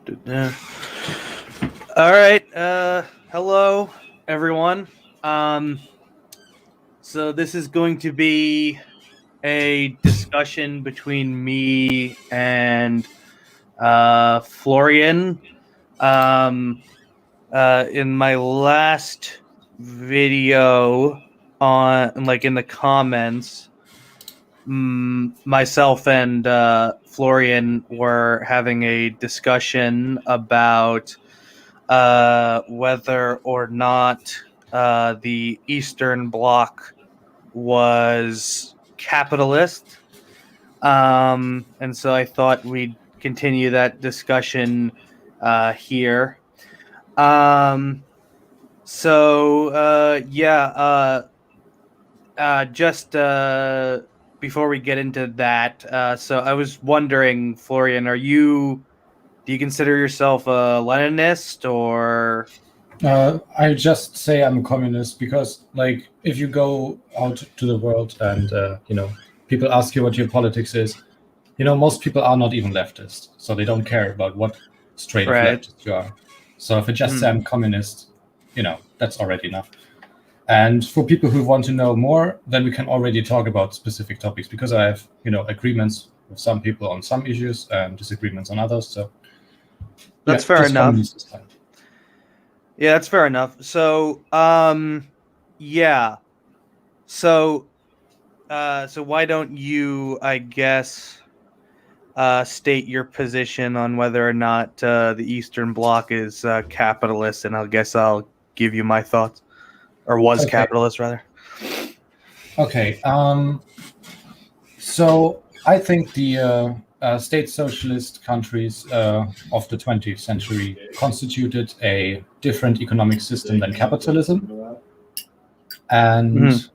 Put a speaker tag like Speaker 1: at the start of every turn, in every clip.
Speaker 1: All right. Hello, everyone. So this is going to be a discussion between me and Florian. In my last video in the comments, myself and Florian were having a discussion about whether or not the Eastern Bloc was capitalist. And so I thought we'd continue that discussion here. Just before we get into that, so I was wondering, Florian, do you consider yourself a Leninist or?
Speaker 2: I just say I'm a communist because, like, if you go out to the world and people ask you what your politics is, most people are not even leftist, so they don't care about what strain of leftist you are. So if I just say I'm communist, that's already enough. And for people who want to know more, then we can already talk about specific topics, because I have, agreements with some people on some issues and disagreements on others. So
Speaker 1: that's fair enough. Yeah, that's fair enough. So, So why don't you, I guess, state your position on whether or not the Eastern Bloc is capitalist, and I'll give you my thoughts. Or was capitalist, rather.
Speaker 2: Okay. So I think the state socialist countries of the 20th century constituted a different economic system than capitalism. And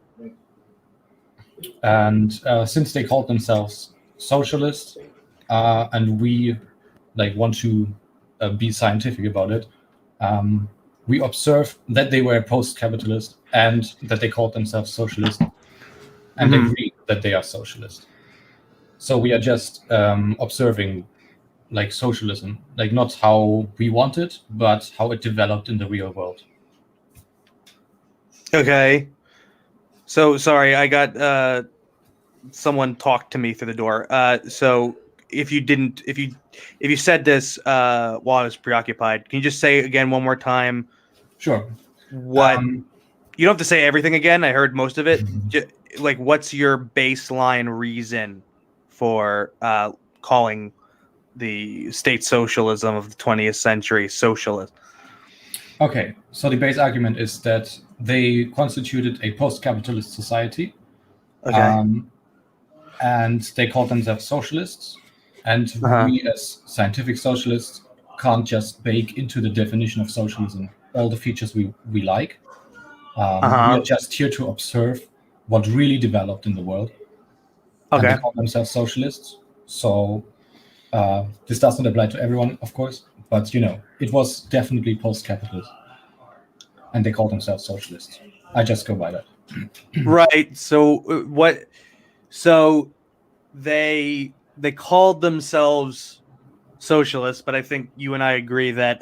Speaker 2: since they called themselves socialist, and we want to be scientific about it, we observed that they were post-capitalist and that they called themselves socialist, and agreed that they are socialist. So we are just observing socialism, not how we want it, but how it developed in the real world.
Speaker 1: Okay. So sorry, I got someone talked to me through the door. So if you said this while I was preoccupied, can you just say again one more time?
Speaker 2: Sure.
Speaker 1: What you don't have to say everything again. I heard most of it. What's your baseline reason for calling the state socialism of the 20th century socialist?
Speaker 2: Okay, so the base argument is that they constituted a post-capitalist society.
Speaker 1: Okay.
Speaker 2: And they called themselves socialists. And we as scientific socialists can't just bake into the definition of socialism all the features we like. We are just here to observe what really developed in the world.
Speaker 1: Okay.
Speaker 2: And they call themselves socialists. So this doesn't apply to everyone, of course, but it was definitely post-capitalist. And they call themselves socialists. I just go by that.
Speaker 1: Right. So So they called themselves socialists, but I think you and I agree that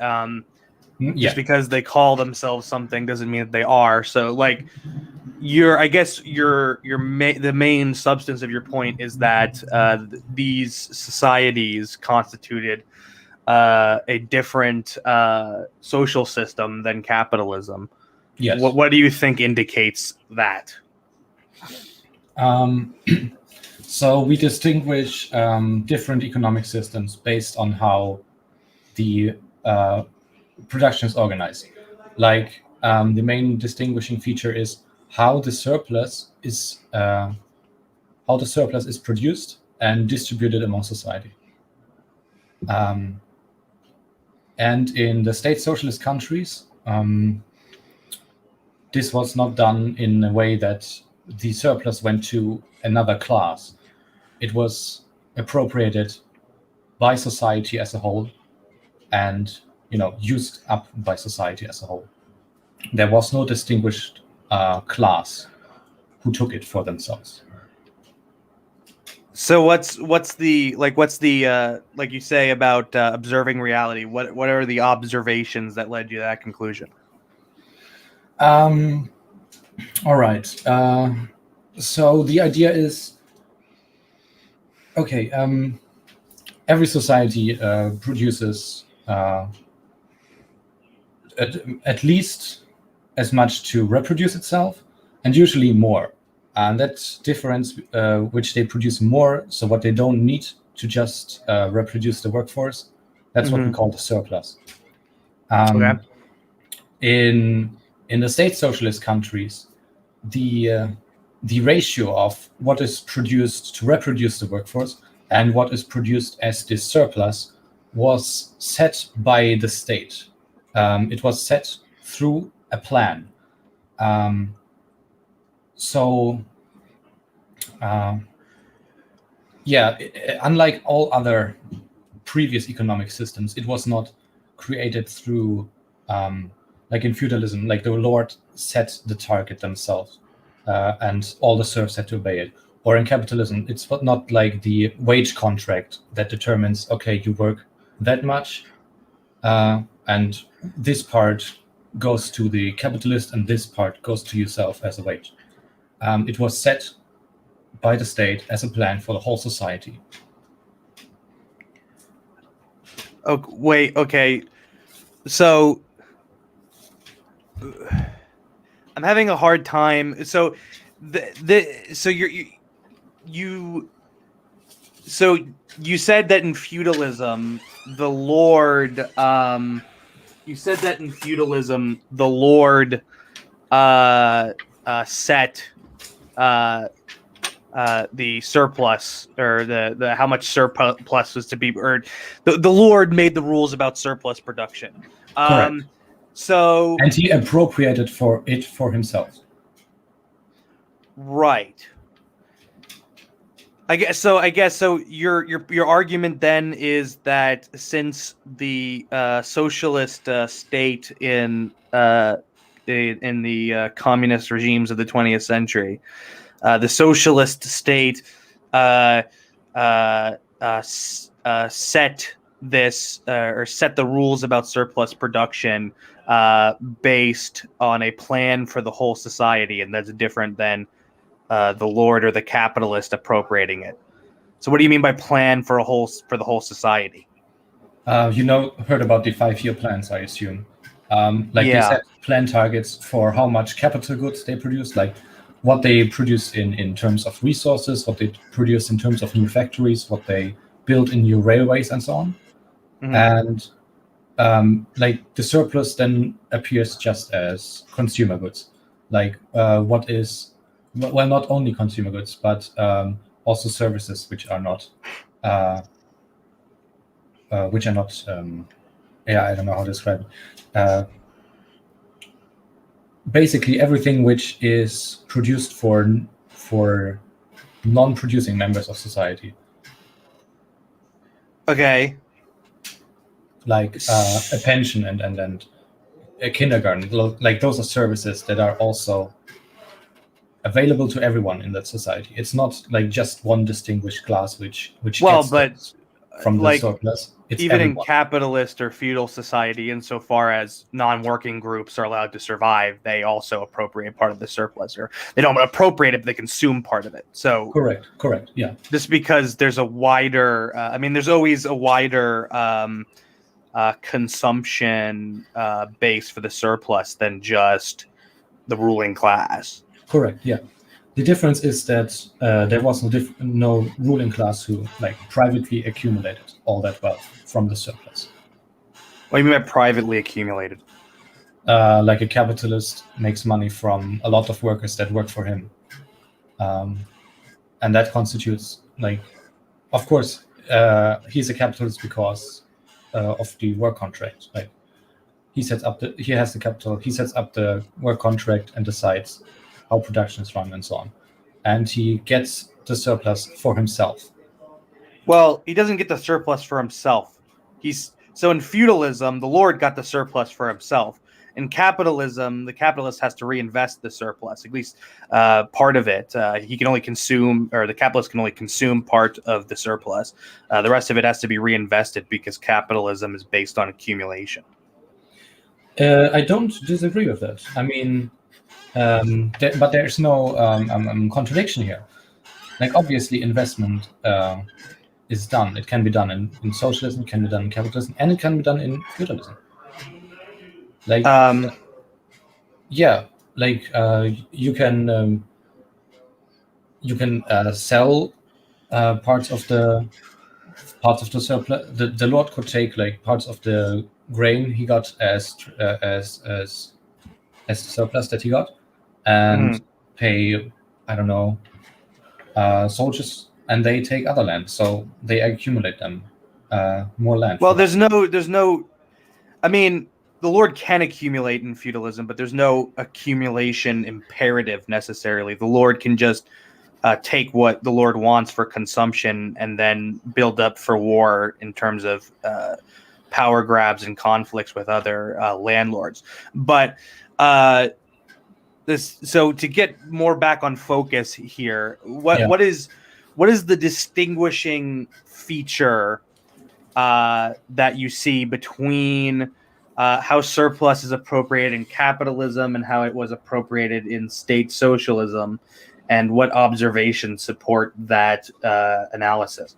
Speaker 1: just because they call themselves something doesn't mean that they are. So the main substance of your point is that these societies constituted a different social system than capitalism.
Speaker 2: Yes.
Speaker 1: What do you think indicates that?
Speaker 2: So we distinguish different economic systems based on how the production is organized. The main distinguishing feature is how the surplus is produced and distributed among society. And in the state socialist countries, this was not done in a way that the surplus went to another class. It was appropriated by society as a whole and, used up by society as a whole. There was no distinguished class who took it for themselves.
Speaker 1: So what's the like you say about observing reality? What are the observations that led you to that conclusion?
Speaker 2: All right. So the idea is, okay. Every society produces at least as much to reproduce itself, and usually more. And that difference, which they produce more, so what they don't need to just reproduce the workforce, that's what we call the surplus.
Speaker 1: Okay.
Speaker 2: In the state socialist countries, the ratio of what is produced to reproduce the workforce and what is produced as this surplus was set by the state. It was set through a plan. Unlike all other previous economic systems, it was not created through, like in feudalism, like the lord set the target themselves, and all the serfs had to obey it. Or in capitalism, it's not like the wage contract that determines, okay, you work that much, and this part goes to the capitalist and this part goes to yourself as a wage. It was set by the state as a plan for the whole society.
Speaker 1: Oh, wait, okay. So I'm having a hard time. So you said that in feudalism the lord set the surplus, or the how much surplus was to be earned. The lord made the rules about surplus production.
Speaker 2: Correct.
Speaker 1: So,
Speaker 2: and he appropriated for it for himself.
Speaker 1: Right. I guess so. Your argument then is that since the socialist state in the communist regimes of the 20th century, the socialist state set the rules about surplus production based on a plan for the whole society, and that's different than the lord or the capitalist appropriating it. So what do you mean by plan for the whole society?
Speaker 2: Heard about the 5-year plans, I assume. They set plan targets for how much capital goods they produce, like what they produce in terms of resources, what they produce in terms of new factories, what they build in new railways, and so on. And the surplus then appears just as consumer goods, like not only consumer goods, but also services which are not I don't know how to describe it. Basically everything which is produced for non-producing members of society.
Speaker 1: Okay.
Speaker 2: Like a pension and a kindergarten. Like those are services that are also available to everyone in that society. It's not like just one distinguished class which gets from the surplus. It's
Speaker 1: even
Speaker 2: everyone.
Speaker 1: In capitalist or feudal society, insofar as non-working groups are allowed to survive, they also appropriate part of the surplus, or they don't appropriate it, but they consume part of it. So
Speaker 2: correct, yeah.
Speaker 1: Just because there's a wider, there's always a wider consumption base for the surplus than just the ruling class.
Speaker 2: Correct, yeah. The difference is that there was no ruling class who privately accumulated all that wealth from the surplus.
Speaker 1: What do you mean by privately accumulated?
Speaker 2: Like a capitalist makes money from a lot of workers that work for him. And that constitutes, of course, he's a capitalist because of the work contract. He has the capital, he sets up the work contract and decides how production is run and so on. And he gets the surplus for himself.
Speaker 1: Well, he doesn't get the surplus for himself. So in feudalism, the lord got the surplus for himself. in capitalism, the capitalist has to reinvest the surplus, at least part of it. He can only consume, or the capitalist can only consume part of the surplus. The rest of it has to be reinvested because capitalism is based on accumulation.
Speaker 2: I don't disagree with that. I mean, but there's no contradiction here. Like, obviously, investment is done. It can be done in socialism, it can be done in capitalism, and it can be done in feudalism. Like, yeah, like you can sell parts of the surplus. The Lord could take like parts of the grain he got as the surplus that he got, and pay, I don't know, soldiers, and they take other land, so they accumulate them more land.
Speaker 1: Well, there's no. I mean, the Lord can accumulate in feudalism, but there's no accumulation imperative necessarily. The Lord can just take what the Lord wants for consumption and then build up for war in terms of power grabs and conflicts with other landlords. But so to get more back on focus here, what is the distinguishing feature that you see between how surplus is appropriated in capitalism and how it was appropriated in state socialism, and what observations support that analysis?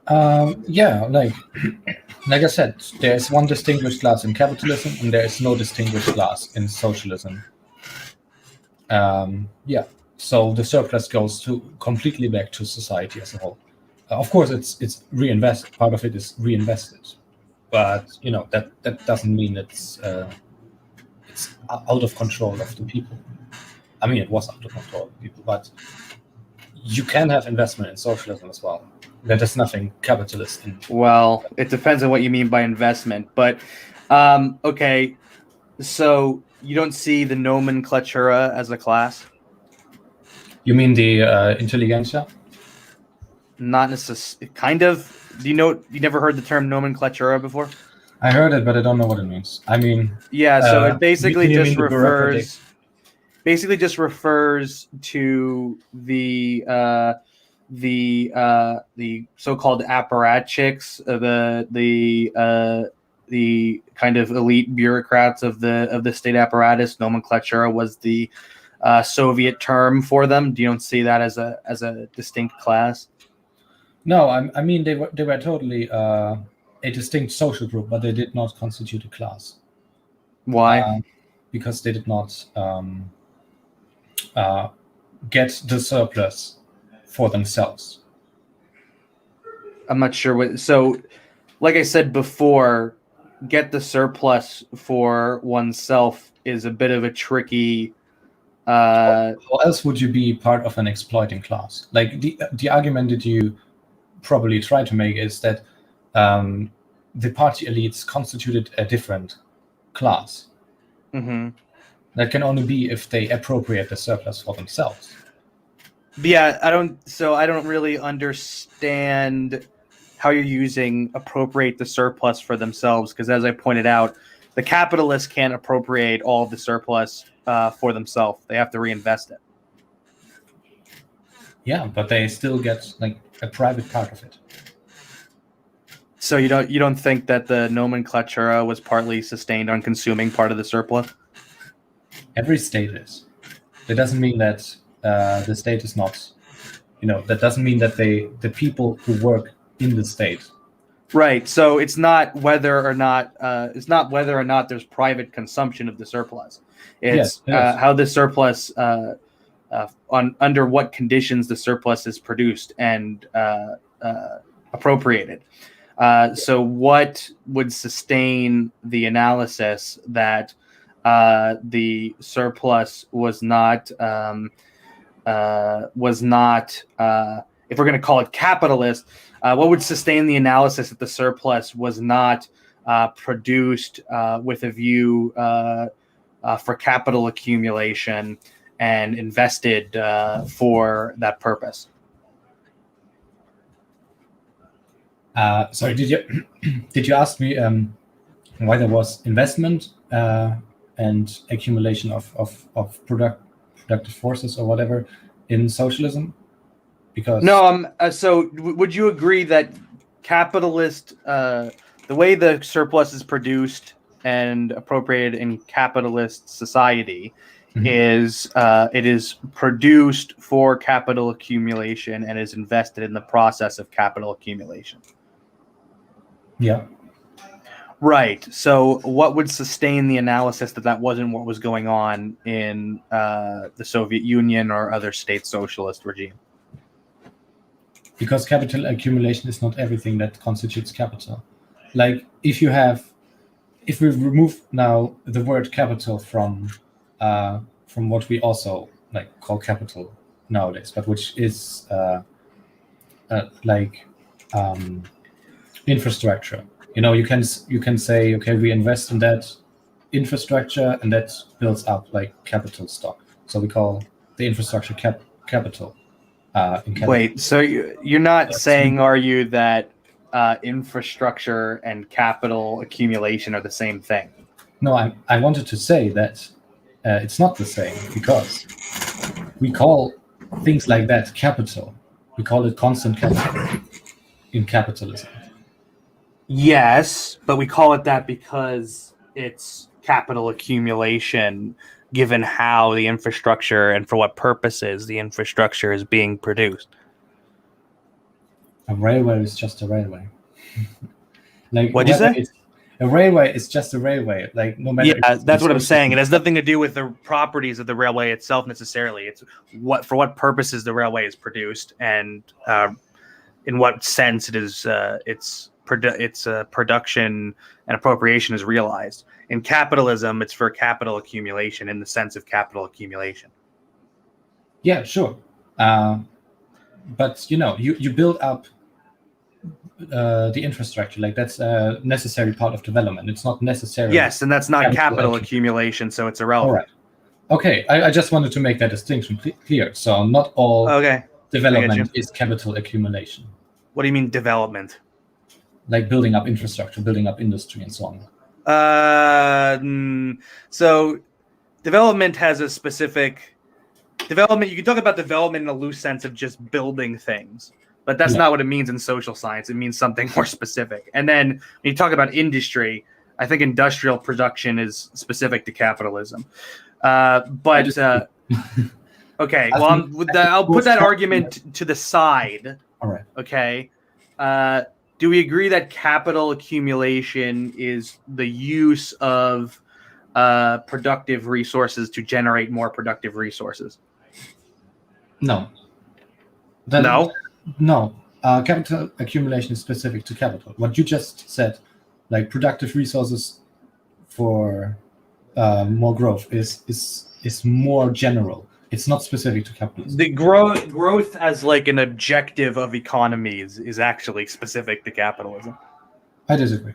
Speaker 2: Like I said, there's one distinguished class in capitalism, and there is no distinguished class in socialism. So the surplus goes completely back to society as a whole. Of course, it's reinvested. Part of it is reinvested, but that doesn't mean it's out of control of the people. I mean, it was out of control of the people, but you can have investment in socialism as well. There is nothing capitalist in.
Speaker 1: Well, it depends on what you mean by investment, but okay. So you don't see the nomenclatura as a class?
Speaker 2: You mean the intelligentsia?
Speaker 1: Not necessarily. Kind of. Do you know? You never heard the term nomenclatura before?
Speaker 2: I heard it, but I don't know what it means. I mean,
Speaker 1: yeah. So it basically just refers. Basically, just refers to the so-called apparatchiks, the kind of elite bureaucrats of the state apparatus. Nomenclatura was the Soviet term for them. Do you don't see that as a distinct class?
Speaker 2: No, I mean they were totally a distinct social group, but they did not constitute a class.
Speaker 1: Why?
Speaker 2: Because they did not get the surplus for themselves.
Speaker 1: I'm not sure what. So, like I said before, get the surplus for oneself is a bit of a tricky.
Speaker 2: How else would you be part of an exploiting class? Like the argument that you probably try to make is that the party elites constituted a different class.
Speaker 1: Mm-hmm.
Speaker 2: That can only be if they appropriate the surplus for themselves.
Speaker 1: Yeah, I don't really understand how you're using appropriate the surplus for themselves, because as I pointed out, the capitalists can't appropriate all of the surplus for themselves. They have to reinvest it.
Speaker 2: Yeah, but they still get like a private part of it.
Speaker 1: So you don't think that the nomenclatura was partly sustained on consuming part of the surplus?
Speaker 2: Every state is. That doesn't mean that the state is not. That doesn't mean that the people who work in the state.
Speaker 1: Right. So it's not whether or not there's private consumption of the surplus. It's how the surplus under what conditions the surplus is produced and appropriated. So what would sustain the analysis that the surplus was not if we're going to call it capitalist, what would sustain the analysis that the surplus was not produced with a view for capital accumulation and invested for that purpose?
Speaker 2: Sorry, did you ask me why there was investment and accumulation of productive forces or whatever in socialism? Because
Speaker 1: no, would you agree that capitalist, the way the surplus is produced and appropriated in capitalist society, is it is produced for capital accumulation and is invested in the process of capital accumulation?
Speaker 2: Yeah.
Speaker 1: Right. So what would sustain the analysis that that wasn't what was going on in the Soviet Union or other state socialist regime?
Speaker 2: Because capital accumulation is not everything that constitutes capital. Like if we remove now the word capital from what we also like call capital nowadays, but which is infrastructure. You can say, okay, we invest in that infrastructure and that builds up like capital stock. So we call the infrastructure capital.
Speaker 1: Wait, so you're not saying, are you, that infrastructure and capital accumulation are the same thing?
Speaker 2: No, I wanted to say that it's not the same, because we call things like that capital. We call it constant capital in capitalism.
Speaker 1: Yes, but we call it that because it's capital accumulation, given how the infrastructure and for what purposes the infrastructure is being produced.
Speaker 2: A railway is just a railway. Like,
Speaker 1: what'd you say?
Speaker 2: A railway is just a railway. Like, no matter.
Speaker 1: Yeah, that's what I'm saying. It has nothing to do with the properties of the railway itself necessarily. It's for what purposes the railway is produced, and in what sense it is its production and appropriation is realized. In capitalism, it's for capital accumulation in the sense of capital accumulation.
Speaker 2: Yeah, sure. But you build up the infrastructure, like that's a necessary part of development. It's not necessary.
Speaker 1: Yes, and that's not capital accumulation, so it's irrelevant.
Speaker 2: All right. Okay, I just wanted to make that distinction clear. So not all development is capital accumulation.
Speaker 1: What do you mean development?
Speaker 2: Like building up infrastructure, building up industry, and so
Speaker 1: on. So development has a specific development. You can talk about development in a loose sense of just building things, but that's not what it means in social science. It means something more specific. And then when you talk about industry, I think industrial production is specific to capitalism. Okay, well, I'll put that argument to the side.
Speaker 2: All right.
Speaker 1: Okay. Do we agree that capital accumulation is the use of productive resources to generate more productive resources?
Speaker 2: No. No. Capital accumulation is specific to capital. What you just said, like productive resources for more growth, is more general. It's not specific to capitalism.
Speaker 1: The growth as like an objective of economies is actually specific to capitalism.
Speaker 2: I disagree.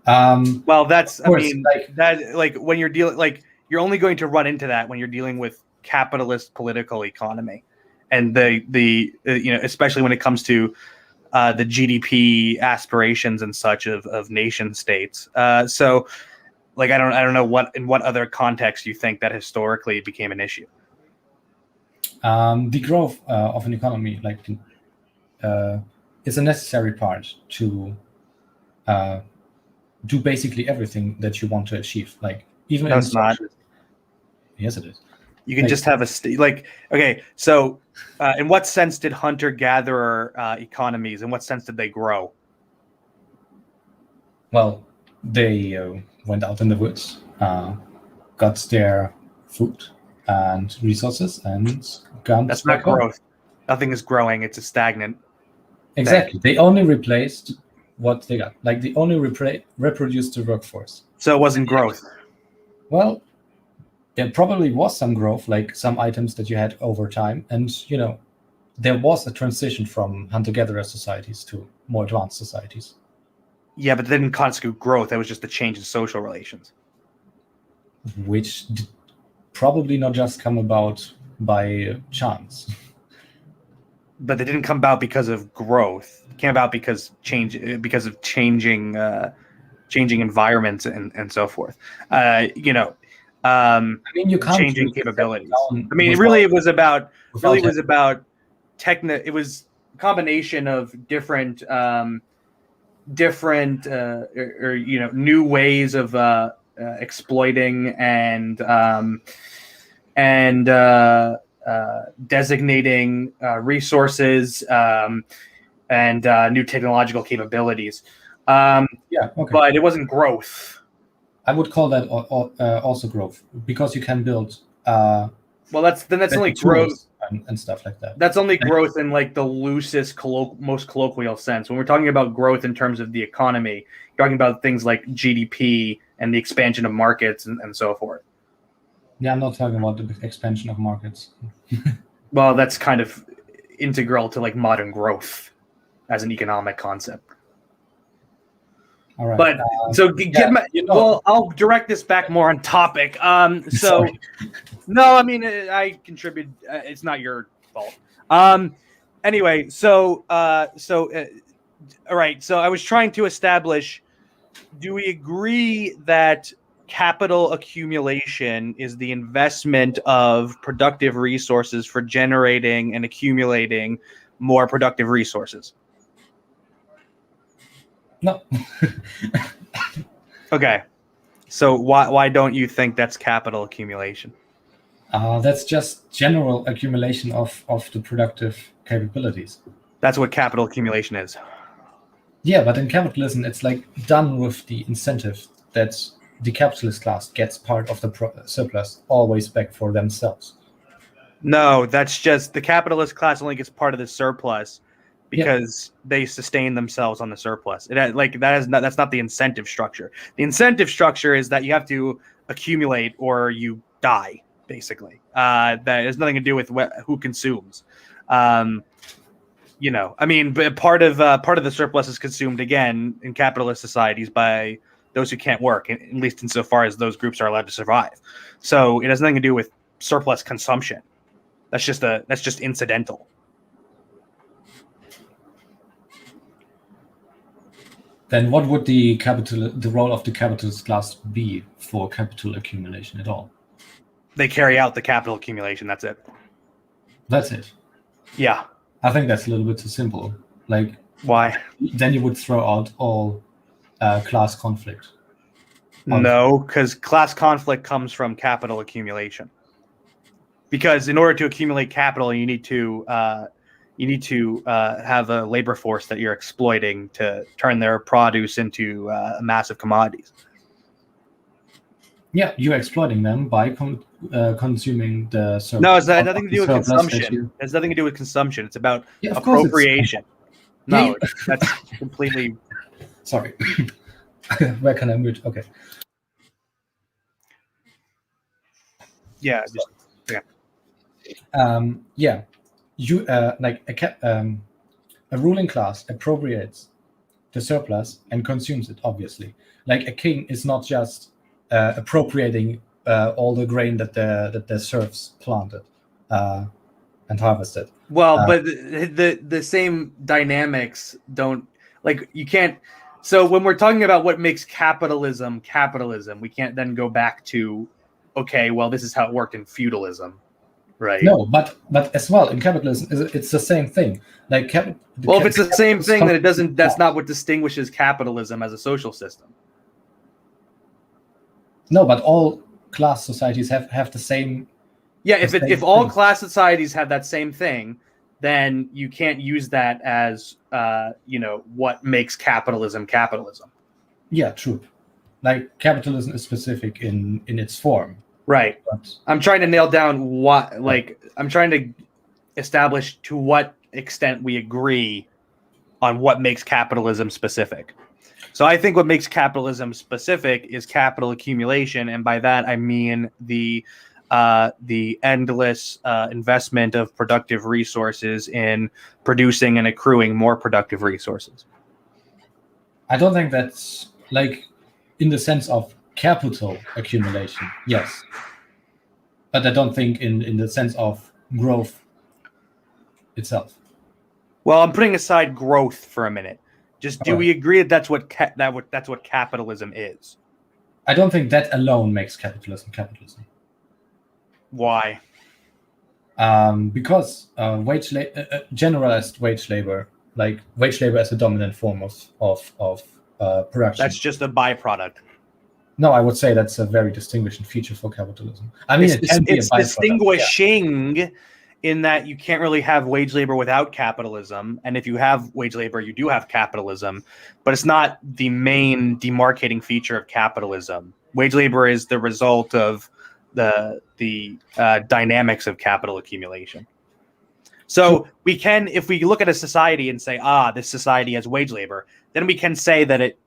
Speaker 1: Well, when you're dealing, you're only going to run into that when you're dealing with capitalist political economy, and the especially when it comes to the GDP aspirations and such of nation states. So, I don't know in what other context you think that historically became an issue.
Speaker 2: The growth of an economy is a necessary part to do basically everything that you want to achieve. Like even
Speaker 1: no, it's not.
Speaker 2: Yes, it is.
Speaker 1: You can just have okay. So, in what sense did hunter-gatherer economies? In what sense did they grow?
Speaker 2: Well, they went out in the woods, got their food and resources, and
Speaker 1: that's not growth. Nothing is growing. It's a stagnant.
Speaker 2: Exactly. They only replaced what they got. Like they only reproduced the workforce.
Speaker 1: So it wasn't growth.
Speaker 2: Well, there probably was some growth, like some items that you had over time, and there was a transition from hunter-gatherer societies to more advanced societies.
Speaker 1: Yeah, but that didn't constitute growth. That was just a change in social relations,
Speaker 2: which probably not just come about by chance.
Speaker 1: But they didn't come about because of growth. It came about because of changing changing environments and so forth. You know,
Speaker 2: I mean, you can't
Speaker 1: changing capabilities. I mean,
Speaker 2: without-
Speaker 1: really, it was about
Speaker 2: without
Speaker 1: It was a combination of different or you know, new ways of exploiting and designating resources and new technological capabilities.
Speaker 2: yeah, okay.
Speaker 1: But it wasn't growth.
Speaker 2: I would call that also growth, because you can build
Speaker 1: Well, that's only growth
Speaker 2: and stuff like that.
Speaker 1: That's only growth in like the loosest, most colloquial sense. When we're talking about growth in terms of the economy, you're talking about things like GDP and the expansion of markets and so forth.
Speaker 2: Yeah, I'm not talking about the expansion of markets.
Speaker 1: Well, that's kind of integral to like modern growth as an economic concept.
Speaker 2: All right.
Speaker 1: But well, I'll direct this back more on topic. So
Speaker 2: Sorry.
Speaker 1: no, I mean, I contributed. It's not your fault. Anyway, all right. So I was trying to establish: do we agree that capital accumulation is the investment of productive resources for generating and accumulating more productive resources?
Speaker 2: No.
Speaker 1: Okay. So why don't you think that's capital accumulation?
Speaker 2: That's just general accumulation of the productive capabilities.
Speaker 1: That's what capital accumulation is.
Speaker 2: Yeah, but in capitalism, it's like done with the incentive that the capitalist class gets part of the surplus always back for themselves.
Speaker 1: No, that's just the capitalist class only gets part of the surplus because they sustain themselves on the surplus. That's not the incentive structure. The incentive structure is that you have to accumulate or you die, basically. That has nothing to do with who consumes. You know, I mean, but part of the surplus is consumed again in capitalist societies by those who can't work, at least insofar as those groups are allowed to survive. So it has nothing to do with surplus consumption. That's just incidental.
Speaker 2: Then what would the role of the capitalist class be for capital accumulation at all?
Speaker 1: They carry out the capital accumulation. That's it.
Speaker 2: That's it.
Speaker 1: Yeah.
Speaker 2: I think that's a little bit too simple. Like,
Speaker 1: why?
Speaker 2: Then you would throw out all class conflict.
Speaker 1: No, because class conflict comes from capital accumulation. Because in order to accumulate capital, you need to have a labor force that you're exploiting to turn their produce into massive commodities.
Speaker 2: Yeah, you're exploiting them by consuming the surplus.
Speaker 1: No, it's nothing to do with consumption. It has nothing to do with consumption. It's about appropriation. No, that's completely...
Speaker 2: Sorry. Where can I mute? Okay.
Speaker 1: Yeah.
Speaker 2: You a ruling class appropriates the surplus and consumes it. Obviously, like a king is not just appropriating all the grain that the serfs planted and harvested.
Speaker 1: Well, but the same dynamics don't, like, you can't. So when we're talking about what makes capitalism, we can't then go back to, okay, well, this is how it worked in feudalism. Right.
Speaker 2: No, but as well in capitalism, it's the same thing. Like,
Speaker 1: if it's the same thing, then it doesn't. That's not what distinguishes capitalism as a social system.
Speaker 2: No, but all class societies have the same.
Speaker 1: Yeah, if all class societies have that same thing, then you can't use that as what makes capitalism.
Speaker 2: Yeah, true. Like, capitalism is specific in its form.
Speaker 1: Right. I'm trying to nail down what, like, I'm trying to establish to what extent we agree on what makes capitalism specific. So I think what makes capitalism specific is capital accumulation, and by that I mean the endless investment of productive resources in producing and accruing more productive resources.
Speaker 2: I don't think that's, like, in the sense of capital accumulation, yes, but I don't think in the sense of growth itself.
Speaker 1: Well, I'm putting aside growth for a minute. Just do we agree that that's what capitalism is?
Speaker 2: I don't think that alone makes capitalism.
Speaker 1: Why?
Speaker 2: Because generalized wage labor, like wage labor as a dominant form of production.
Speaker 1: That's just a byproduct.
Speaker 2: No, I would say that's a very distinguishing feature for capitalism. I mean,
Speaker 1: it's distinguishing in that you can't really have wage labor without capitalism, and if you have wage labor, you do have capitalism, but it's not the main demarcating feature of capitalism. Wage labor is the result of the dynamics of capital accumulation. So we can, if we look at a society and say, this society has wage labor, then we can say that it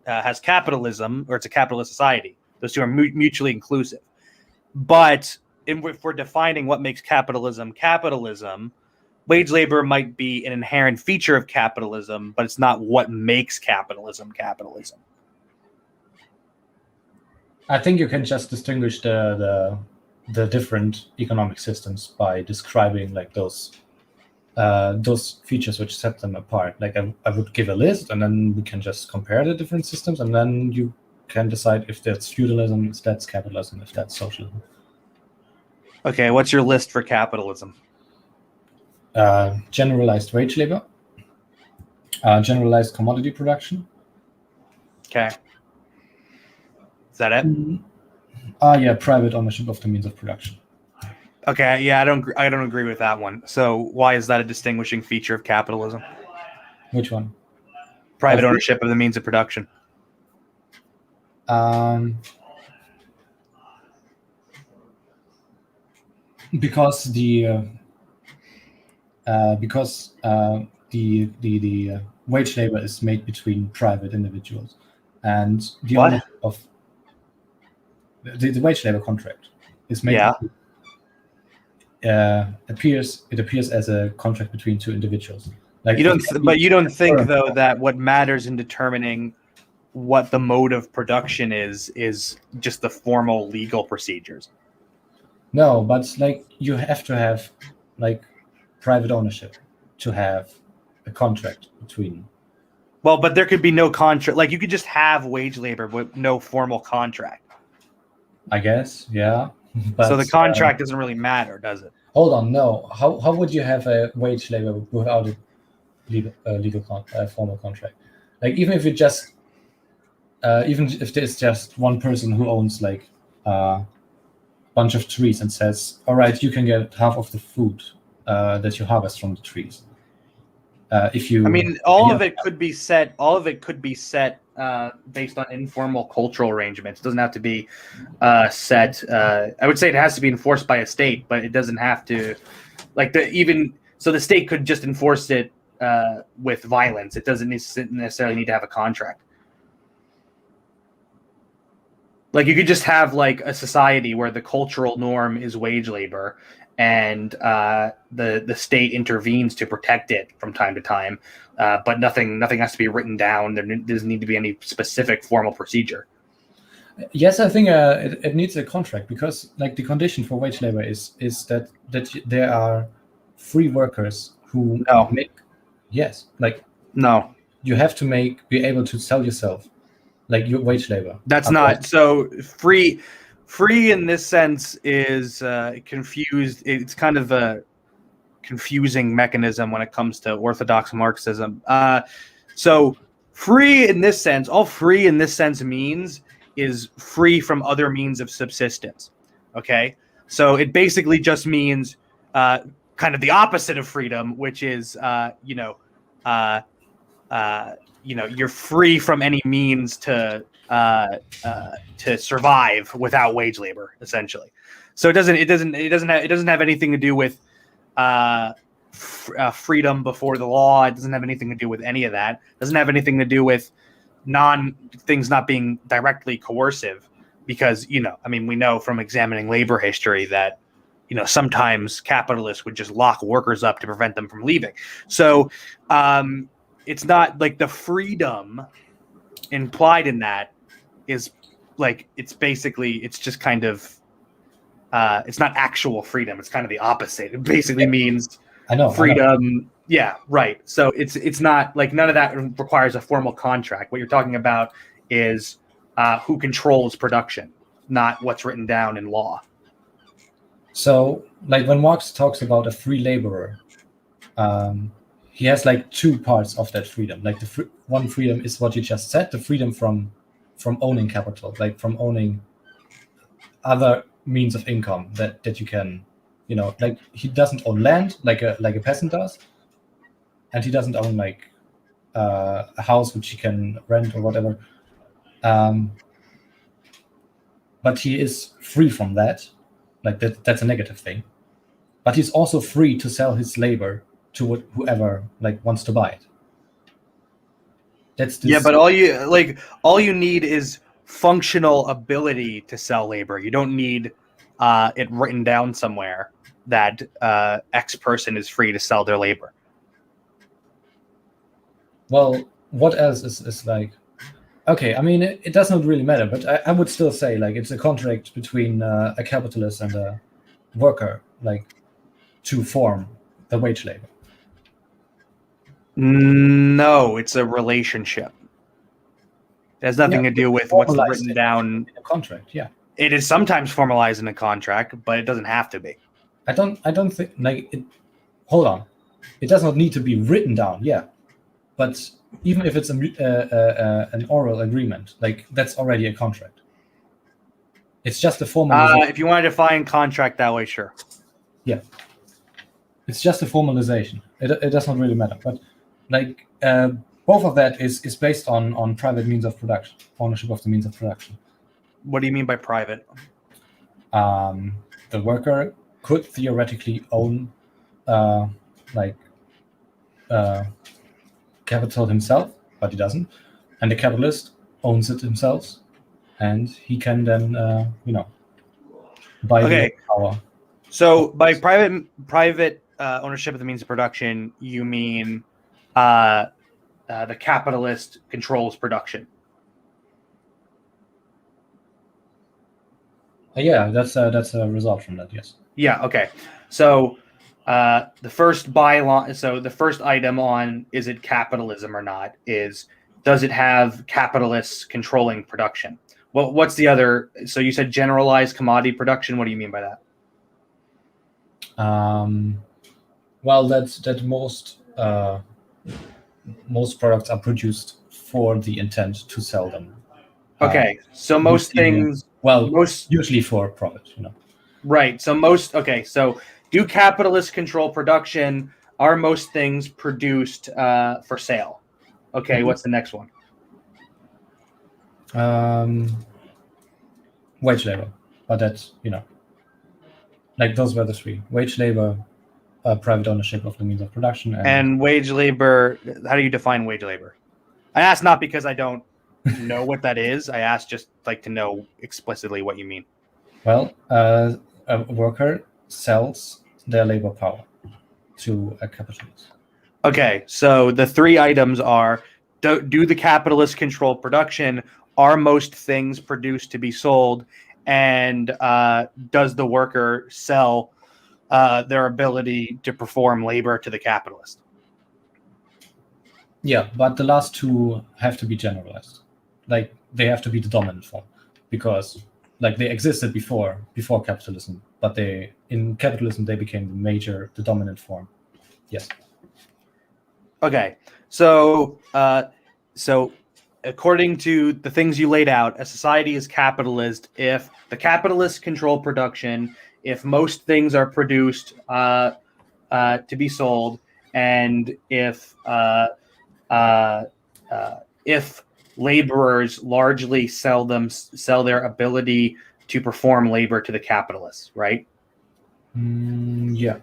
Speaker 1: has capitalism, or it's a capitalist society. Those two are mutually inclusive. But if we're defining what makes capitalism, wage labor might be an inherent feature of capitalism, but it's not what makes capitalism.
Speaker 2: I think you can just distinguish the different economic systems by describing like those features which set them apart. Like I would give a list, and then we can just compare the different systems, and then you can decide if that's feudalism, if that's capitalism, if that's socialism.
Speaker 1: Okay, what's your list for capitalism?
Speaker 2: Generalized wage labor, generalized commodity production.
Speaker 1: Okay. Is that it?
Speaker 2: Yeah, private ownership of the means of production.
Speaker 1: Okay, yeah, I don't agree with that one. So why is that a distinguishing feature of capitalism?
Speaker 2: Which one?
Speaker 1: Private ownership of the means of production.
Speaker 2: Because the wage labor is made between private individuals, and the ownership of the wage labor contract is made. Appears as a contract between two individuals. Like
Speaker 1: you don't think though that what matters in determining what the mode of production is just the formal legal procedures.
Speaker 2: No, but like you have to have like private ownership to have a contract between.
Speaker 1: Well, but there could be no contract. Like you could just have wage labor with no formal contract.
Speaker 2: I guess, yeah. But,
Speaker 1: so the contract doesn't really matter, does it?
Speaker 2: Hold on, no. How would you have a wage labor without a legal formal contract? Like even if there's just one person who owns like a bunch of trees and says, "All right, you can get half of the food that you harvest from the trees."
Speaker 1: All of it could be set based on informal cultural arrangements. It doesn't have to be set. I would say it has to be enforced by a state, but it doesn't have to. The state could just enforce it with violence. It doesn't necessarily need to have a contract. Like you could just have like a society where the cultural norm is wage labor, and the state intervenes to protect it from time to time, but nothing has to be written down. There doesn't need to be any specific formal procedure.
Speaker 2: Yes, I think it needs a contract, because like the condition for wage labor is that there are free workers who make. Yes, like
Speaker 1: no,
Speaker 2: you have to be able to sell yourself, like your wage labor.
Speaker 1: That's not so free. Free in this sense is confused. It's kind of a confusing mechanism when it comes to orthodox Marxism. So free in this sense, all free in this sense means is free from other means of subsistence. Okay, so it basically just means kind of the opposite of freedom, which is you're free from any means to survive without wage labor, essentially. So it doesn't have anything to do with freedom before the law. It doesn't have anything to do with any of that. It doesn't have anything to do with things not being directly coercive, because we know from examining labor history that sometimes capitalists would just lock workers up to prevent them from leaving. So it's not like the freedom implied in that is like, it's just kind of it's not actual freedom. It's kind of the opposite. It basically means
Speaker 2: I know.
Speaker 1: freedom. Yeah, right. So it's not like none of that requires a formal contract. What you're talking about is who controls production, not what's written down in law.
Speaker 2: So, like when Marx talks about a free laborer, he has like two parts of that freedom. Like one freedom is what you just said, the freedom from owning capital, like from owning other means of income that you can, like he doesn't own land like a peasant does, and he doesn't own like a house which he can rent or whatever. But he is free from that. Like that's a negative thing. But he's also free to sell his labor to whoever like wants to buy it. That's this.
Speaker 1: Yeah, but all you need is functional ability to sell labor. You don't need it written down somewhere that X person is free to sell their labor.
Speaker 2: Well, what else is like? Okay, I mean, it does not really matter, but I would still say like it's a contract between a capitalist and a worker, like to form the wage labor.
Speaker 1: No, it's a relationship. It has nothing to do with what's written down
Speaker 2: in a contract. Yeah,
Speaker 1: it is sometimes formalized in a contract, but it doesn't have to be.
Speaker 2: I don't think like it. Hold on, it does not need to be written down. Yeah, but even if it's an oral agreement, like that's already a contract. It's just a formalization.
Speaker 1: If you want to define contract that way, sure.
Speaker 2: Yeah, it's just a formalization. It does not really matter. But like both of that is based on private means of production, ownership of the means of production.
Speaker 1: What do you mean by private?
Speaker 2: The worker could theoretically own capital himself, but he doesn't. And the capitalist owns it himself, and he can then buy the power.
Speaker 1: So by private ownership of the means of production, you mean the capitalist controls production.
Speaker 2: Yeah, that's a result from that. Yes.
Speaker 1: Yeah. Okay. So the first bylaw. So the first item on is it capitalism or not is does it have capitalists controlling production? Well, what's the other? So you said generalized commodity production. What do you mean by that?
Speaker 2: Well, that most products are produced for the intent to sell them.
Speaker 1: Okay, so most things.
Speaker 2: Usually for profit,
Speaker 1: Right. So So do capitalists control production? Are most things produced for sale? Okay. Mm-hmm. What's the next one?
Speaker 2: Wage labor, but that's like those were the three: wage labor, private ownership of the means of production,
Speaker 1: and wage labor. How do you define wage labor? I asked not because I don't know what that is. I asked just like to know explicitly what you mean.
Speaker 2: Well, a worker sells their labor power to a capitalist.
Speaker 1: Okay, so the three items are: do the capitalists control production? Are most things produced to be sold? And does the worker sell their ability to perform labor to the capitalist?
Speaker 2: Yeah, but the last two have to be generalized. Like they have to be the dominant form, because like they existed before capitalism, but in capitalism they became the dominant form. Yes.
Speaker 1: Okay, so according to the things you laid out, a society is capitalist if the capitalists control production, if most things are produced to be sold, and if laborers largely sell their ability to perform labor to the capitalists, right?
Speaker 2: Yeah.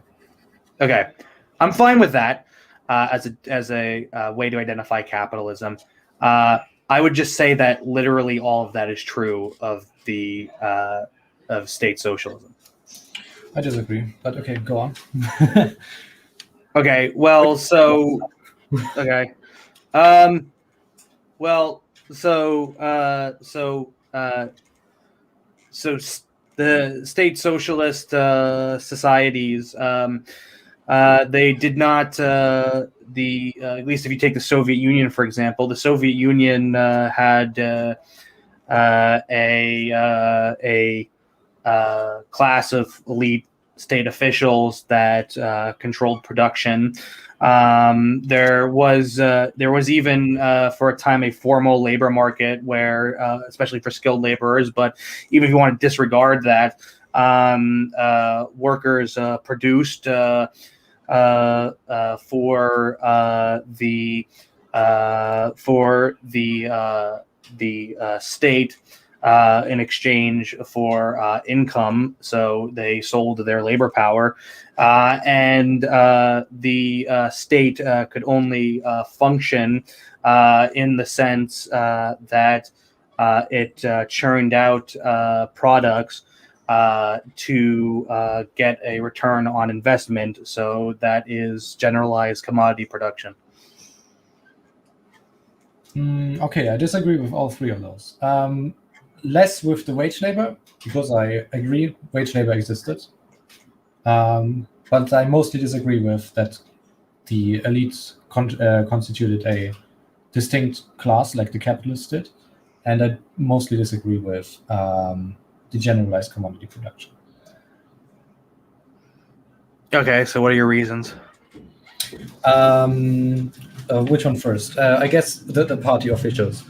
Speaker 1: Okay, I'm fine with that as a way to identify capitalism. I would just say that literally all of that is true of the of state socialism.
Speaker 2: I disagree, but okay, go on.
Speaker 1: Okay, well, so okay, well, so the state socialist societies They did not. At least if you take the Soviet Union, for example, the Soviet Union had a class of elite state officials that controlled production. There was even for a time a formal labor market where, especially for skilled laborers, but even if you want to disregard that, workers produced for the state in exchange for income. So they sold their labor power, and the state could only function in the sense that it churned out products to get a return on investment. So that is generalized commodity production.
Speaker 2: Okay, I disagree with all three of those. Less with the wage labor, because I agree wage labor existed. But I mostly disagree with that the elites constituted a distinct class like the capitalists did. And I mostly disagree with the generalized commodity production.
Speaker 1: Okay, so what are your reasons?
Speaker 2: Which one first? I guess the party officials.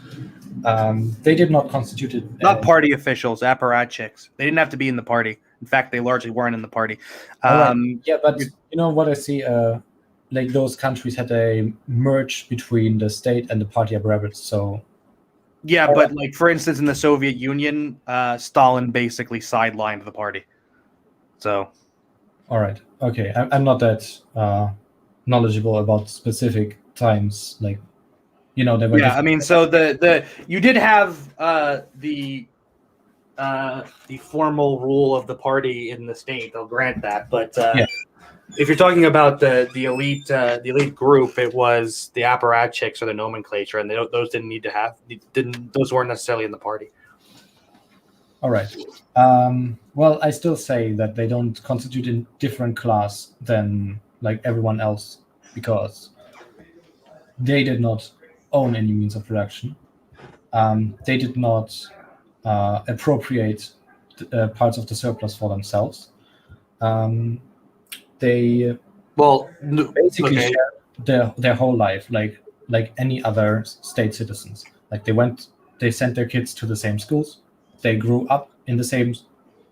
Speaker 2: They did not constitute it.
Speaker 1: Not party officials, apparatchiks. They didn't have to be in the party. In fact, they largely weren't in the party.
Speaker 2: Right. Yeah, but you know what I see? Like those countries had a merge between the state and the party apparatus. So.
Speaker 1: Yeah, but like for instance, in the Soviet Union, Stalin basically sidelined the party. So.
Speaker 2: All right. Okay. I'm not that knowledgeable about specific times, like. There were.
Speaker 1: Yeah, I mean, so the you did have the formal rule of the party in the state. I'll grant that, but if you're talking about the elite group, it was the apparatchiks or the nomenclature, and those didn't need to have those weren't necessarily in the party.
Speaker 2: All right. Well, I still say that they don't constitute a different class than like everyone else because they did not own any means of production. They did not appropriate parts of the surplus for themselves. They basically shared their whole life like any other state citizens. Like they sent their kids to the same schools. They grew up in the same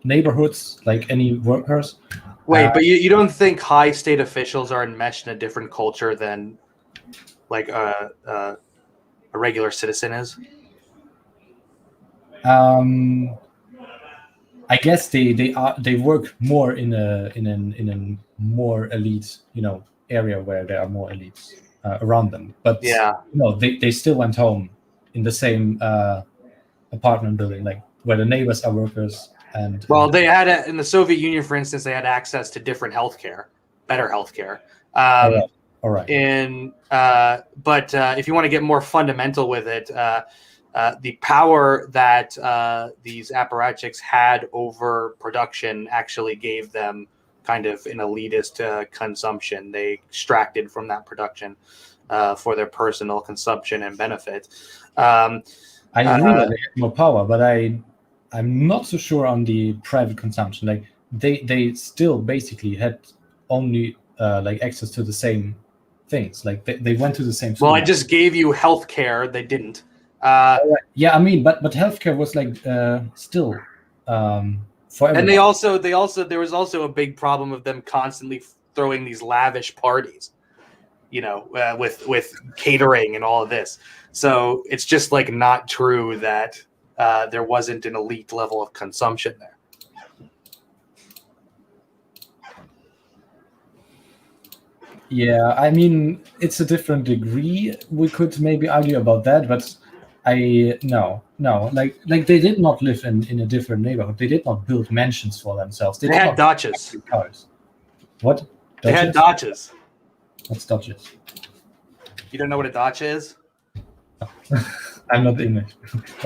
Speaker 2: neighborhoods like any workers.
Speaker 1: Wait, but you don't think high state officials are enmeshed in a different culture than like a regular citizen is?
Speaker 2: I guess they work more in a more elite area where there are more elites around them. But they still went home in the same apartment building, like where the neighbors are workers. And
Speaker 1: they had in the Soviet Union, for instance, they had access to different healthcare, better healthcare.
Speaker 2: All right.
Speaker 1: But if you want to get more fundamental with it, the power that these apparatchiks had over production actually gave them kind of an elitist consumption. They extracted from that production for their personal consumption and benefit.
Speaker 2: I agree that they had more power, but I'm not so sure on the private consumption. Like they still basically had only like access to the same things. Like they went to the same school.
Speaker 1: Well, I just gave you healthcare. They didn't.
Speaker 2: Yeah, I mean, but healthcare was like still for everyone.
Speaker 1: And there was also a big problem of them constantly throwing these lavish parties, with catering and all of this. So it's just like not true that there wasn't an elite level of consumption there.
Speaker 2: Yeah, I mean, it's a different degree. We could maybe argue about that, but no. Like they did not live in a different neighborhood. They did not build mansions for themselves.
Speaker 1: They had dachas.
Speaker 2: Cars. What? Dachas?
Speaker 1: They had dachas.
Speaker 2: What's dachas?
Speaker 1: You don't know what a dacha is?
Speaker 2: I'm not English.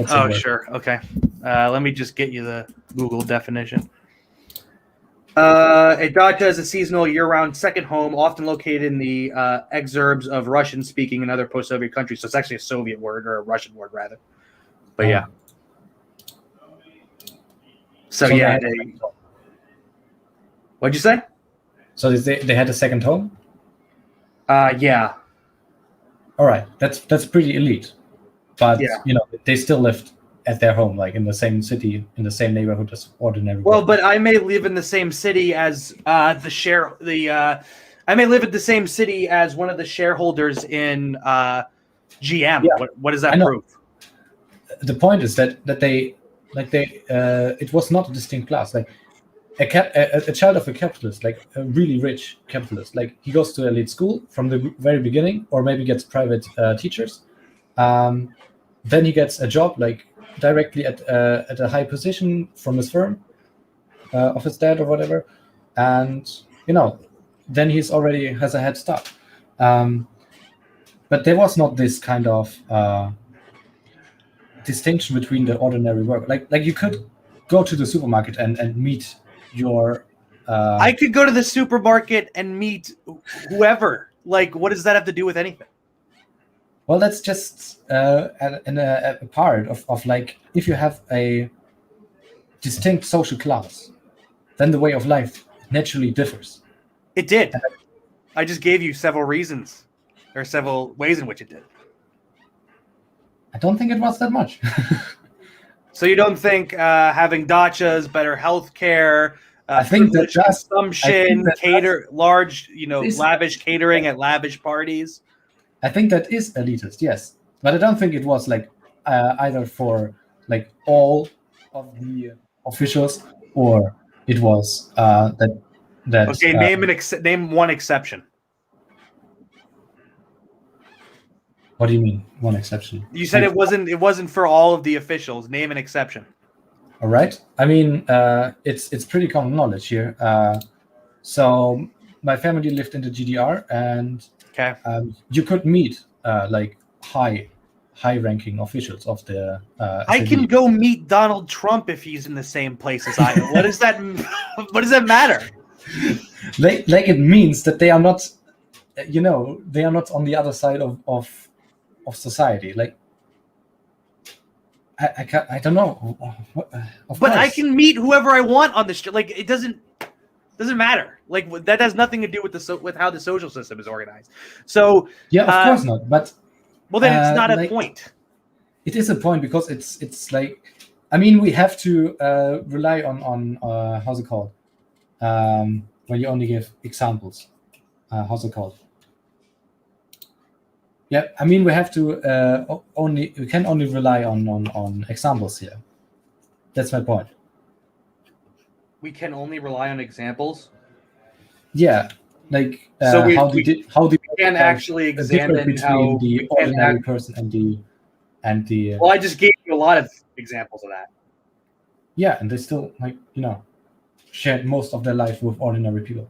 Speaker 1: Oh, sure. Okay. Let me just get you the Google definition. A dacha is a seasonal, year-round second home, often located in the exurbs of Russian-speaking and other post-Soviet countries. So it's actually a Soviet word, or a Russian word, rather. But yeah. So yeah, what'd you say?
Speaker 2: So they had a second home?
Speaker 1: Yeah.
Speaker 2: All right, that's pretty elite. But
Speaker 1: Yeah.
Speaker 2: you know, they still lived at their home, like in the same city, in the same neighborhood as ordinary.
Speaker 1: Well,
Speaker 2: workers.
Speaker 1: but I may live in the same city as I may live in the same city as one of the shareholders in GM.
Speaker 2: Yeah,
Speaker 1: What does that prove?
Speaker 2: The point is that they it was not a distinct class. Like a child of a capitalist, like a really rich capitalist, like he goes to elite school from the very beginning, or maybe gets private teachers. Then he gets a job, like directly at a high position from his firm, of his dad or whatever, and you know, then he's already has a head start. But there was not this kind of distinction between the ordinary work. Like you could go to the supermarket and meet your.
Speaker 1: I could go to the supermarket and meet whoever. Like, what does that have to do with anything?
Speaker 2: Well, that's just a part of like, if you have a distinct social class, then the way of life naturally differs.
Speaker 1: It did. I just gave you several reasons, or several ways in which it did.
Speaker 2: I don't think it was that much.
Speaker 1: So you don't think having dachas, better health care,
Speaker 2: I think that
Speaker 1: consumption, large, lavish catering at lavish parties?
Speaker 2: I think that is elitist, yes, but I don't think it was like either for like all of the officials, or it was that.
Speaker 1: Okay, name one exception.
Speaker 2: What do you mean, one exception?
Speaker 1: You said it wasn't for all of the officials. Name an exception.
Speaker 2: All right. I mean, it's pretty common knowledge here. So my family lived in the GDR, and you could meet like high-ranking officials of the.
Speaker 1: I can go meet Donald Trump if he's in the same place as I am. What does that? What does that matter?
Speaker 2: Like it means that they are not, they are not on the other side of society. Like I don't know.
Speaker 1: But I can meet whoever I want on the street. Like it doesn't matter. Like that has nothing to do with how the social system is organized. So
Speaker 2: yeah, of course not. But
Speaker 1: well, then it's not a point.
Speaker 2: It is a point, because it's like, I mean, we have to rely on how's it called, when you only give examples. How's it called? Yeah, I mean, we have to we can only rely on examples here. That's my point.
Speaker 1: We can only rely on examples.
Speaker 2: Yeah, like
Speaker 1: so
Speaker 2: how we
Speaker 1: can actually examine
Speaker 2: between the ordinary person and the.
Speaker 1: Well, I just gave you a lot of examples of that.
Speaker 2: Yeah, and they still shared most of their life with ordinary people.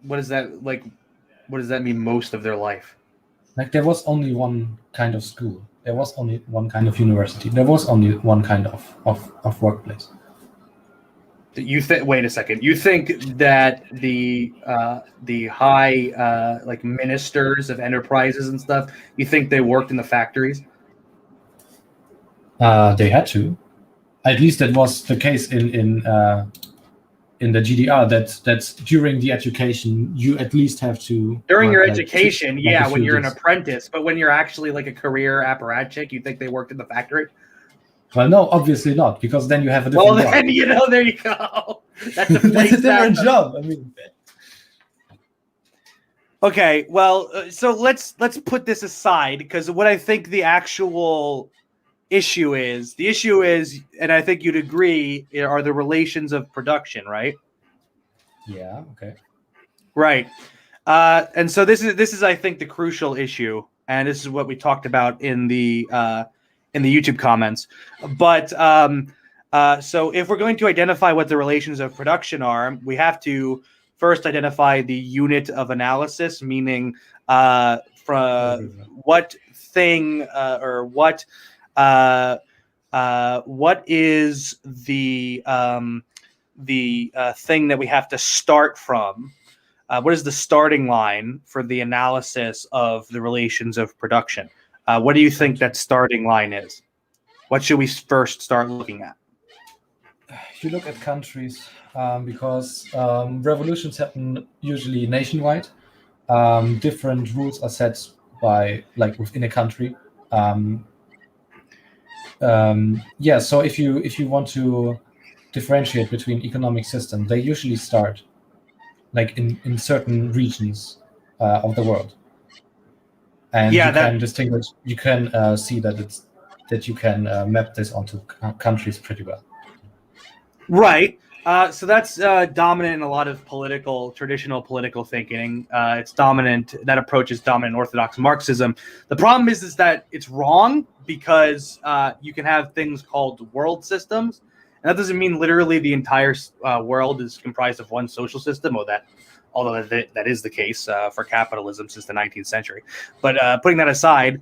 Speaker 1: What is that like? What does that mean, most of their life?
Speaker 2: Like there was only one kind of school. There was only one kind of university. There was only one kind of workplace.
Speaker 1: Wait a second. You think that the high like ministers of enterprises and stuff, you think they worked in the factories?
Speaker 2: They had to. At least that was the case in the GDR, that's during the education, you at least have to.
Speaker 1: During your education, when you're an apprentice, but when you're actually like a career apparatchik, you think they worked in the factory?
Speaker 2: Well, no, obviously not, because then you have a different job.
Speaker 1: Then, there you go. That's a
Speaker 2: different job. I mean.
Speaker 1: Okay, well, so let's put this aside, because what I think the actual issue is, and I think you'd agree, are the relations of production, right?
Speaker 2: Yeah. Okay.
Speaker 1: Right. And so this is I think the crucial issue, and this is what we talked about in the YouTube comments. But so if we're going to identify what the relations of production are, we have to first identify the unit of analysis, meaning from what thing or what is the thing that we have to start from? What is the starting line for the analysis of the relations of production? What do you think that starting line is? What should we first start looking at?
Speaker 2: You look at countries, because revolutions happen usually nationwide. Different rules are set by, like, within a country. So if you want to differentiate between economic systems, they usually start like in certain regions of the world, and can distinguish. You can see that you can map this onto countries pretty well.
Speaker 1: Right. So that's dominant in a lot of traditional political thinking. It's dominant. That approach is dominant in Orthodox Marxism. The problem is that it's wrong, because you can have things called world systems, and that doesn't mean literally the entire world is comprised of one social system, although that is the case for capitalism since the 19th century. But putting that aside,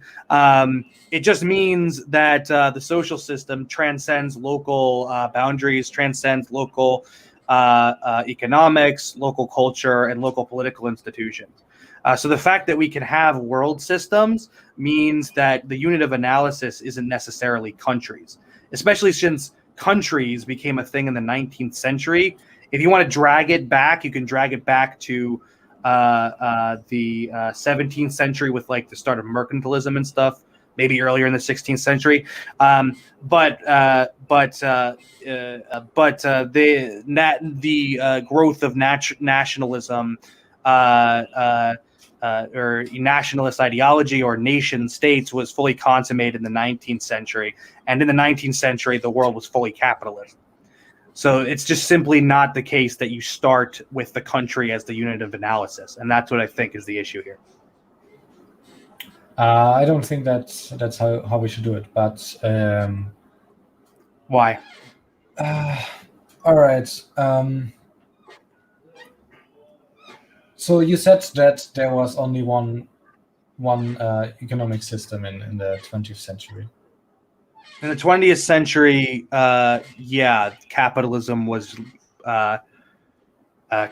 Speaker 1: it just means that the social system transcends local boundaries, transcends local economics, local culture, and local political institutions. So the fact that we can have world systems means that the unit of analysis isn't necessarily countries, especially since countries became a thing in the 19th century. If you want to drag it back, you can drag it back to the 17th century with like the start of mercantilism and stuff, maybe earlier in the 16th century. But the growth of nationalism or nationalist ideology or nation states was fully consummated in the 19th century. And in the 19th century, the world was fully capitalist. So it's just simply not the case that you start with the country as the unit of analysis. And that's what I think is the issue here.
Speaker 2: I don't think that's how we should do it, but
Speaker 1: why?
Speaker 2: All right. So you said that there was only one economic system in the 20th century.
Speaker 1: In the 20th century, capitalism was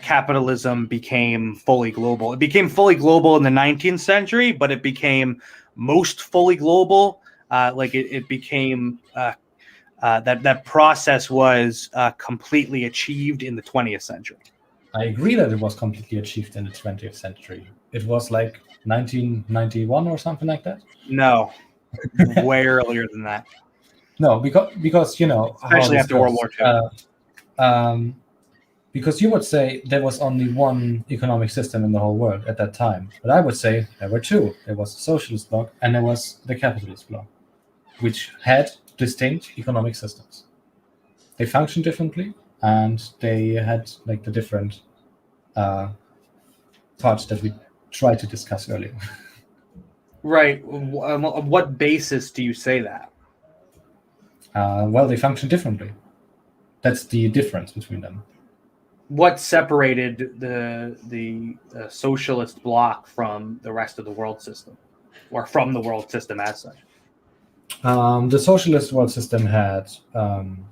Speaker 1: capitalism became fully global. It became fully global in the 19th century, but it became most fully global. It became that process was completely achieved in the 20th century.
Speaker 2: I agree that it was completely achieved in the 20th century. It was like 1991 or something like that.
Speaker 1: No, way earlier than that.
Speaker 2: No, because you know,
Speaker 1: especially after World War
Speaker 2: II. Because you would say there was only one economic system in the whole world at that time, but I would say there were two. There was the Socialist Bloc and there was the Capitalist Bloc, which had distinct economic systems. They functioned differently, and they had like the different parts that we tried to discuss earlier.
Speaker 1: Right. On what basis do you say that?
Speaker 2: Well, they function differently. That's the difference between them.
Speaker 1: What separated the socialist bloc from the rest of the world system, or from the world system as such?
Speaker 2: The socialist world system had common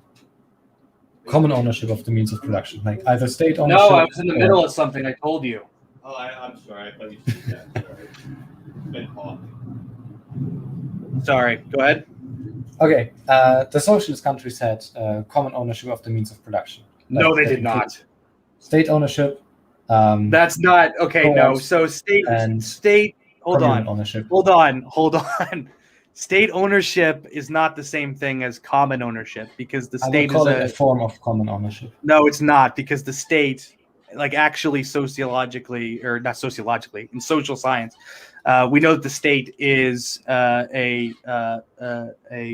Speaker 2: ownership of the means of production, like either state ownership.
Speaker 1: No, I was in the middle of something. I told you.
Speaker 3: Oh, I'm sorry. I thought you said that. Sorry. Been coughing.
Speaker 1: Sorry. Go ahead.
Speaker 2: Okay, the socialist countries had common ownership of the means of production.
Speaker 1: No, they did not.
Speaker 2: State ownership.
Speaker 1: That's not okay. No, so state. Hold on.
Speaker 2: Ownership.
Speaker 1: Hold on. State ownership is not the same thing as common ownership, because the state
Speaker 2: is a form of common ownership.
Speaker 1: No, it's not, because the state, like actually sociologically, or not sociologically, in social science, we know that the state is a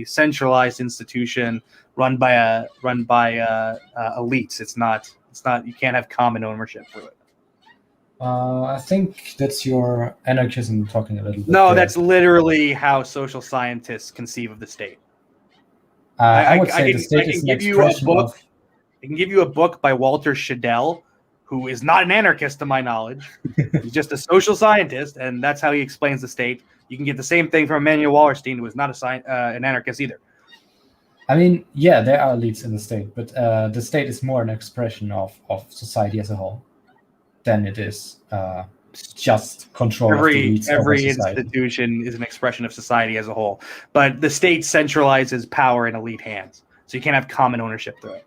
Speaker 1: centralized institution run by elites. It's not. You can't have common ownership for it.
Speaker 2: I think that's your anarchism talking a little bit.
Speaker 1: No,
Speaker 2: there.
Speaker 1: That's literally how social scientists conceive of the state.
Speaker 2: I would say the state is an expression of...
Speaker 1: I can give you a book by Walter Shadell, who is not an anarchist to my knowledge. He's just a social scientist, and that's how he explains the state. You can get the same thing from Emanuel Wallerstein, who is not an anarchist either.
Speaker 2: I mean, yeah, there are elites in the state, but the state is more an expression of society as a whole than it is just control of the elites over
Speaker 1: Every
Speaker 2: society.
Speaker 1: institution is an expression of society as a whole, but the state centralizes power in elite hands, so you can't have common ownership through it.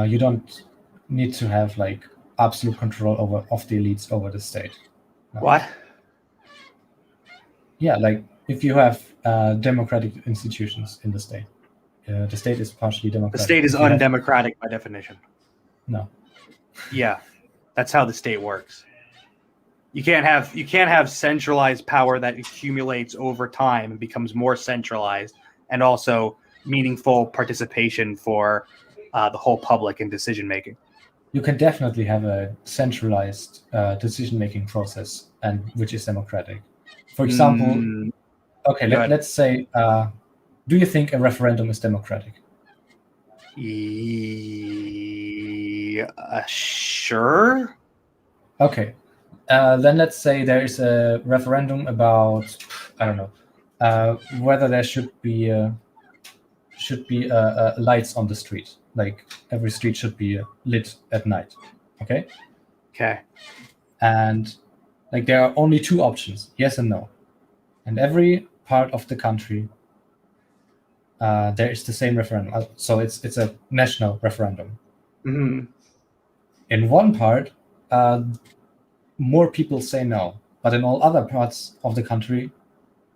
Speaker 2: You don't need to have like absolute control of the elites over the state. No.
Speaker 1: What?
Speaker 2: Yeah, like if you have democratic institutions in the state is partially democratic.
Speaker 1: The state is
Speaker 2: If you have-
Speaker 1: undemocratic by definition.
Speaker 2: No.
Speaker 1: Yeah, that's how the state works. You can't have centralized power that accumulates over time and becomes more centralized, and also meaningful participation for the whole public in decision making.
Speaker 2: You can definitely have a centralized decision-making process, and which is democratic. For example, okay, let's say, do you think a referendum is democratic?
Speaker 1: Sure.
Speaker 2: Okay, then let's say there is a referendum about, I don't know, whether there should be lights on the street. Like every street should be lit at night. Okay. And like there are only two options, yes and no. And every part of the country, there is the same referendum. So it's a national referendum.
Speaker 1: Mm-hmm.
Speaker 2: In one part, more people say no, but in all other parts of the country,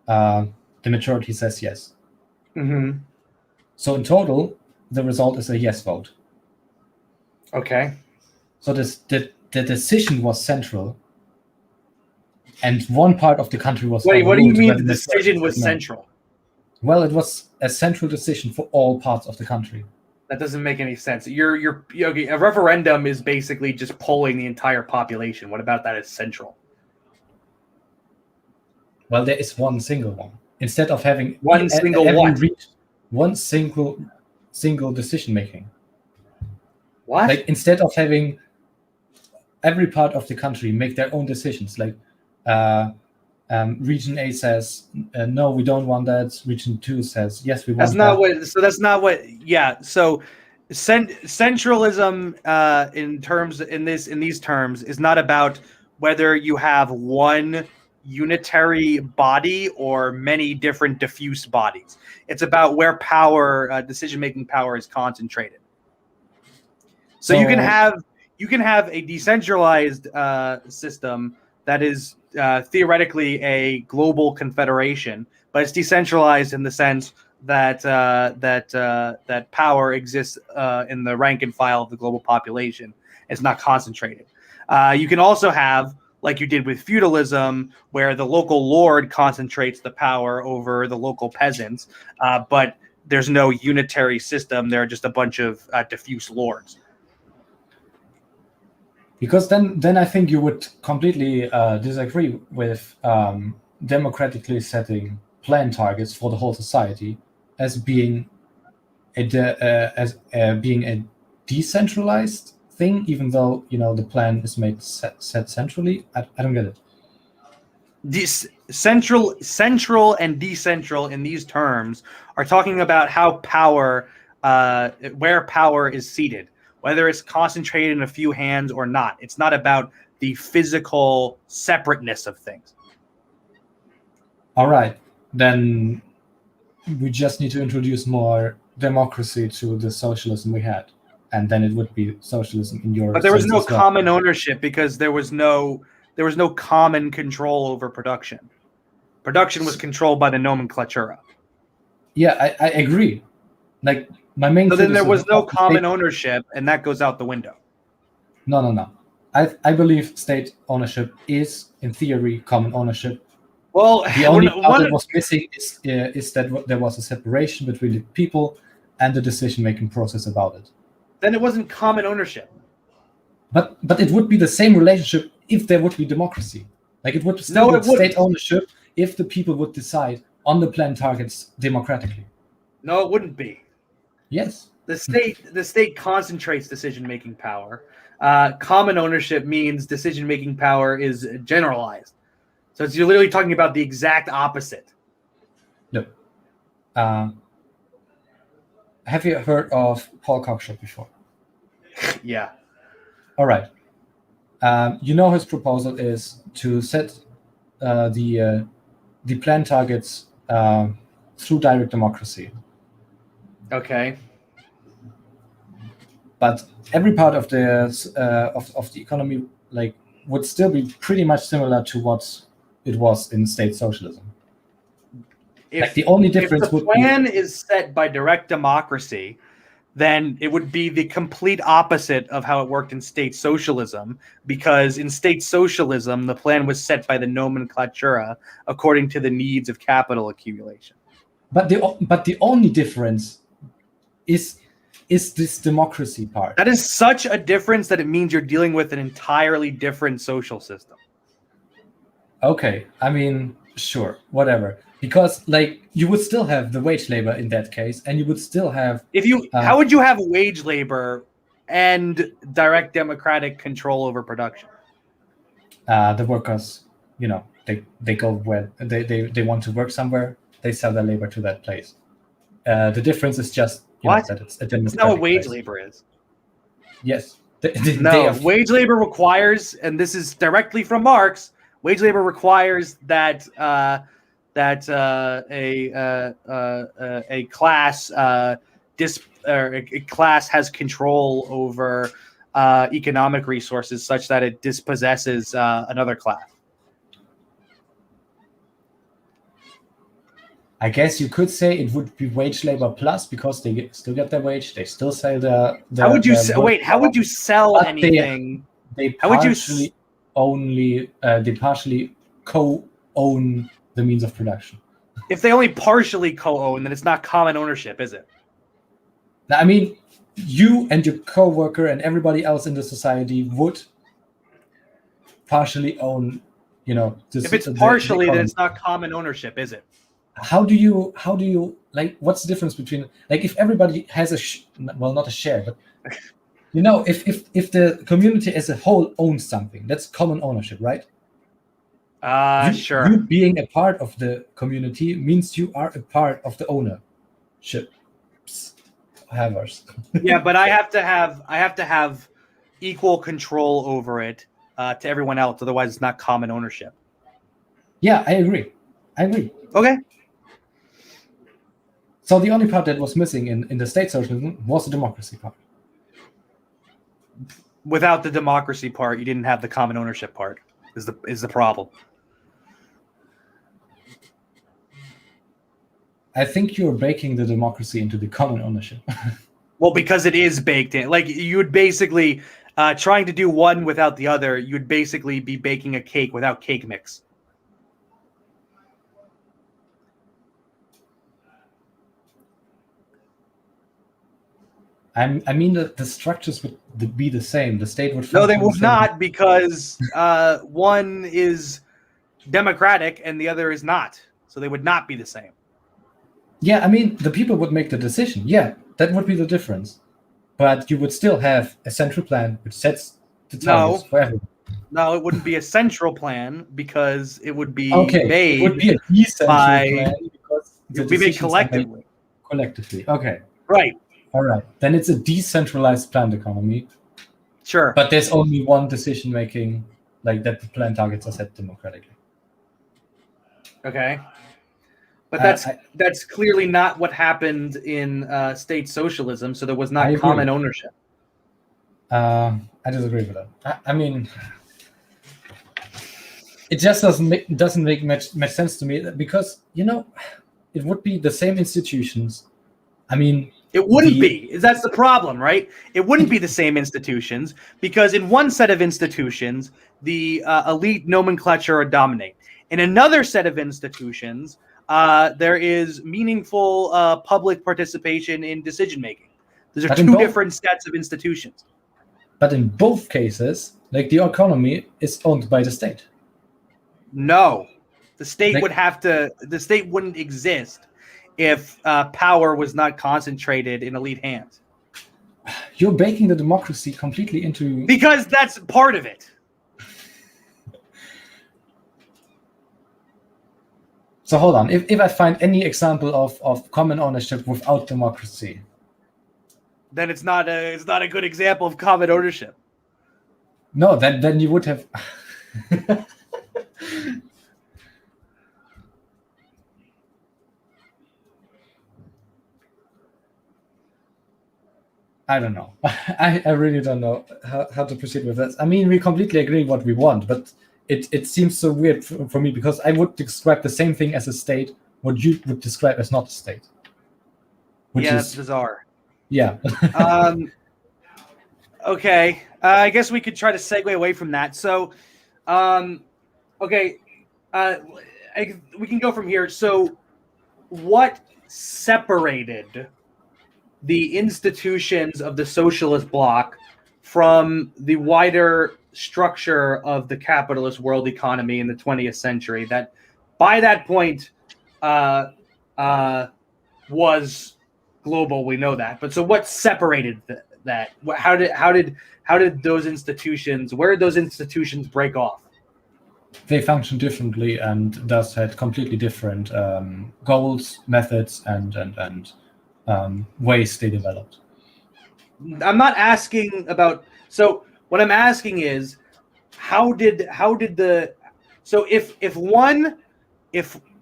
Speaker 2: the majority says yes.
Speaker 1: Mm-hmm.
Speaker 2: So in total, the result is a yes vote.
Speaker 1: Okay.
Speaker 2: So the decision was central, and one part of the country was.
Speaker 1: Wait, what do you
Speaker 2: overruled,
Speaker 1: mean
Speaker 2: but
Speaker 1: the decision was
Speaker 2: no.
Speaker 1: central?
Speaker 2: Well, it was a central decision for all parts of the country.
Speaker 1: That doesn't make any sense. You're okay. A referendum is basically just polling the entire population. What about that is central?
Speaker 2: Well, there is one single one. Instead of having
Speaker 1: one
Speaker 2: single decision making.
Speaker 1: What?
Speaker 2: Like instead of having every part of the country make their own decisions, like Region A says no, we don't want that. Region 2 says yes, we want
Speaker 1: that's not that. That's not what. Yeah. So centralism in these terms is not about whether you have one unitary body or many different diffuse bodies. It's about where power, decision-making power, is concentrated. So you can have a decentralized system that is theoretically a global confederation, but it's decentralized in the sense that that power exists in the rank and file of the global population. It's not concentrated. You can also have, like you did with feudalism, where the local lord concentrates the power over the local peasants, but there's no unitary system. There are just a bunch of diffuse lords.
Speaker 2: Because then I think you would completely disagree with democratically setting plan targets for the whole society as being a decentralized thing, even though the plan is made set centrally. I don't get it.
Speaker 1: This central and decentral in these terms are talking about how power, where power is seated, whether it's concentrated in a few hands or not. It's not about the physical separateness of things.
Speaker 2: All right, then we just need to introduce more democracy to the socialism we had, and then it would be socialism in your.
Speaker 1: But there was no common ownership because there was no common control over production. Production was controlled by the nomenclatura.
Speaker 2: Yeah, I agree. Like my main.
Speaker 1: So then there was no common ownership, and that goes out the window.
Speaker 2: No. I believe state ownership is, in theory, common ownership.
Speaker 1: Well,
Speaker 2: the only part that was missing is that there was a separation between the people and the decision-making process about it.
Speaker 1: Then it wasn't common ownership.
Speaker 2: But it would be the same relationship if there would be democracy. Like it would still be state ownership if the people would decide on the plan targets democratically.
Speaker 1: No, it wouldn't be.
Speaker 2: Yes.
Speaker 1: The state concentrates decision-making power. Common ownership means decision-making power is generalized. So you're literally talking about the exact opposite.
Speaker 2: No. have you heard of Paul Cockshott before?
Speaker 1: Yeah.
Speaker 2: All right. You know his proposal is to set the plan targets through direct democracy.
Speaker 1: Okay.
Speaker 2: But every part of the of the economy like would still be pretty much similar to what it was in state socialism.
Speaker 1: If
Speaker 2: the only difference
Speaker 1: if the
Speaker 2: would
Speaker 1: plan is set by direct democracy, then it would be the complete opposite of how it worked in state socialism, because in state socialism, the plan was set by the nomenclatura according to the needs of capital accumulation.
Speaker 2: But the only difference is this democracy part.
Speaker 1: That is such a difference that it means you're dealing with an entirely different social system.
Speaker 2: Okay, I mean, sure, whatever. Because like you would still have the wage labor in that case, and you would still have
Speaker 1: how would you have wage labor and direct democratic control over production?
Speaker 2: The workers, they go where they want to work somewhere, they sell their labor to that place. The difference is just that it's a democratic.
Speaker 1: That's not what wage
Speaker 2: place.
Speaker 1: labor is.
Speaker 2: Yes.
Speaker 1: Wage labor requires, and this is directly from Marx, wage labor requires that a class a class has control over economic resources such that it dispossesses another class.
Speaker 2: I guess you could say it would be wage labor plus, because they still get their wage, they still sell their
Speaker 1: how would you how would you sell anything?
Speaker 2: They partially co-own the means of production.
Speaker 1: If they only partially co-own, then it's not common ownership, is it?
Speaker 2: I mean, you and your co-worker and everybody else in the society would partially own, this,
Speaker 1: if it's partially, then it's not common ownership, is it?
Speaker 2: How do you like, what's the difference between, like, if everybody has not a share, but if the community as a whole owns something, that's common ownership, right?
Speaker 1: Sure.
Speaker 2: You being a part of the community means you are a part of the ownership.
Speaker 1: Yeah, but I have to have equal control over it to everyone else. Otherwise, it's not common ownership.
Speaker 2: Yeah, I agree.
Speaker 1: Okay.
Speaker 2: So the only part that was missing in the state socialism was the democracy part.
Speaker 1: Without the democracy part, you didn't have the common ownership part. Is the problem?
Speaker 2: I think you're baking the democracy into the common ownership.
Speaker 1: Well, because it is baked in. Like, you would basically trying to do one without the other. You would basically be baking a cake without cake mix.
Speaker 2: I mean, the structures would be the same. The state would.
Speaker 1: No, they would not, because one is democratic and the other is not. So they would not be the same.
Speaker 2: Yeah, I mean, the people would make the decision. Yeah, that would be the difference. But you would still have a central plan which sets the targets for everyone.
Speaker 1: No, it wouldn't be a central plan, because it would be made.
Speaker 2: It would be a decentral plan because
Speaker 1: it would be made collectively.
Speaker 2: Collectively, okay.
Speaker 1: Right.
Speaker 2: All right. Then it's a decentralized planned economy.
Speaker 1: Sure.
Speaker 2: But there's only one decision making, like that the plan targets are set democratically.
Speaker 1: Okay. But that's clearly not what happened in state socialism, so there was not common ownership.
Speaker 2: I disagree with that. I mean, it just doesn't make much sense to me, because it would be the same institutions. I mean,
Speaker 1: it wouldn't be. That's the problem, right? It wouldn't be the same institutions, because in one set of institutions, the elite nomenclature dominate. In another set of institutions, there is meaningful public participation in decision making. Those are two different sets of institutions.
Speaker 2: But in both cases, like, the economy is owned by the state.
Speaker 1: No, the state the state wouldn't exist if power was not concentrated in elite hands.
Speaker 2: You're baking the democracy completely into...
Speaker 1: Because that's part of it.
Speaker 2: So hold on. If I find any example of common ownership without democracy,
Speaker 1: then it's not a good example of common ownership.
Speaker 2: No, then you would have. I don't know. I really don't know how to proceed with this. I mean, we completely agree what we want, but it seems so weird for me because I would describe the same thing as a state, what you would describe as not a state. Which
Speaker 1: it's bizarre.
Speaker 2: Yeah.
Speaker 1: Okay. I guess we could try to segue away from that. So, okay. We can go from here. So, what separated the institutions of the socialist bloc from the wider structure of the capitalist world economy in the 20th century that by that point was global? We know that. But so what separated that? How did those institutions, where did those institutions break off?
Speaker 2: They function differently and thus had completely different goals, methods, and ways they developed.
Speaker 1: I'm not asking about. So what I'm asking is, if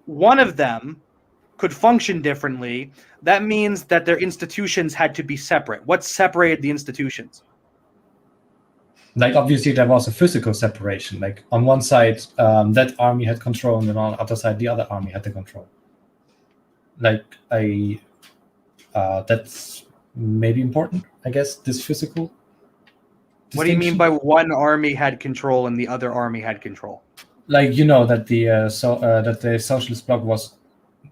Speaker 1: one of them could function differently, that means that their institutions had to be separate. What separated the institutions?
Speaker 2: Like, obviously, there was a physical separation. Like, on one side, that army had control, and then on the other side, the other army had the control. Like, that's maybe important, I guess, this physical.
Speaker 1: What do you mean by one army had control and the other army had control?
Speaker 2: Like, that the Socialist Bloc was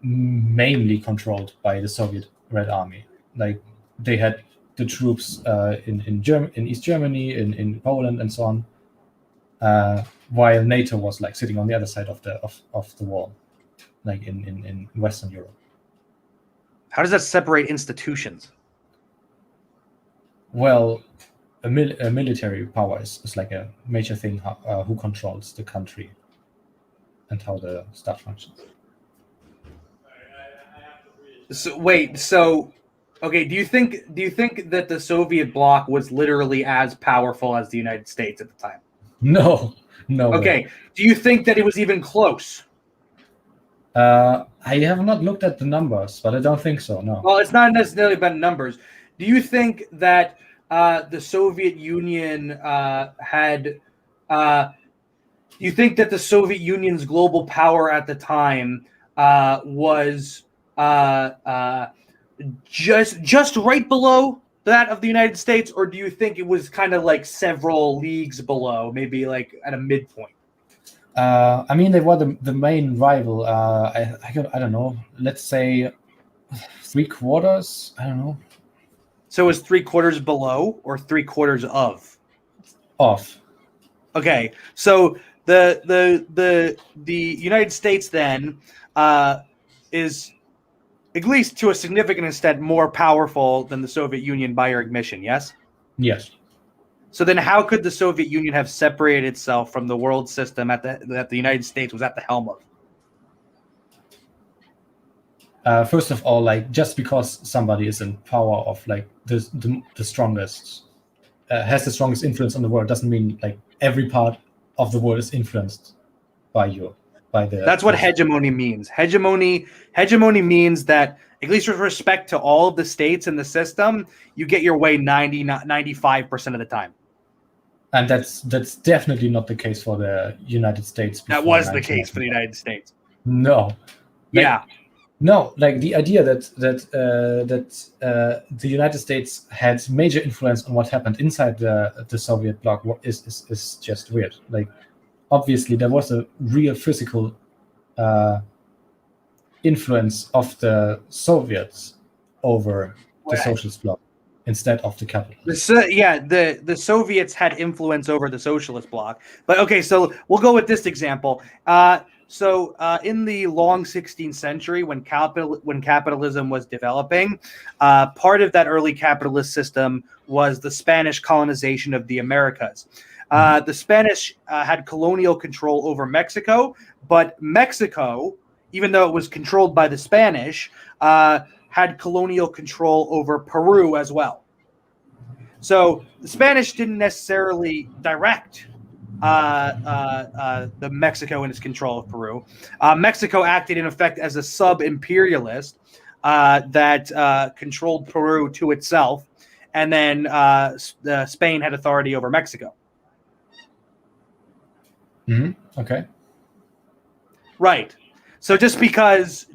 Speaker 2: mainly controlled by the Soviet Red Army. Like, they had the troops in East Germany, in Poland, and so on, while NATO was like sitting on the other side of the wall, like in Western Europe.
Speaker 1: How does that separate institutions?
Speaker 2: Well, a military power is like a major thing. Who controls the country and how the stuff functions.
Speaker 1: Okay, do you think that the Soviet bloc was literally as powerful as the United States at the time?
Speaker 2: No.
Speaker 1: Okay, do you think that it was even close?
Speaker 2: I have not looked at the numbers, but I don't think so. No.
Speaker 1: Well, it's not necessarily about numbers. Do you think that the Soviet Union do you think that the Soviet Union's global power at the time was just right below that of the United States, or do you think it was kind of like several leagues below, maybe like at a midpoint?
Speaker 2: I mean, they were the main rival. I don't know. Let's say 3/4. I don't know.
Speaker 1: So it was 3/4 below or 3/4 of?
Speaker 2: Off.
Speaker 1: Okay, so the United States then is, at least to a significant extent, more powerful than the Soviet Union by your admission, yes?
Speaker 2: Yes.
Speaker 1: So then how could the Soviet Union have separated itself from the world system that the United States was at the helm of?
Speaker 2: First of all, like, just because somebody is in power of like the strongest, has the strongest influence on the world, doesn't mean like every part of the world is influenced by you. That's
Speaker 1: what hegemony means. Hegemony means that, at least with respect to all of the states in the system, you get your way 95% of the time.
Speaker 2: And that's definitely not the case for the United States.
Speaker 1: That was the case for the United States.
Speaker 2: No.
Speaker 1: Yeah.
Speaker 2: No, like the idea that the United States had major influence on what happened inside the Soviet bloc is just weird. Like, obviously, there was a real physical influence of the Soviets over the Socialist bloc instead of the capitalists.
Speaker 1: The Soviets had influence over the Socialist bloc. But okay, so we'll go with this example. In the long 16th century, when capitalism was developing, part of that early capitalist system was the Spanish colonization of the Americas. The Spanish had colonial control over Mexico, but Mexico, even though it was controlled by the Spanish, had colonial control over Peru as well. So the Spanish didn't necessarily direct the Mexico in its control of Peru. Mexico acted in effect as a sub-imperialist that controlled Peru to itself, and then Spain had authority over Mexico.
Speaker 2: Okay.
Speaker 1: Right. So just because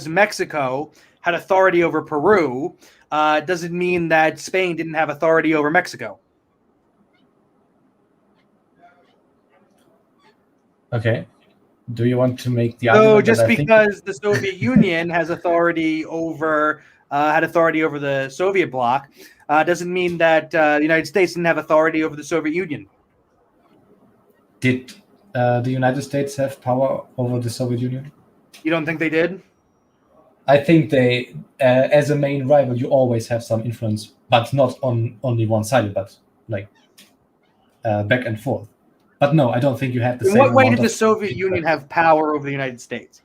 Speaker 1: Mexico had authority over Peru doesn't mean that Spain didn't have authority over Mexico.
Speaker 2: Okay. Do you want to make the
Speaker 1: So
Speaker 2: argument?
Speaker 1: just because the Soviet Union has authority over had authority over the Soviet bloc doesn't mean that the United States didn't have authority over the Soviet Union.
Speaker 2: Did the United States have power over the Soviet Union?
Speaker 1: You don't think they did?
Speaker 2: I think they, as a main rival, you always have some influence, but not on only one side, but like back and forth. But no, I don't think you have the same.
Speaker 1: In what way did the Soviet Union have power over the United States?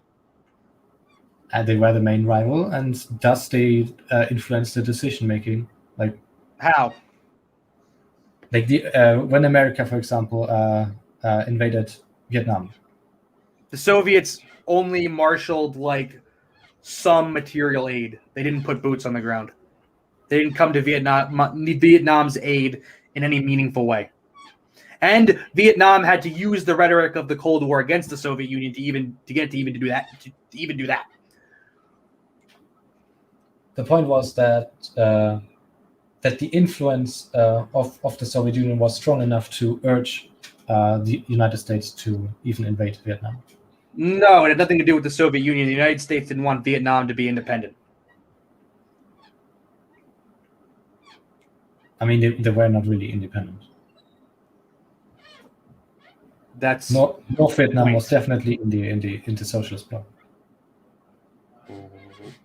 Speaker 2: They were the main rival, and thus they influenced the decision making. Like
Speaker 1: how?
Speaker 2: Like when America, for example, invaded Vietnam,
Speaker 1: the Soviets only marshaled like some material aid. They didn't put boots on the ground. They didn't come to Vietnam's aid in any meaningful way. And Vietnam had to use the rhetoric of the Cold War against the Soviet Union to even do that.
Speaker 2: The point was that that the influence of the Soviet Union was strong enough to urge the United States to even invade Vietnam.
Speaker 1: No, it had nothing to do with the Soviet Union. The United States didn't want Vietnam to be independent.
Speaker 2: I mean, they were not really independent.
Speaker 1: That's
Speaker 2: North Vietnam was definitely in the Socialist bloc.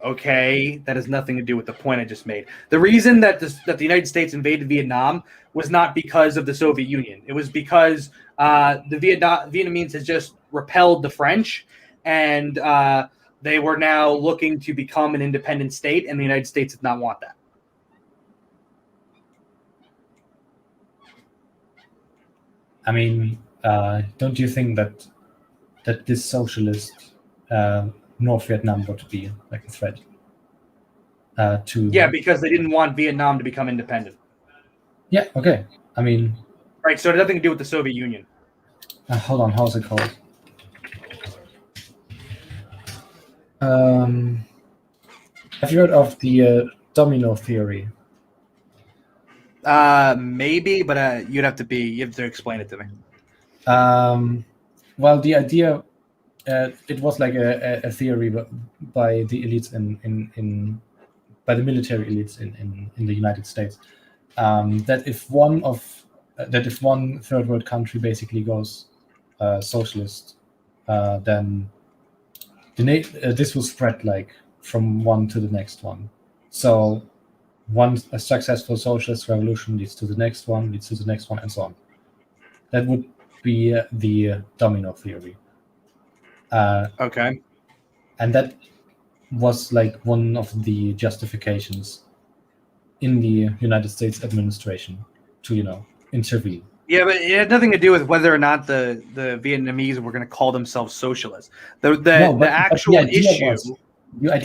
Speaker 1: Okay, that has nothing to do with the point I just made. The reason that the United States invaded Vietnam was not because of the Soviet Union. It was because the Vietnamese had just repelled the French, and they were now looking to become an independent state, and the United States did not want that.
Speaker 2: I mean, don't you think that this socialist North Vietnam would be like a threat to?
Speaker 1: Yeah, because they didn't want Vietnam to become independent.
Speaker 2: Yeah. Okay. I mean,
Speaker 1: right. So it had nothing to do with the Soviet Union.
Speaker 2: Hold on. How's it called? Have you heard of the Domino Theory?
Speaker 1: Maybe, but you have to explain it to me.
Speaker 2: Well, the idea, it was like a theory by the elites by the military elites in the United States, that if one third world country basically goes socialist, then this will spread like from one to the next one. So a successful socialist revolution leads to the next one, and so on. That would be the domino theory.
Speaker 1: Okay.
Speaker 2: And that was like one of the justifications in the United States administration to, intervene.
Speaker 1: Yeah, but it had nothing to do with whether or not the Vietnamese were going to call themselves socialists. The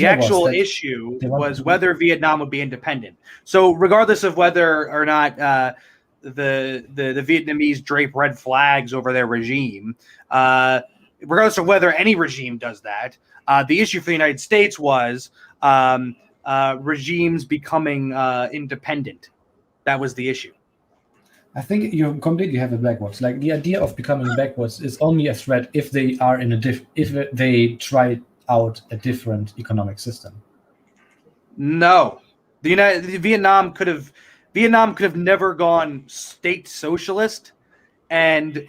Speaker 1: actual issue was whether Vietnam would be independent. So regardless of whether or not the Vietnamese drape red flags over their regime, regardless of whether any regime does that, the issue for the United States was regimes becoming independent. That was the issue.
Speaker 2: I think you completely have it backwards. Like the idea of becoming backwards is only a threat if they are if they try out a different economic system.
Speaker 1: No, Vietnam could have never gone state socialist, and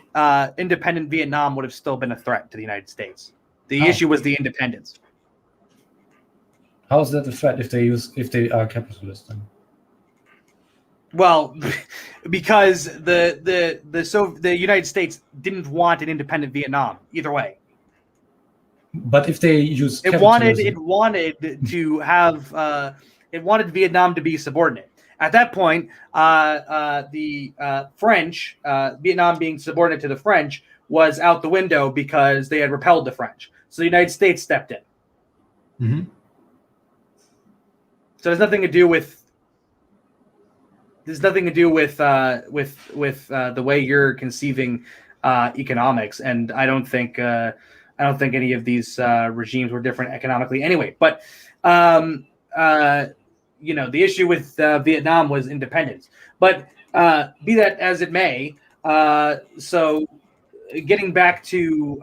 Speaker 1: independent Vietnam would have still been a threat to the United States. The issue was the independence.
Speaker 2: How is that a threat if they are capitalist then?
Speaker 1: Well, because the United States didn't want an independent Vietnam either way.
Speaker 2: But if they use
Speaker 1: it wanted Vietnam to be subordinate, At that point, the French, Vietnam being subordinate to the French, was out the window because they had repelled the French. So the United States stepped in.
Speaker 2: Mm-hmm.
Speaker 1: So there's nothing to do with the way you're conceiving economics, and I don't think any of these regimes were different economically anyway. But the issue with Vietnam was independence. But be that as it may, so getting back to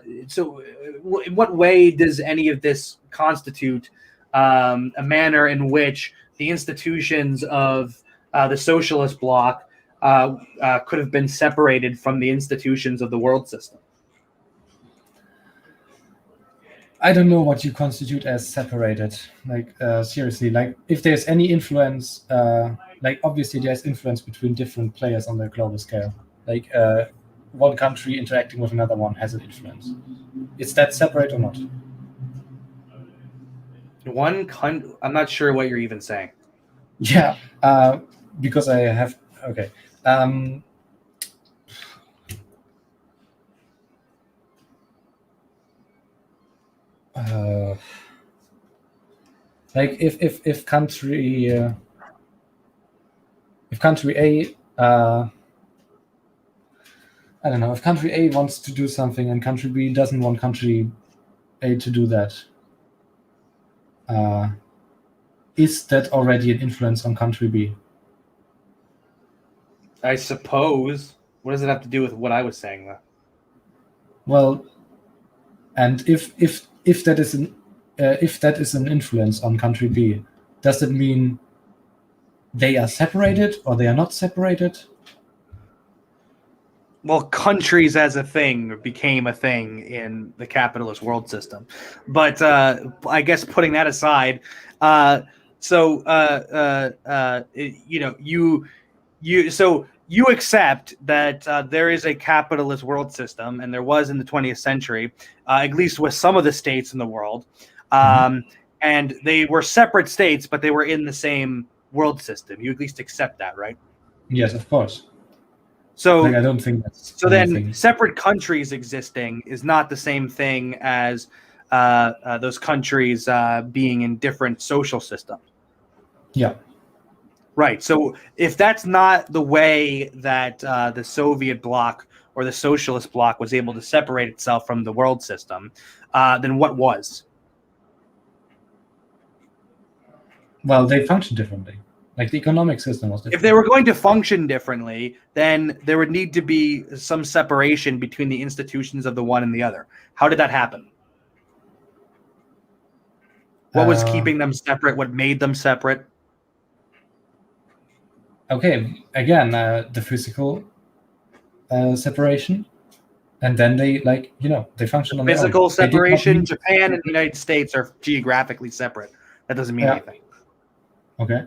Speaker 1: in what way does any of this constitute a manner in which the institutions of the socialist bloc could have been separated from the institutions of the world system?
Speaker 2: I don't know what you constitute as separated. Like, seriously, like if there's any influence, like obviously there's influence between different players on the global scale. Like one country interacting with another one has an influence. Is that separate or not?
Speaker 1: I'm not sure what you're even saying.
Speaker 2: Yeah, because I have, okay. Like if country A, I don't know, if country A wants to do something and country B doesn't want country A to do that, is that already an influence on country B?
Speaker 1: I suppose. What does it have to do with what I was saying, though?
Speaker 2: Well, and if that is an influence on country B, does it mean they are separated or they are not separated?
Speaker 1: Well, countries as a thing became a thing in the capitalist world system, but I guess putting that aside, you accept that there is a capitalist world system, and there was in the 20th century, at least with some of the states in the world, and they were separate states, but they were in the same world system. You at least accept that, right?
Speaker 2: Yes, of course.
Speaker 1: So
Speaker 2: like, I don't think that's
Speaker 1: so. Then separate countries existing is not the same thing as those countries being in different social systems.
Speaker 2: Yeah.
Speaker 1: Right. So if that's not the way that the Soviet bloc or the socialist bloc was able to separate itself from the world system, then what was?
Speaker 2: Well, they function differently. Like the economic system was different.
Speaker 1: If they were going to function differently, then there would need to be some separation between the institutions of the one and the other. How did that happen? What was keeping them separate? What made them separate?
Speaker 2: Okay, again, the physical separation, and then they they function on their own.
Speaker 1: Physical separation. Japan and the United States are geographically separate. That doesn't mean anything.
Speaker 2: Okay.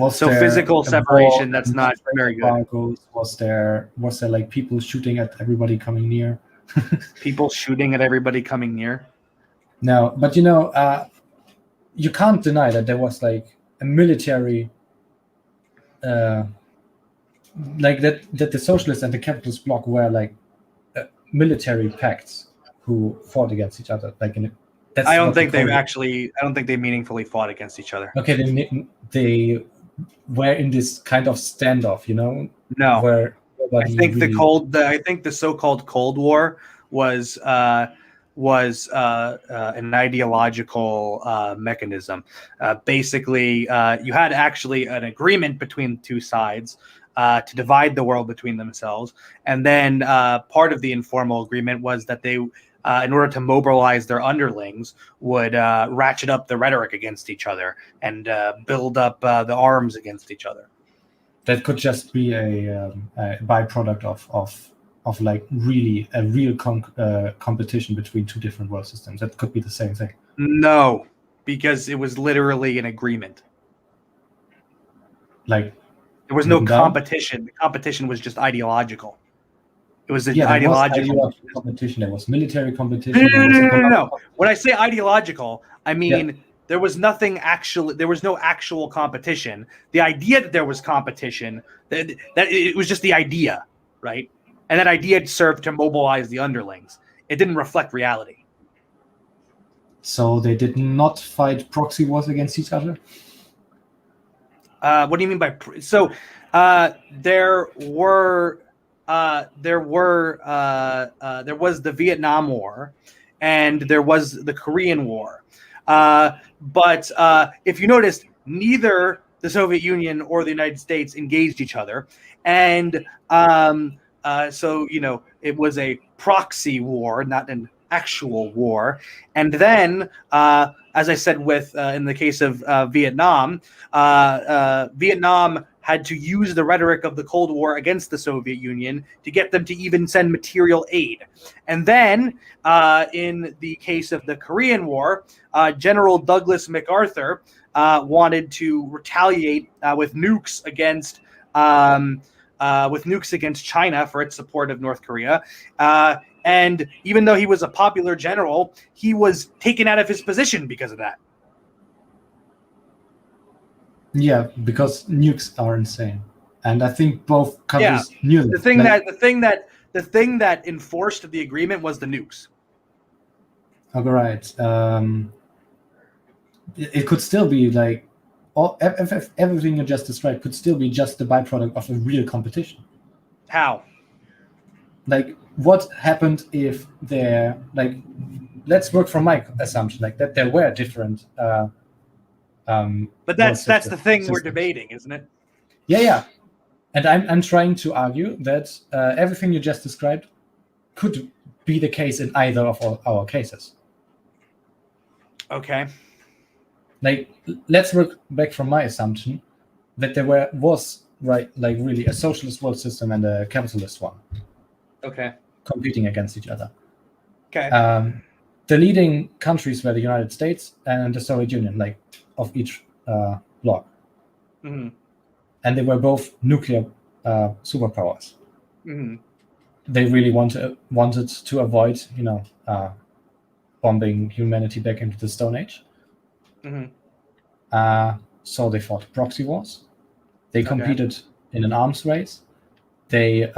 Speaker 1: So physical separation, that's not very good.
Speaker 2: Was there like people shooting at everybody coming near?
Speaker 1: People shooting at everybody coming near?
Speaker 2: No, but you can't deny that there was like a military, like that the socialists and the capitalist bloc were like military pacts who fought against each other. Like
Speaker 1: I don't think they meaningfully fought against each other.
Speaker 2: Okay, they were in this kind of standoff,
Speaker 1: No,
Speaker 2: where
Speaker 1: I think the so-called Cold War was an ideological mechanism. Basically, you had actually an agreement between the two sides to divide the world between themselves, and then part of the informal agreement was that they, in order to mobilize their underlings, would ratchet up the rhetoric against each other and build up the arms against each other.
Speaker 2: That could just be a byproduct of like really a real competition between two different world systems. That could be the same thing.
Speaker 1: No, because it was literally an agreement.
Speaker 2: Like
Speaker 1: there was no competition. The competition was just ideological. It was an ideological
Speaker 2: competition. There was military competition.
Speaker 1: No. When I say ideological, I mean there was nothing actually. There was no actual competition. The idea that there was competition, that it was just the idea, right? And that idea served to mobilize the underlings. It didn't reflect reality.
Speaker 2: So they did not fight proxy wars against each other?
Speaker 1: What do you mean by so? There was the Vietnam War, and there was the Korean War. But if you noticed, neither the Soviet Union or the United States engaged each other, and so it was a proxy war, not an actual war. And then, as I said, in the case of Vietnam, Vietnam had to use the rhetoric of the Cold War against the Soviet Union to get them to even send material aid. And then, in the case of the Korean War, General Douglas MacArthur wanted to retaliate with nukes against China for its support of North Korea. And even though he was a popular general, he was taken out of his position because of that.
Speaker 2: Yeah, because nukes are insane, and I think both countries knew that.
Speaker 1: The thing that enforced the agreement was the nukes.
Speaker 2: All right. It could still be like everything you just described could still be just the byproduct of a real competition.
Speaker 1: How?
Speaker 2: Like, what happened if let's work from my assumption, like that there were different.
Speaker 1: But that's the thing we're debating, isn't it?
Speaker 2: Yeah. And I'm trying to argue that everything you just described could be the case in either of our cases.
Speaker 1: Okay.
Speaker 2: Like, let's work back from my assumption that there was really a socialist world system and a capitalist one.
Speaker 1: Okay.
Speaker 2: Competing against each other.
Speaker 1: Okay.
Speaker 2: The leading countries were the United States and the Soviet Union, like of each bloc.
Speaker 1: Mm-hmm.
Speaker 2: And they were both nuclear superpowers.
Speaker 1: Mm-hmm.
Speaker 2: They really wanted to avoid, bombing humanity back into the Stone Age.
Speaker 1: Mm-hmm.
Speaker 2: So they fought proxy wars. They competed in an arms race. They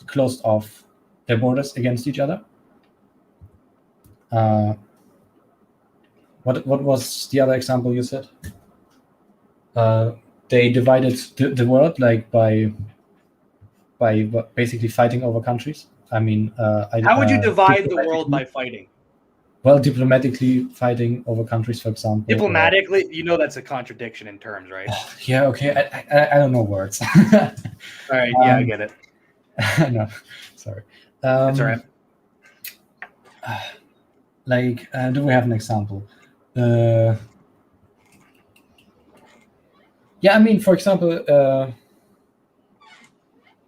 Speaker 2: closed off their borders against each other. What was the other example you said? They divided the world by basically fighting over countries. I mean,
Speaker 1: how would you divide the world by fighting?
Speaker 2: Well, diplomatically fighting over countries, for example.
Speaker 1: Diplomatically, that's a contradiction in terms, right?
Speaker 2: Yeah, okay. I don't know words.
Speaker 1: All right, yeah, I get it.
Speaker 2: No, sorry.
Speaker 1: That's all right.
Speaker 2: Do we have an example? Yeah, I mean, for example,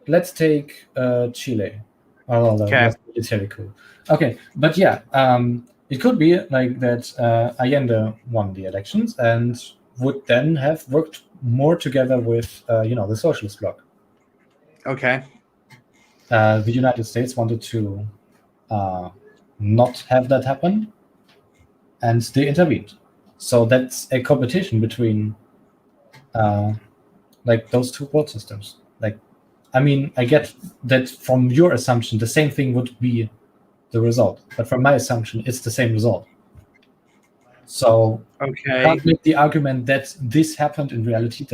Speaker 2: let's take Chile. Oh, that's military coup. Okay, but yeah, it could be like that Allende won the elections and would then have worked more together with, the Socialist Bloc.
Speaker 1: Okay.
Speaker 2: The United States wanted to not have that happen, and they intervened. So that's a competition between those two world systems. I get that from your assumption, the same thing would be the result, but from my assumption, it's the same result. So I can't make the argument that this happened in reality,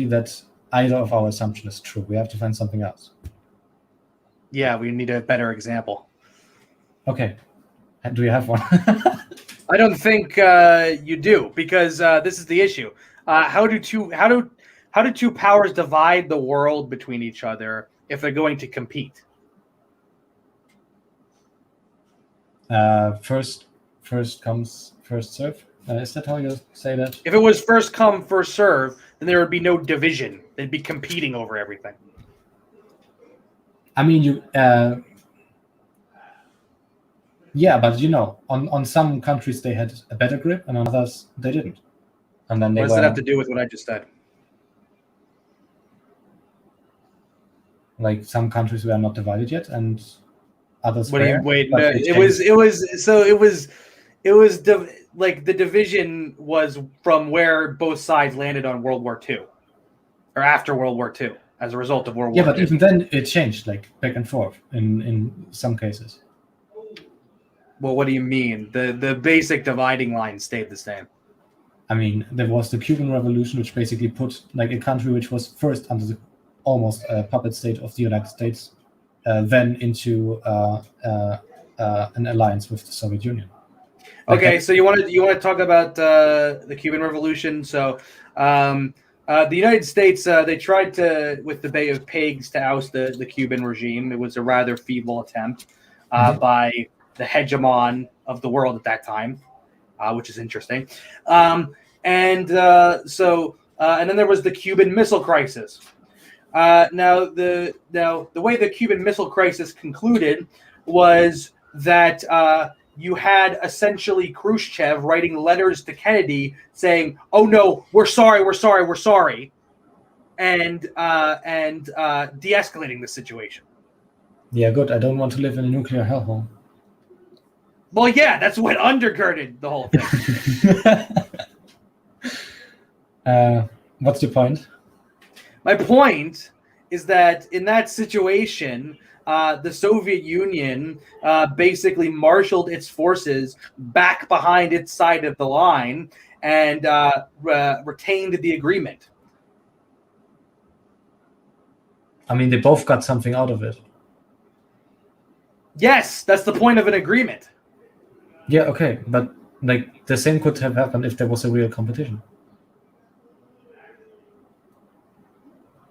Speaker 2: that either of our assumptions is true. We have to find something else.
Speaker 1: Yeah, we need a better example.
Speaker 2: Okay. Do you have one?
Speaker 1: I don't think you do, because this is the issue. How do two powers divide the world between each other if they're going to compete?
Speaker 2: First comes, first serve. Is that how you say that?
Speaker 1: If it was first come, first serve, then there would be no division. They'd be competing over everything.
Speaker 2: I mean, yeah, but on some countries they had a better grip, and on others they didn't. And then
Speaker 1: what does that have to do with what I just said?
Speaker 2: Like, some countries were not divided yet, and others
Speaker 1: What do you
Speaker 2: were.
Speaker 1: wait?
Speaker 2: but
Speaker 1: No,
Speaker 2: they
Speaker 1: like the division was from where both sides landed on World War II, or after World War II, as a result of World
Speaker 2: Yeah,
Speaker 1: War
Speaker 2: but
Speaker 1: II.
Speaker 2: even then it changed, like back and forth in some cases.
Speaker 1: Well, what do you mean? The basic dividing line stayed the same.
Speaker 2: I mean, there was the Cuban Revolution, which basically put like a country which was first under the almost puppet state of the United States, then into an alliance with the Soviet Union. Like
Speaker 1: Okay,
Speaker 2: that-
Speaker 1: so you want to talk about the Cuban Revolution? So the United States they tried to, with the Bay of Pigs, to oust the Cuban regime. It was a rather feeble attempt by the hegemon of the world at that time, which is interesting. And then there was the Cuban Missile Crisis. Now the way the Cuban Missile Crisis concluded was that you had essentially Khrushchev writing letters to Kennedy saying, "Oh no, we're sorry, and de-escalating the situation."
Speaker 2: Yeah, good. I don't want to live in a nuclear hellhole.
Speaker 1: Well, yeah, that's what undergirded the whole thing.
Speaker 2: What's your point?
Speaker 1: My point is that in that situation, the Soviet Union basically marshaled its forces back behind its side of the line and retained the agreement.
Speaker 2: I mean, they both got something out of it.
Speaker 1: Yes, that's the point of an agreement.
Speaker 2: Yeah, okay, but like the same could have happened if there was a real competition.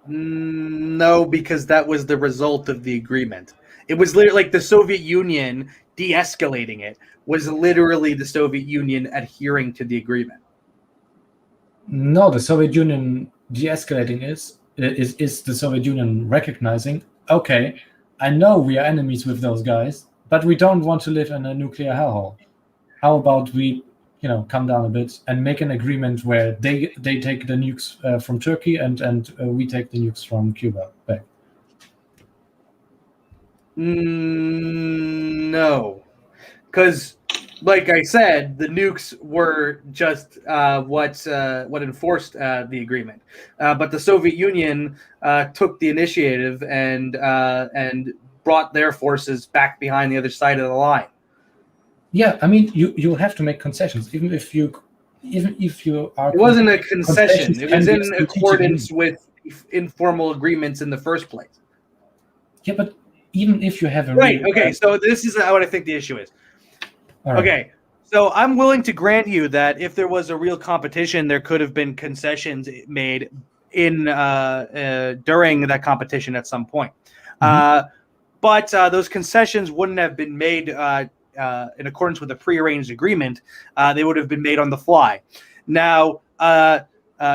Speaker 1: No, because that was the result of the agreement. It was literally like the Soviet Union de-escalating it was literally the Soviet Union adhering to the agreement.
Speaker 2: No, the Soviet Union de-escalating is the Soviet Union recognizing, okay, I know we are enemies with those guys, but we don't want to live in a nuclear hellhole. How about we, come down a bit and make an agreement where they take the nukes from Turkey and we take the nukes from Cuba back?
Speaker 1: No, because, like I said, the nukes were just what enforced the agreement. But the Soviet Union took the initiative and brought their forces back behind the other side of the line.
Speaker 2: Yeah, I mean, you have to make concessions, even if you are.
Speaker 1: It wasn't a concession. It was
Speaker 2: can be a
Speaker 1: in
Speaker 2: strategic
Speaker 1: accordance
Speaker 2: move.
Speaker 1: with informal agreements in the first place.
Speaker 2: Yeah, but even if you have a
Speaker 1: Right.
Speaker 2: real,
Speaker 1: Okay. So this is what I think the issue is.
Speaker 2: all right.
Speaker 1: Okay. So I'm willing to grant you that if there was a real competition, there could have been concessions made in during that competition at some point. But those concessions wouldn't have been made in accordance with a prearranged agreement. They would have been made on the fly. Now,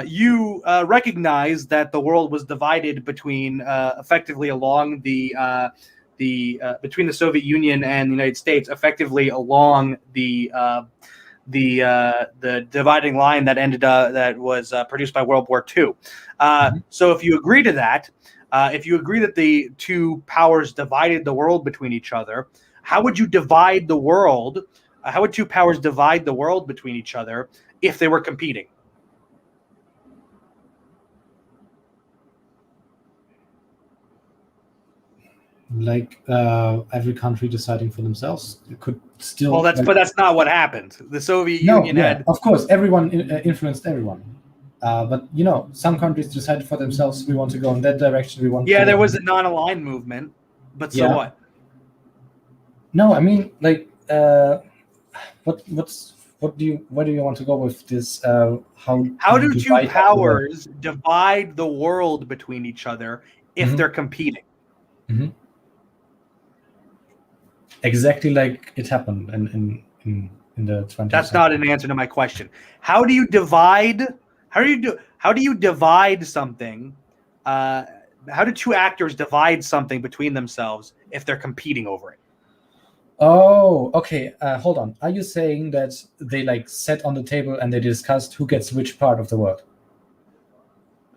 Speaker 1: you recognize that the world was divided between effectively along between the Soviet Union and the United States, effectively along the dividing line that was produced by World War II. So if you agree to that, if you agree that the two powers divided the world between each other, how would you divide the world? How would two powers divide the world between each other if they were competing?
Speaker 2: Like every country deciding for themselves, it could still.
Speaker 1: Well, but that's not what happened. The Soviet Union had.
Speaker 2: Of course, everyone influenced everyone. But some countries decided for themselves. We want to go in that direction. We want.
Speaker 1: Yeah, there was a non-aligned movement, but so what?
Speaker 2: No, I mean, like, what do you want to go with this?
Speaker 1: How do two powers divide the world between each other if they're competing?
Speaker 2: Exactly like it happened in the 20th.
Speaker 1: That's not an answer to my question. How do you divide? How do you divide something? How do two actors divide something between themselves if they're competing over it?
Speaker 2: Oh, okay. Hold on. Are you saying that they sat on the table and they discussed who gets which part of the world?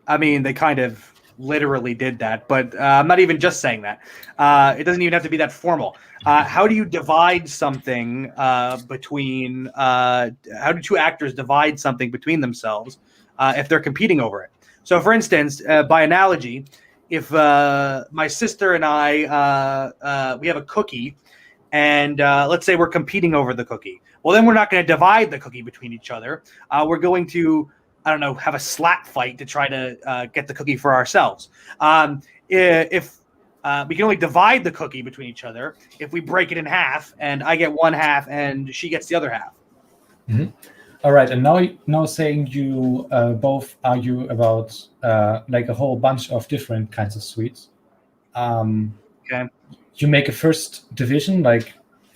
Speaker 1: I mean, they kind of literally did that, but I'm not even just saying that. It doesn't even have to be that formal. How do you divide something between? How do two actors divide something between themselves if they're competing over it? So, for instance, by analogy, if my sister and I we have a cookie, and let's say we're competing over the cookie, well, then we're not going to divide the cookie between each other. We're going to, I don't know, have a slap fight to try to get the cookie for ourselves. If we can only divide the cookie between each other if we break it in half, and I get one half and she gets the other half.
Speaker 2: Mm-hmm. All right, and now saying you both argue about like a whole bunch of different kinds of sweets.
Speaker 1: Okay.
Speaker 2: You make a first division, like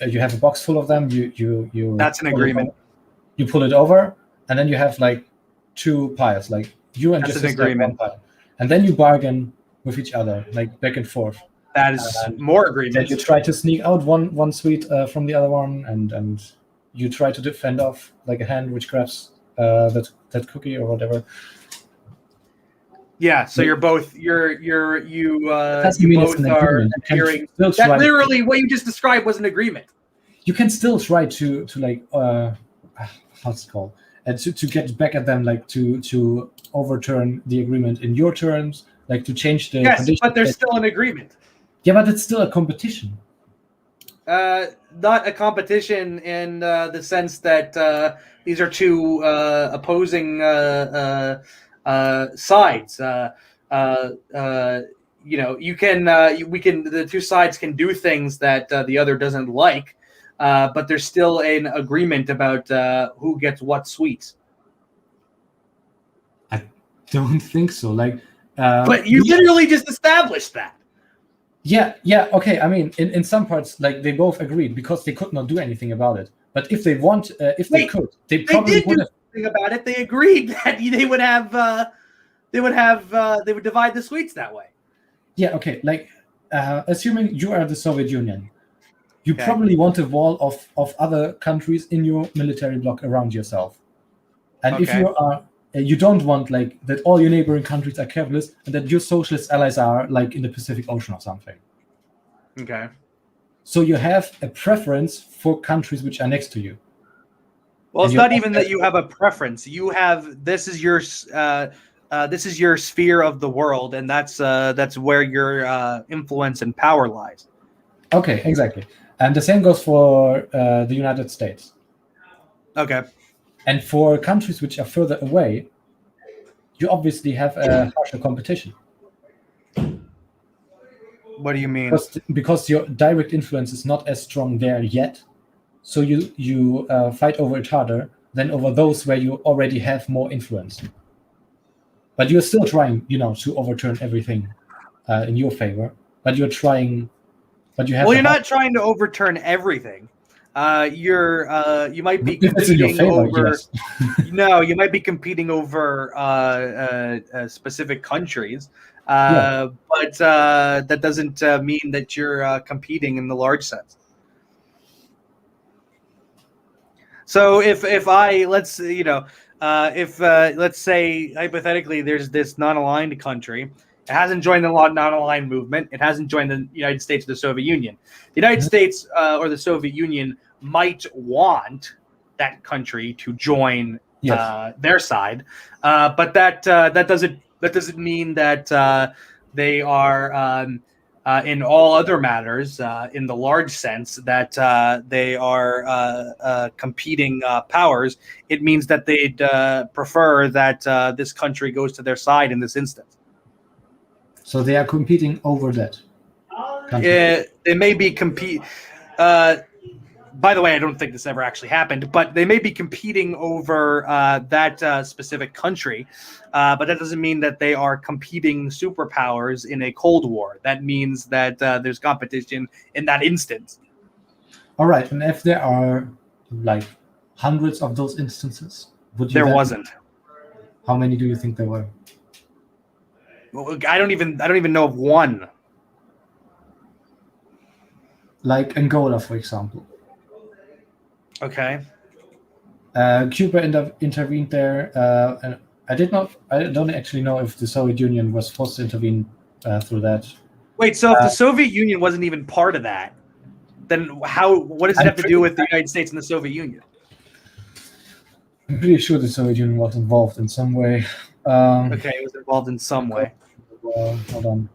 Speaker 2: you have a box full of them. You
Speaker 1: That's an agreement.
Speaker 2: You pull it over, and then you have like two piles, like you and
Speaker 1: That's
Speaker 2: your
Speaker 1: an
Speaker 2: sister have
Speaker 1: agreement.
Speaker 2: one pile, and then you bargain with each other, like back and forth.
Speaker 1: That is more agreements.
Speaker 2: Then you try to sneak out one sweet from the other one, and you try to defend off like a hand which grabs that cookie or whatever.
Speaker 1: Yeah, so you both are hearing that. Literally, what you just described was an agreement.
Speaker 2: You can still try to like how's it called, and to get back at them, like to overturn the agreement in your terms, like to change the conditions.
Speaker 1: But there's still an agreement.
Speaker 2: Yeah, but it's still a competition.
Speaker 1: Not a competition in the sense that these are two opposing sides. You can the two sides can do things that the other doesn't like, but there's still an agreement about who gets what sweets.
Speaker 2: I don't think so. Like,
Speaker 1: but you literally just established that.
Speaker 2: Yeah. Okay. I mean, in some parts, like they both agreed because they could not do anything about it. But if they want, they could, they probably would have.
Speaker 1: About it, they agreed that they would divide the sweets that way.
Speaker 2: Yeah. Okay. Like, assuming you are the Soviet Union, you probably want a wall of other countries in your military bloc around yourself, and if you are. You don't want like that all your neighboring countries are capitalist and that your socialist allies are like in the Pacific Ocean or something.
Speaker 1: Okay.
Speaker 2: So you have a preference for countries which are next to you.
Speaker 1: Well, it's not even that you have a preference. You have this is your sphere of the world, and that's where your influence and power lies.
Speaker 2: Okay, exactly. And the same goes for the United States.
Speaker 1: Okay.
Speaker 2: And for countries which are further away, you obviously have a harsher competition.
Speaker 1: What do you mean?
Speaker 2: Because your direct influence is not as strong there yet, so you fight over it harder than over those where you already have more influence. But you're still trying, to overturn everything in your favor. But you're trying. But you have.
Speaker 1: Well, you're not trying to overturn everything. You might be competing over. Yes. No, you might be competing over specific countries, but that doesn't mean that you're competing in the large sense. So if let's say hypothetically there's this non-aligned country. It hasn't joined the non-aligned movement. It hasn't joined the United States or the Soviet Union. The United States or the Soviet Union might want that country to join their side, but that doesn't mean that they are in all other matters in the large sense that they are competing powers. It means that they'd prefer that this country goes to their side in this instance.
Speaker 2: So they are competing over that.
Speaker 1: They may be by the way, I don't think this ever actually happened, but they may be competing over that specific country, but that doesn't mean that they are competing superpowers in a Cold War. That means that there's competition in that instance.
Speaker 2: All right, and if there are like hundreds of those instances,
Speaker 1: there wasn't.
Speaker 2: How many do you think there were?
Speaker 1: Well, I don't even know of one.
Speaker 2: Like Angola, for example.
Speaker 1: Okay.
Speaker 2: Cuba intervened there I don't actually know if the Soviet Union was forced to intervene through that.
Speaker 1: Wait, so if the Soviet Union wasn't even part of that, then what does it have to do with the United States and the Soviet Union?
Speaker 2: I'm pretty sure the Soviet Union was involved in some way.
Speaker 1: Okay, it was involved in some way.
Speaker 2: Well, hold on.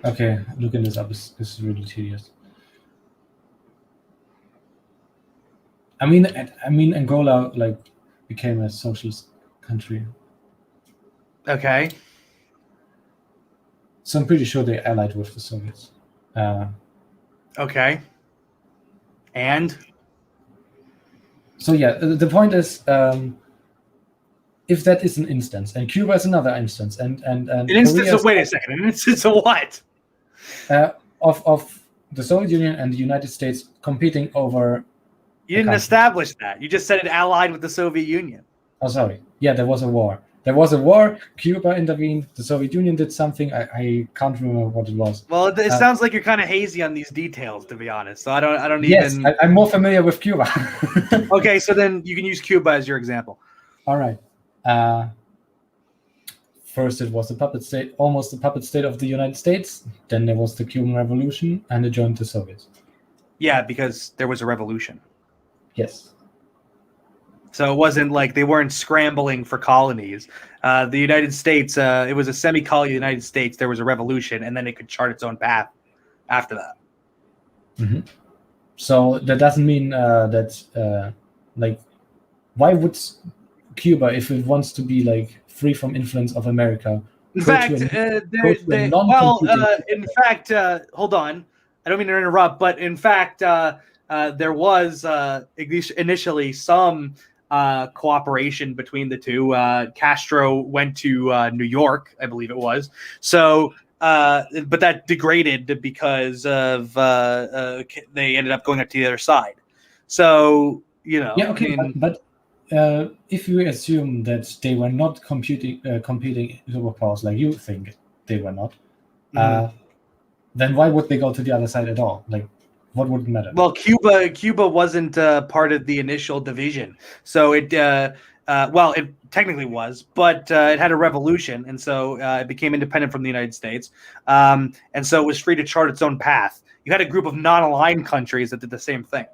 Speaker 2: Okay, looking this up is really tedious. I mean, Angola became a socialist country.
Speaker 1: Okay.
Speaker 2: So I'm pretty sure they allied with the Soviets.
Speaker 1: Okay. And?
Speaker 2: So yeah, the point is, if that is an instance, and Cuba is another instance, and
Speaker 1: an instance of, wait a second, an instance of what?
Speaker 2: Of the Soviet Union and the United States competing over.
Speaker 1: You didn't establish that. You just said it allied with the Soviet Union.
Speaker 2: Oh, sorry. Yeah, there was a war. Cuba intervened. The Soviet Union did something. I can't remember what it was.
Speaker 1: Well, it sounds like you're kind of hazy on these details, to be honest. So I don't
Speaker 2: yes,
Speaker 1: even.
Speaker 2: I'm more familiar with Cuba.
Speaker 1: Okay, so then you can use Cuba as your example.
Speaker 2: All right. First, it was almost the puppet state of the United States. Then there was the Cuban Revolution, and it joined the Soviets.
Speaker 1: Yeah, because there was a revolution.
Speaker 2: Yes.
Speaker 1: So it wasn't like they weren't scrambling for colonies. The United States, it was a semi-colony United States. There was a revolution, and then it could chart its own path after that.
Speaker 2: Mm-hmm. So that doesn't mean that, why would Cuba, if it wants to be free from influence of America?
Speaker 1: In fact, hold on. I don't mean to interrupt, but in fact, there was initially some cooperation between the two. Castro went to New York, I believe it was. So, but that degraded because of they ended up going up to the other side. So,
Speaker 2: Yeah, okay, but if you assume that they were not competing superpowers like you think they were not, then why would they go to the other side at all? What would matter?
Speaker 1: Well, Cuba wasn't part of the initial division, so it technically was, but it had a revolution, and so it became independent from the United States, and so it was free to chart its own path. You had a group of non-aligned countries that did the same thing.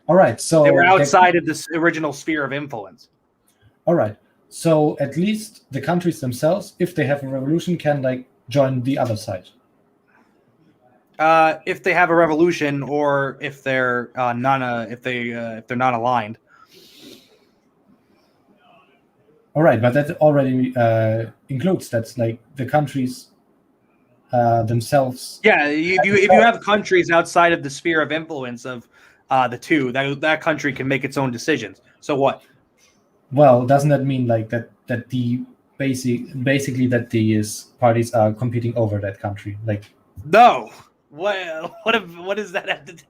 Speaker 2: All right, so
Speaker 1: they were outside of this original sphere of influence.
Speaker 2: All right, so at least the countries themselves, if they have a revolution, can join the other side.
Speaker 1: If they have a revolution, or if they're if they're not aligned.
Speaker 2: All right, but that already includes that's the countries themselves.
Speaker 1: Yeah, if you have countries outside of the sphere of influence of the two, that country can make its own decisions. So what?
Speaker 2: Well, doesn't that mean that the basically that these parties are competing over that country?
Speaker 1: No. What does that have to do?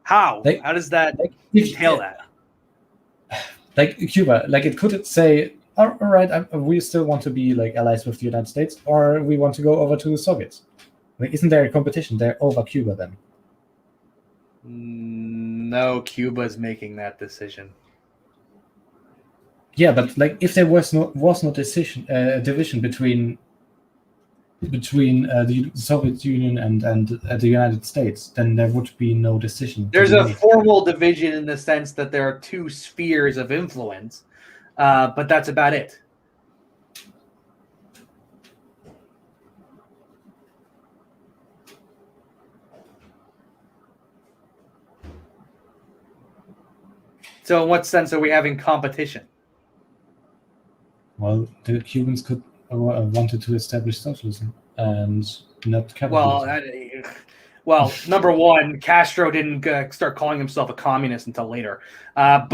Speaker 1: How? How does that entail that?
Speaker 2: Cuba, it could say, all right, we still want to be allies with the United States, or we want to go over to the Soviets. Isn't there a competition there over Cuba then?
Speaker 1: No, Cuba's making that decision.
Speaker 2: Yeah, but if there was no division between the Soviet Union and the United States, then there would be no decision.
Speaker 1: There's a formal division in the sense that there are two spheres of influence, but that's about it. So in what sense are we having competition?
Speaker 2: Well, the Cubans could wanted to establish socialism and not capitalism.
Speaker 1: Well, number one, Castro didn't start calling himself a communist until later. So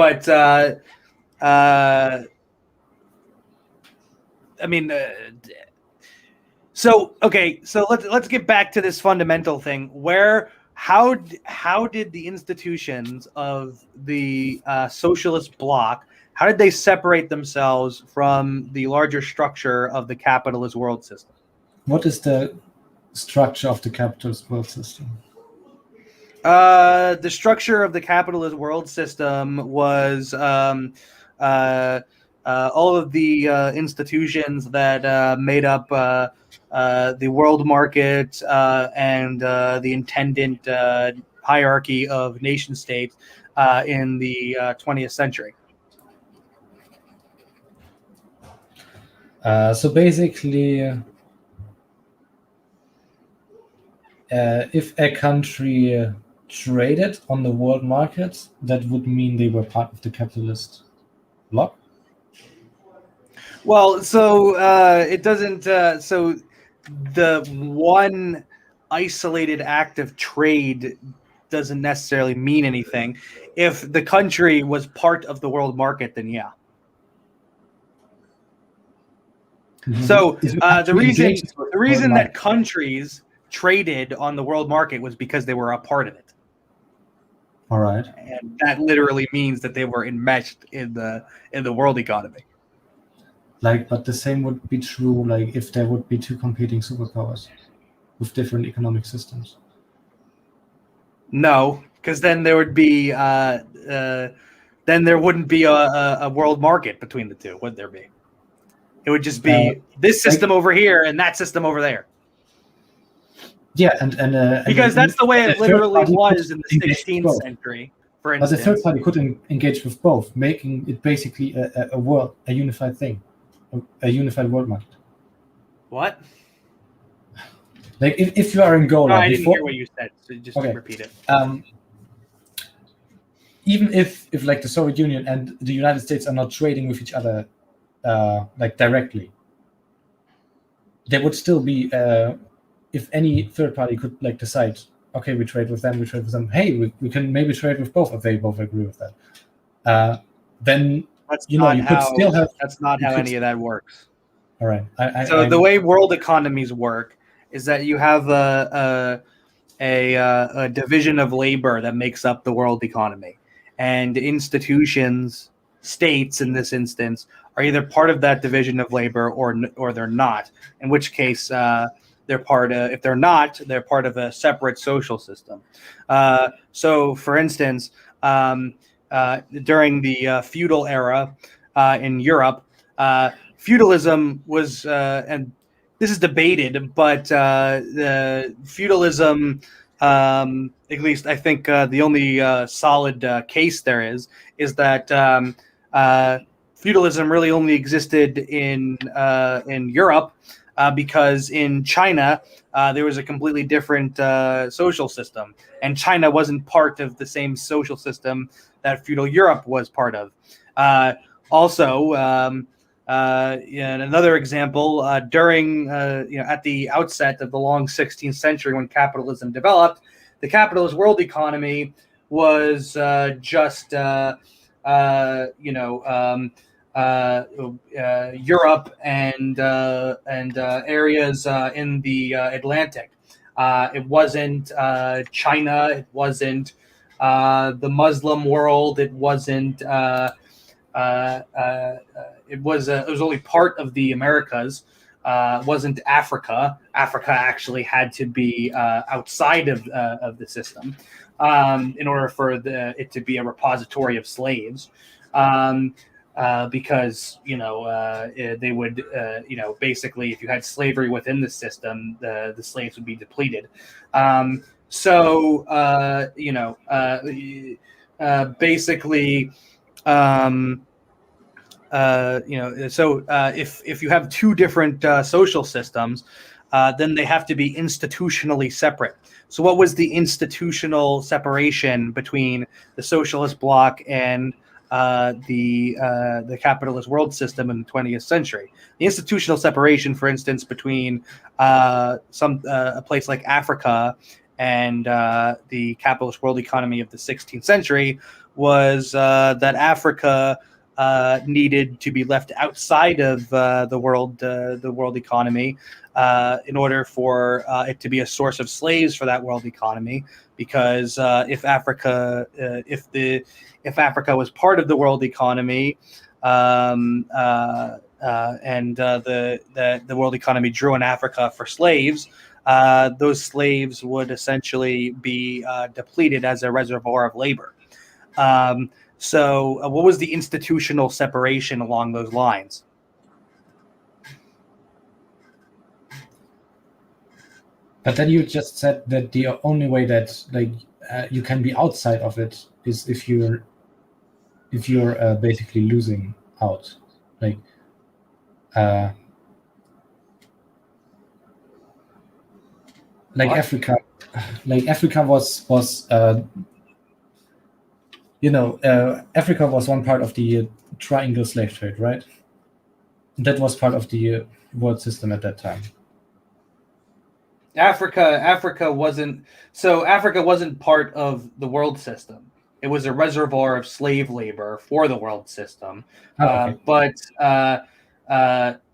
Speaker 1: let's get back to this fundamental thing. How did the institutions of the Socialist Bloc, how did they separate themselves from the larger structure of the capitalist world system?
Speaker 2: what is the structure of the capitalist world system?
Speaker 1: The structure of the capitalist world system was all of the institutions that made up the world market and the intendant hierarchy of nation states in the 20th century.
Speaker 2: So basically, if a country traded on the world market, that would mean they were part of the capitalist bloc?
Speaker 1: Well, so it doesn't. So the one isolated act of trade doesn't necessarily mean anything. If the country was part of the world market, then yeah.
Speaker 2: Mhm.
Speaker 1: So
Speaker 2: If a
Speaker 1: the
Speaker 2: country
Speaker 1: reason
Speaker 2: engages with the world
Speaker 1: that
Speaker 2: market-
Speaker 1: countries traded on the world market was because they were a part of it,
Speaker 2: All right.
Speaker 1: and that literally means that they were enmeshed in the world economy.
Speaker 2: But the same would be true, if there would be two competing superpowers with different economic systems.
Speaker 1: No, because then there would be then there wouldn't be a world market between the two, would there be? It would just be this system over here and that system over there.
Speaker 2: Yeah, and
Speaker 1: Because that's the way
Speaker 2: and
Speaker 1: it
Speaker 2: a third
Speaker 1: literally
Speaker 2: party
Speaker 1: was
Speaker 2: could
Speaker 1: in the
Speaker 2: engage
Speaker 1: 16th
Speaker 2: both.
Speaker 1: century, for
Speaker 2: But the
Speaker 1: instance.
Speaker 2: third party could engage with both, making it basically a unified thing, a unified world market.
Speaker 1: What?
Speaker 2: If you are in Angola,
Speaker 1: No, I didn't hear what you said. So just
Speaker 2: Okay.
Speaker 1: repeat it.
Speaker 2: Even if the Soviet Union and the United States are not trading with each other directly, there would still be if any third party could decide, okay, we trade with them, hey, we can maybe trade with both if they both agree with that, then
Speaker 1: That's
Speaker 2: you
Speaker 1: not
Speaker 2: could
Speaker 1: how,
Speaker 2: still have.
Speaker 1: That's not
Speaker 2: you
Speaker 1: how
Speaker 2: could-
Speaker 1: any of that works.
Speaker 2: All right.
Speaker 1: So the way world economies work is that you have a division of labor that makes up the world economy, and institutions, states in this instance, are either part of that division of labor or they're not. In which case, they're part of. If they're not, they're part of a separate social system. So, for instance, during the feudal era in Europe, feudalism was, and this is debated, but the feudalism, at least I think the only solid case there is that feudalism really only existed in Europe because in China there was a completely different social system, and China wasn't part of the same social system that feudal Europe was part of. Also, in another example, during at the outset of the long 16th century, when capitalism developed, the capitalist world economy was just Europe and areas in the Atlantic. It wasn't China. It wasn't the Muslim world. It wasn't. It was only part of the Americas. Wasn't Africa. Africa actually had to be outside of the system in order for it to be a repository of slaves. Because they would basically, if you had slavery within the system, the slaves would be depleted. Basically. If you have two different social systems, then they have to be institutionally separate. So what was the institutional separation between the socialist bloc and the capitalist world system in the 20th century? The institutional separation, for instance, between a place like Africa and the capitalist world economy of the 16th century was that Africa needed to be left outside of the world economy in order for it to be a source of slaves for that world economy. Because if Africa was part of the world economy, the world economy drew in Africa for slaves, those slaves would essentially be depleted as a reservoir of labor. So what was the institutional separation along those lines?
Speaker 2: But then you just said that the only way that you can be outside of it is if you're basically losing out, like
Speaker 1: What?
Speaker 2: Africa, Africa was Africa was one part of the triangle slave trade, right? That was part of the world system at that time.
Speaker 1: Africa wasn't part of the world system. It was a reservoir of slave labor for the world system.
Speaker 2: Okay.
Speaker 1: But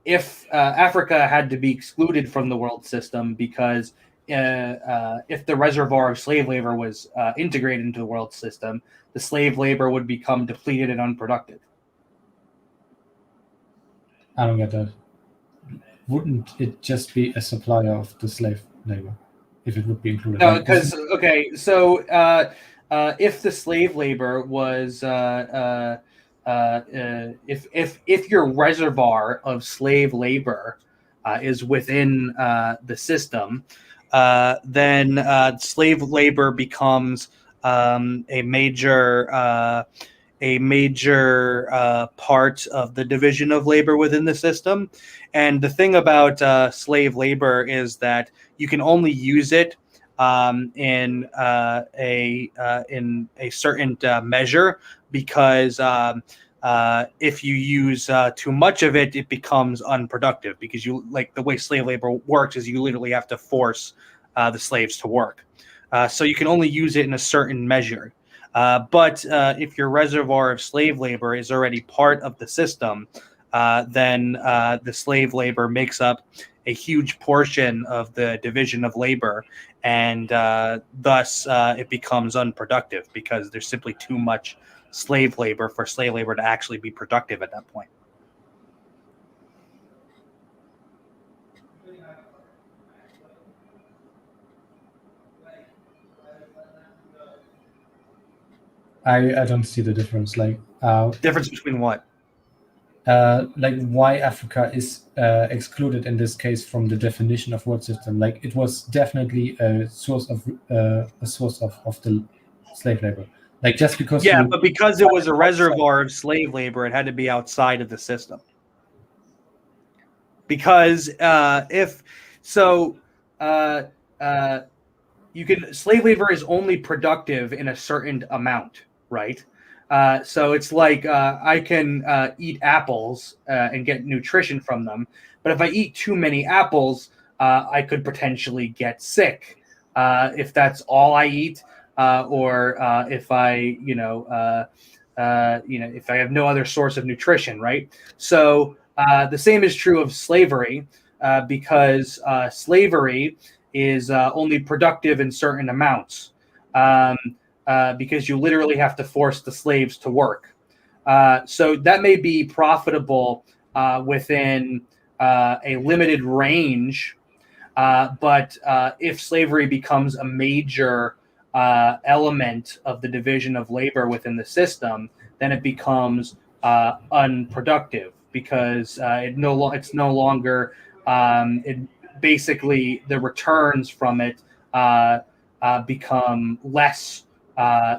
Speaker 1: if Africa had to be excluded from the world system because if the reservoir of slave labor was integrated into the world system, the slave labor would become depleted and unproductive.
Speaker 2: I don't get that. Wouldn't it just be a supplier of the slave labor if it would be included?
Speaker 1: No, because so if the slave labor was if your reservoir of slave labor is within the system, then slave labor becomes a major part of the division of labor within the system. And the thing about slave labor is that you can only use it in a certain measure, because if you use too much of it, it becomes unproductive. Because the way slave labor works is you literally have to force the slaves to work. So you can only use it in a certain measure. But if your reservoir of slave labor is already part of the system, then the slave labor makes up a huge portion of the division of labor, and thus it becomes unproductive because there's simply too much slave labor for slave labor to actually be productive at that point.
Speaker 2: I don't see the difference.
Speaker 1: Difference between what?
Speaker 2: Why Africa is excluded in this case from the definition of world system. It was definitely a source of the slave labor. Just because
Speaker 1: but because it was a reservoir of slave labor, it had to be outside of the system. Because slave labor is only productive in a certain amount, right? So it's like I can eat apples and get nutrition from them, but if I eat too many apples, I could potentially get sick if that's all I eat, or if I, if I have no other source of nutrition, right? So the same is true of slavery, because slavery is only productive in certain amounts. Because you literally have to force the slaves to work. So that may be profitable within a limited range, but if slavery becomes a major element of the division of labor within the system, then it becomes unproductive, because it's no longer basically the returns from it become less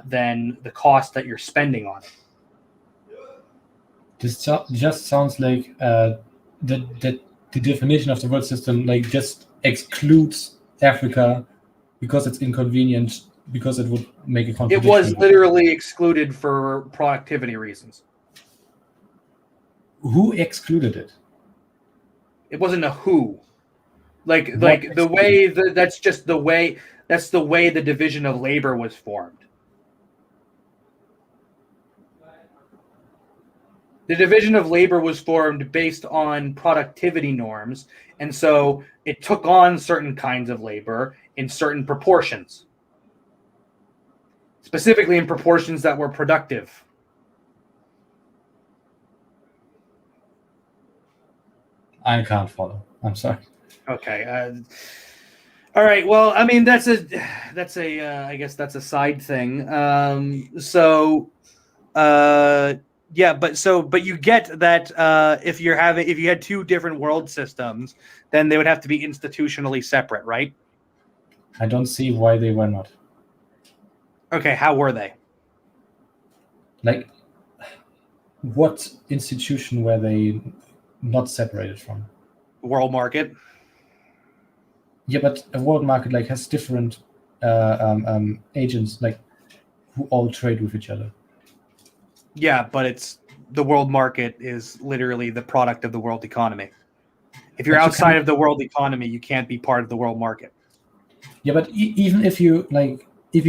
Speaker 1: than the cost that you're spending on it.
Speaker 2: This just sounds like the definition of the world system just excludes Africa because it's inconvenient, because it would make a contradiction.
Speaker 1: It was literally excluded for productivity reasons.
Speaker 2: Who excluded it?
Speaker 1: It wasn't a who. The way that's just the way. That's the way the division of labor was formed. The division of labor was formed based on productivity norms, and so it took on certain kinds of labor in certain proportions, specifically in proportions that were productive.
Speaker 2: I can't follow. I'm sorry.
Speaker 1: Okay. All right. Well, I mean, that's a I guess that's a side thing. Yeah, but you get that if you had two different world systems, then they would have to be institutionally separate, right?
Speaker 2: I don't see why they were not.
Speaker 1: Okay, how were they?
Speaker 2: Like, what institution were they not separated from?
Speaker 1: World market.
Speaker 2: Yeah, but a world market like has different agents, like who all trade with each other.
Speaker 1: Yeah, but it's the world market is literally the product of the world economy. If you're outside of the world economy, you can't be part of the world market.
Speaker 2: Yeah, but even if you're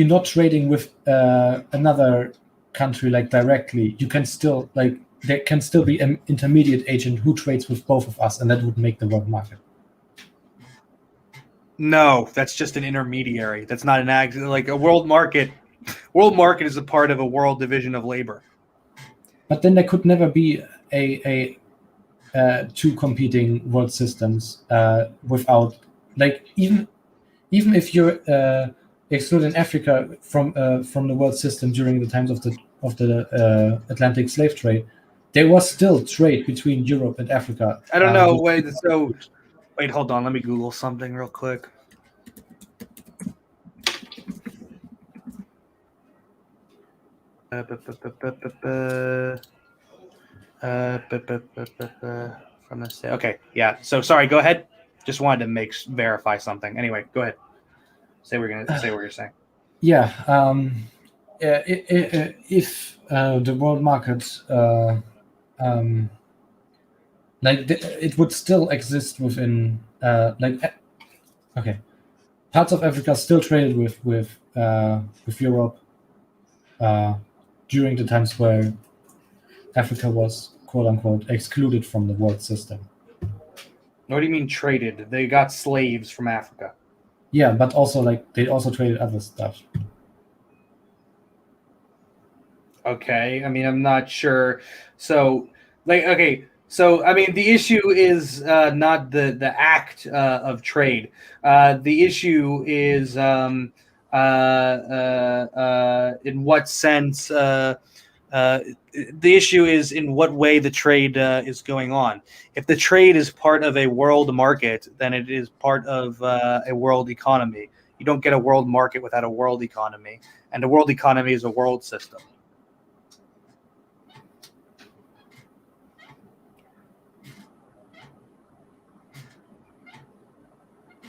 Speaker 2: not trading with another country like directly, you can still there can still be an intermediate agent who trades with both of us, and that would make the world market.
Speaker 1: No, that's just an intermediary. That's not like a world market. World market is a part of a world division of labor.
Speaker 2: But then there could never be a two competing world systems without even if you're excluding Africa from the world system during the times of the Atlantic slave trade, there was still trade between Europe and Africa.
Speaker 1: I don't know. Wait, hold on. Let me Google something real quick. From the state. Okay, yeah. So sorry. Go ahead. Just wanted to verify something. Anyway, go ahead. Say what you're saying.
Speaker 2: Yeah. If the world market it would still exist within parts of Africa still traded with Europe during the times where Africa was quote unquote excluded from the world system.
Speaker 1: What do you mean traded? They got slaves from Africa.
Speaker 2: Yeah, but also they also traded other stuff.
Speaker 1: Okay, I mean I'm not sure. So So I mean the issue is not the act of trade. The issue is in what sense. The issue is in what way the trade is going on. If the trade is part of a world market, then it is part of a world economy. You don't get a world market without a world economy, and a world economy is a world system.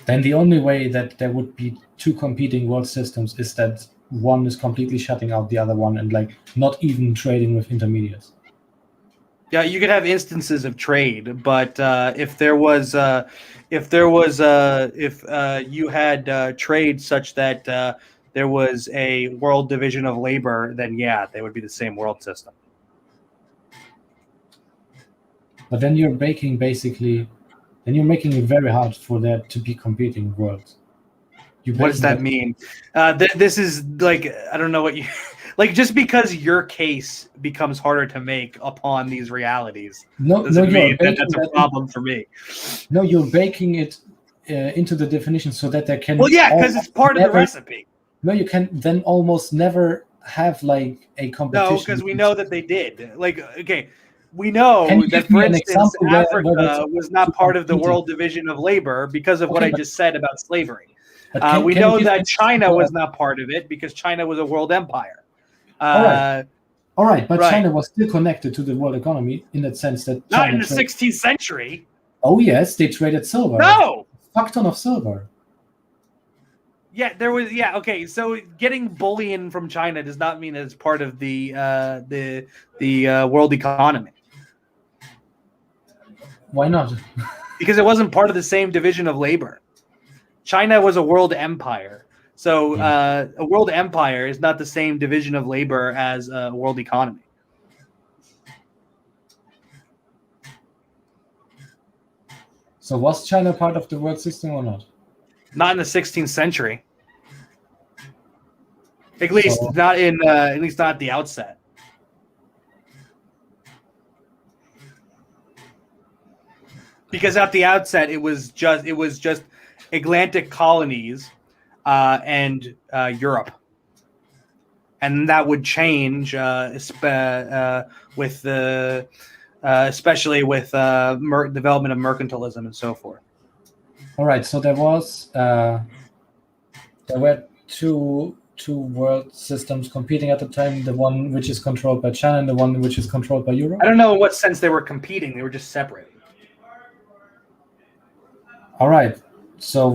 Speaker 2: Then the only way that there would be two competing world systems is that one is completely shutting out the other one and not even trading with intermediates.
Speaker 1: Yeah, you could have instances of trade, but if you had trade such that there was a world division of labor, then yeah, they would be the same world system.
Speaker 2: But then you're making it very hard for there to be competing worlds.
Speaker 1: What does that mean? This is I don't know what you just because your case becomes harder to make upon these realities doesn't mean that's a problem for me.
Speaker 2: No, you're baking it into the definition so that there can.
Speaker 1: Well, yeah, because it's part of the recipe.
Speaker 2: No, you can then almost never have a competition.
Speaker 1: No, because we know that they did. Okay. We know that, for instance, Africa was not part of the world division of labor because of what I just said about slavery. We know that China was not part of it because China was a world empire.
Speaker 2: All right, but China was still connected to the world economy in that sense that
Speaker 1: not in the 16th century.
Speaker 2: Oh yes, they traded silver.
Speaker 1: No,
Speaker 2: a fuck ton of silver.
Speaker 1: Yeah, there was. Yeah, okay. So getting bullion from China does not mean that it's part of the world economy.
Speaker 2: Why not?
Speaker 1: Because it wasn't part of the same division of labor. China was a world empire. So a world empire is not the same division of labor as a world economy.
Speaker 2: So was China part of the world system or not?
Speaker 1: Not in the 16th century. At least not at the outset. Because at the outset, it was just Atlantic colonies and Europe, and that would change with the especially with development of mercantilism and so forth.
Speaker 2: All right, so there were two world systems competing at the time, the one which is controlled by China and the one which is controlled by Europe?
Speaker 1: I don't know in what sense they were competing. They were just separate.
Speaker 2: All right. So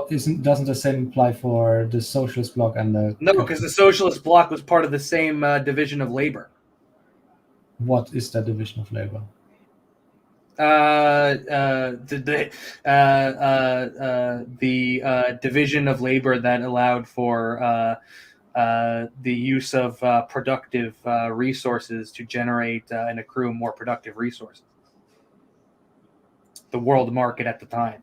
Speaker 2: doesn't the same apply for the Socialist Bloc and the...
Speaker 1: No, because the Socialist Bloc was part of the same division of labor.
Speaker 2: What is that division of labor?
Speaker 1: The division of labor that allowed for the use of productive resources to generate and accrue more productive resources. The world market at the time.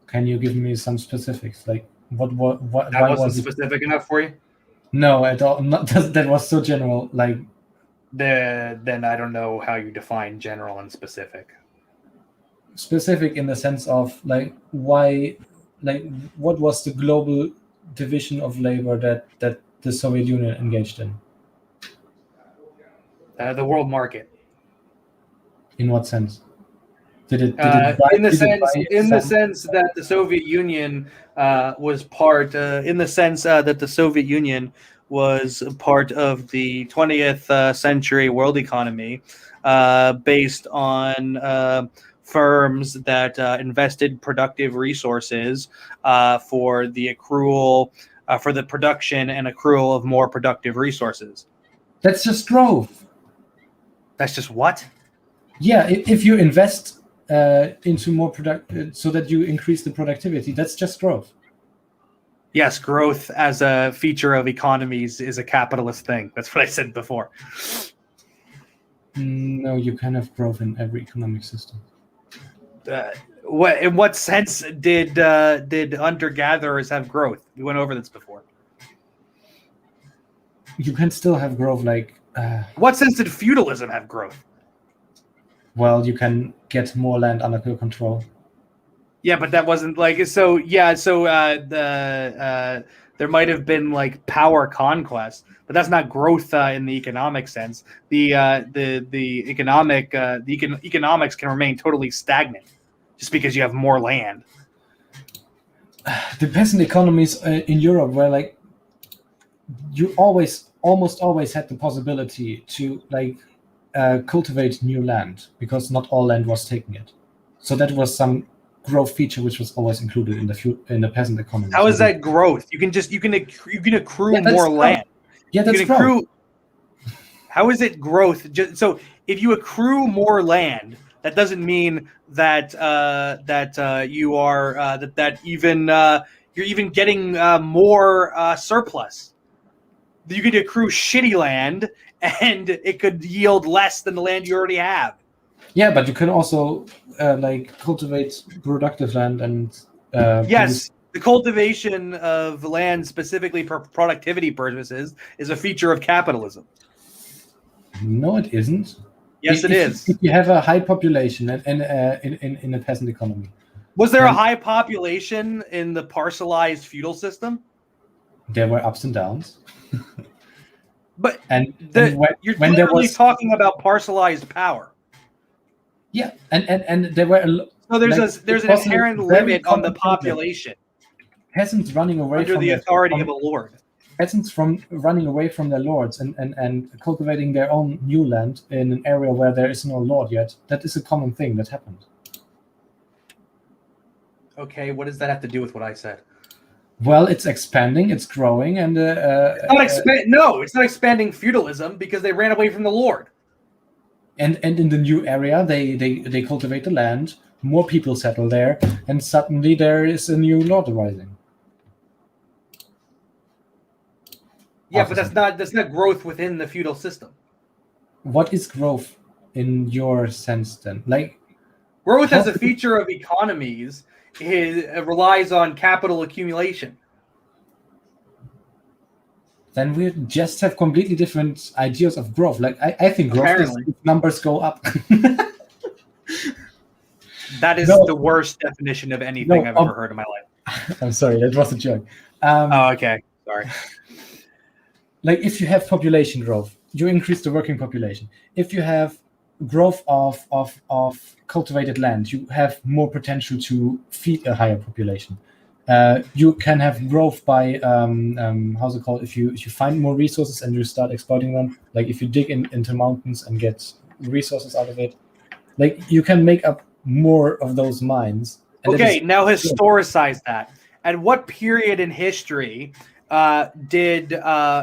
Speaker 2: Can you give me some specifics? Like what
Speaker 1: that wasn't specific enough for you?
Speaker 2: No, at all. That was so general. Like
Speaker 1: then I don't know how you define general and specific.
Speaker 2: Specific in the sense of like why, like what was the global division of labor that the Soviet Union engaged in?
Speaker 1: The world market.
Speaker 2: In what sense? In
Speaker 1: the sense that the Soviet Union was part. In the sense that the Soviet Union was part of the 20th century world economy, based on firms that invested productive resources for the accrual, for the production and accrual of more productive resources.
Speaker 2: That's just growth.
Speaker 1: That's just what?
Speaker 2: Yeah, if you invest into more so that you increase the productivity, that's just growth.
Speaker 1: Yes, growth as a feature of economies is a capitalist thing. That's what I said before.
Speaker 2: No, you can have growth in every economic system.
Speaker 1: In what sense did hunter-gatherers have growth? We went over this before.
Speaker 2: You can still have growth, like...
Speaker 1: What sense did feudalism have growth?
Speaker 2: Well, you can get more land under your control.
Speaker 1: Yeah, but that wasn't like so. Yeah, so there might have been like power conquest, but that's not growth in the economic sense. The economics can remain totally stagnant just because you have more land.
Speaker 2: The peasant economies in Europe were like you almost always had the possibility to like cultivate new land because not all land was taken yet. So that was some growth feature which was always included in the peasant economy.
Speaker 1: How is that growth? You can accrue more land.
Speaker 2: Yeah, that's growth.
Speaker 1: How is it growth? So if you accrue more land, that doesn't mean that you are you're even getting more surplus. You could accrue shitty land, and it could yield less than the land you already have.
Speaker 2: Yeah, but you can also like cultivate productive land and
Speaker 1: yes, the cultivation of land specifically for productivity purposes is a feature of capitalism.
Speaker 2: No, it isn't.
Speaker 1: Yes, it is.
Speaker 2: If you have a high population in a peasant economy.
Speaker 1: Was there a high population in the parcelized feudal system?
Speaker 2: There were ups and downs.
Speaker 1: But you're
Speaker 2: when
Speaker 1: clearly talking about parcelized power.
Speaker 2: Yeah, and there were
Speaker 1: so there's an inherent limit on the population.
Speaker 2: Peasants running away
Speaker 1: under
Speaker 2: from
Speaker 1: the authority of a lord.
Speaker 2: Peasants from running away from their lords and cultivating their own new land in an area where there is no lord yet. That is a common thing that happened.
Speaker 1: Okay, what does that have to do with what I said?
Speaker 2: Well, it's expanding, it's growing, and
Speaker 1: it's not expanding feudalism because they ran away from the lord.
Speaker 2: And in the new area, they cultivate the land. More people settle there, and suddenly there is a new lord arising.
Speaker 1: Yeah, but that's not growth within the feudal system.
Speaker 2: What is growth in your sense then? Like
Speaker 1: growth as a feature of economies relies on capital accumulation.
Speaker 2: Then we just have completely different ideas of growth. Like I think growth is if numbers go up.
Speaker 1: That is
Speaker 2: No.
Speaker 1: the worst definition of anything I've ever heard in my life.
Speaker 2: I'm sorry, that was a joke.
Speaker 1: Oh, okay. Sorry.
Speaker 2: Like if you have population growth, you increase the working population. If you have growth of cultivated land, you have more potential to feed a higher population. You can have growth by how's it called? If you find more resources and you start exploiting them, like if you dig into mountains and get resources out of it, like you can make up more of those mines.
Speaker 1: Okay, now historicize that. At what period in history did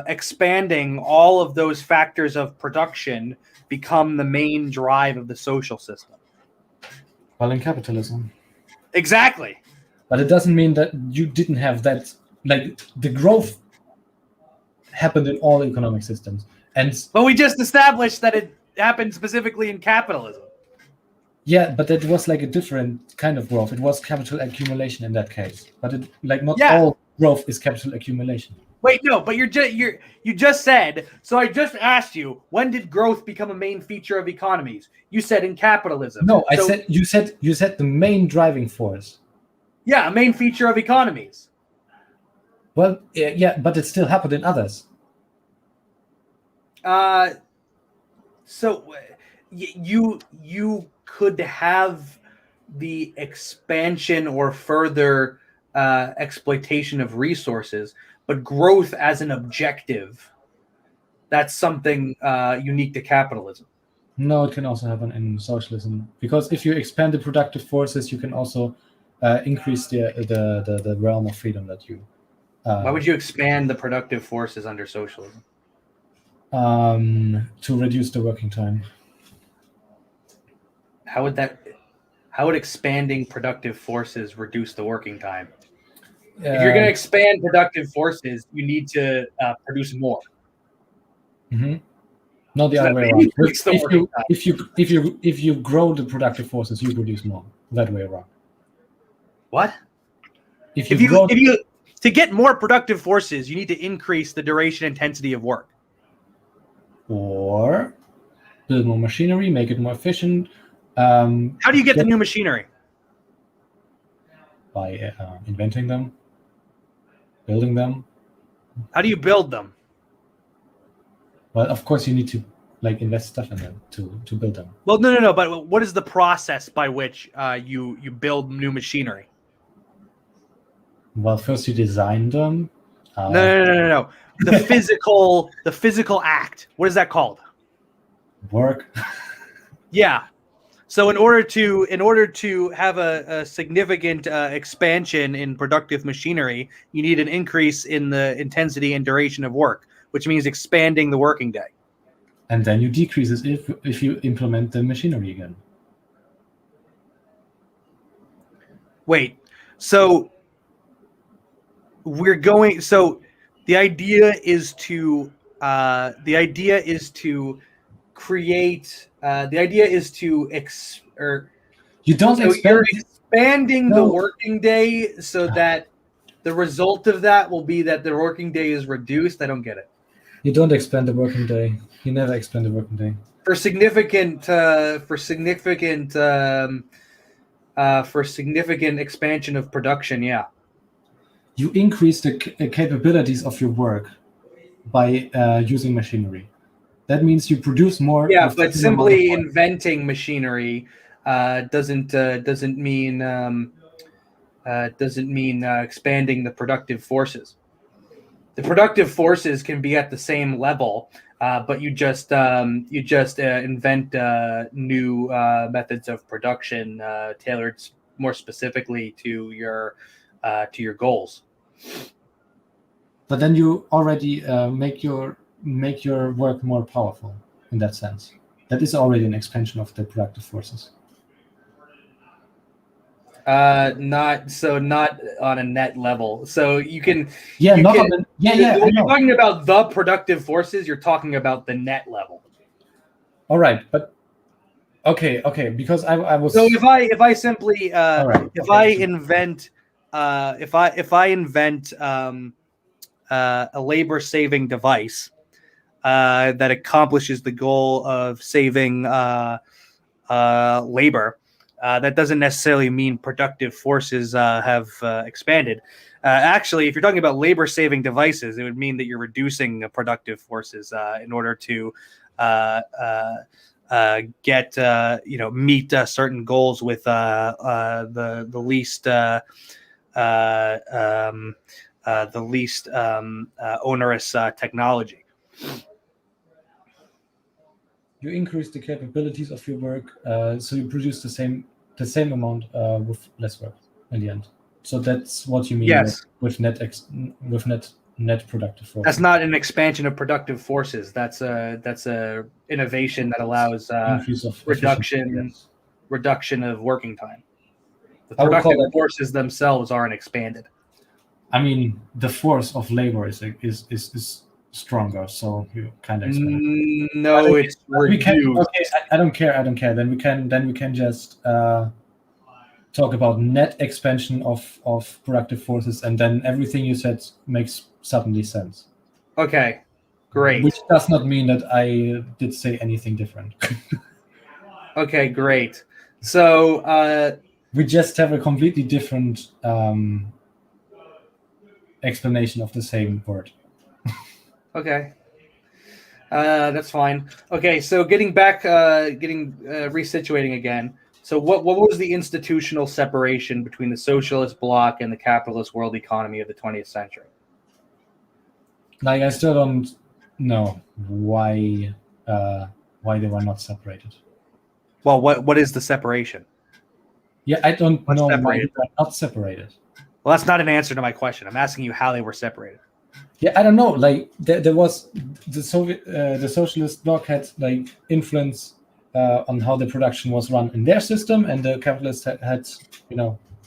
Speaker 1: expanding all of those factors of production become the main drive of the social system?
Speaker 2: Well, in capitalism.
Speaker 1: Exactly.
Speaker 2: But it doesn't mean that you didn't have that. Like the growth happened in all economic systems,
Speaker 1: but we just established that it happened specifically in capitalism.
Speaker 2: Yeah, but that was like a different kind of growth. It was capital accumulation in that case, but it like not all growth is capital accumulation.
Speaker 1: Wait, no, but you just said. So I just asked you, when did growth become a main feature of economies? You said in capitalism.
Speaker 2: No, I said you said the main driving force.
Speaker 1: Yeah, a main feature of economies.
Speaker 2: Well, yeah, but it still happened in others.
Speaker 1: So you could have the expansion or further exploitation of resources, but growth as an objective, that's something unique to capitalism.
Speaker 2: No, it can also happen in socialism, because if you expand the productive forces, you can also increase the realm of freedom that you.
Speaker 1: Why would you expand the productive forces under socialism?
Speaker 2: To reduce the working time.
Speaker 1: How would expanding productive forces reduce the working time? If you're going to expand productive forces, you need to produce more.
Speaker 2: Mm-hmm. Not the other way around. If you grow the productive forces, you produce more. That way around.
Speaker 1: What?
Speaker 2: If you
Speaker 1: to get more productive forces, you need to increase the duration and intensity of work.
Speaker 2: Or build more machinery, make it more efficient.
Speaker 1: How do you get the new machinery?
Speaker 2: By inventing them, building them.
Speaker 1: How do you build them?
Speaker 2: Well, of course, you need to invest stuff in them to build them.
Speaker 1: Well, no. But what is the process by which you build new machinery?
Speaker 2: Well, first you design them.
Speaker 1: No. The physical act. What is that called?
Speaker 2: Work.
Speaker 1: Yeah. So in order to have a significant expansion in productive machinery, you need an increase in the intensity and duration of work, which means expanding the working day.
Speaker 2: And then you decrease it if you implement the machinery again.
Speaker 1: Wait. So the idea is to create. The idea is to you're expanding the working day so that the result of that will be that the working day is reduced. I don't get it.
Speaker 2: You don't expand the working day. You never expand the working day.
Speaker 1: For significant expansion of production, yeah.
Speaker 2: You increase the capabilities of your work by using machinery. That means you produce more.
Speaker 1: Yeah, but simply inventing machinery doesn't mean expanding the productive forces. The productive forces can be at the same level, but you just invent new methods of production tailored more specifically to your goals.
Speaker 2: But then you already make your work more powerful in that sense. That is already an expansion of the productive forces.
Speaker 1: Not on a net level. So you can.
Speaker 2: Yeah,
Speaker 1: When
Speaker 2: you're
Speaker 1: talking about the productive forces, you're talking about the net level.
Speaker 2: All right, but okay, because I was.
Speaker 1: So if I simply if I invent a labor saving device that accomplishes the goal of saving labor. That doesn't necessarily mean productive forces have expanded. Actually, if you're talking about labor-saving devices, it would mean that you're reducing productive forces in order to get meet certain goals with the least onerous technology.
Speaker 2: You increase the capabilities of your work, so you produce the same amount with less work in the end. So that's what you mean
Speaker 1: Yes.
Speaker 2: with net productive force.
Speaker 1: That's not an expansion of productive forces. That's a innovation that allows
Speaker 2: Increase of
Speaker 1: reduction of working time. The productive forces themselves aren't expanded.
Speaker 2: I mean, the force of labor is stronger, so you kind of expand.
Speaker 1: No, it's reduced.
Speaker 2: Okay, I don't care. Then we can just talk about net expansion of productive forces, and then everything you said makes suddenly sense.
Speaker 1: Okay, great.
Speaker 2: Which does not mean that I did say anything different.
Speaker 1: Okay, great. So
Speaker 2: we just have a completely different explanation of the same word.
Speaker 1: Okay. That's fine. Okay, so getting resituating again. So what was the institutional separation between the socialist bloc and the capitalist world economy of the 20th century?
Speaker 2: Like, I still don't know why they were not separated.
Speaker 1: Well, what is the separation?
Speaker 2: Yeah, I don't know why they were not separated.
Speaker 1: Well, that's not an answer to my question. I'm asking you how they were separated.
Speaker 2: Yeah, I don't know. Like, there was the socialist bloc had like influence on how the production was run in their system, and the capitalists had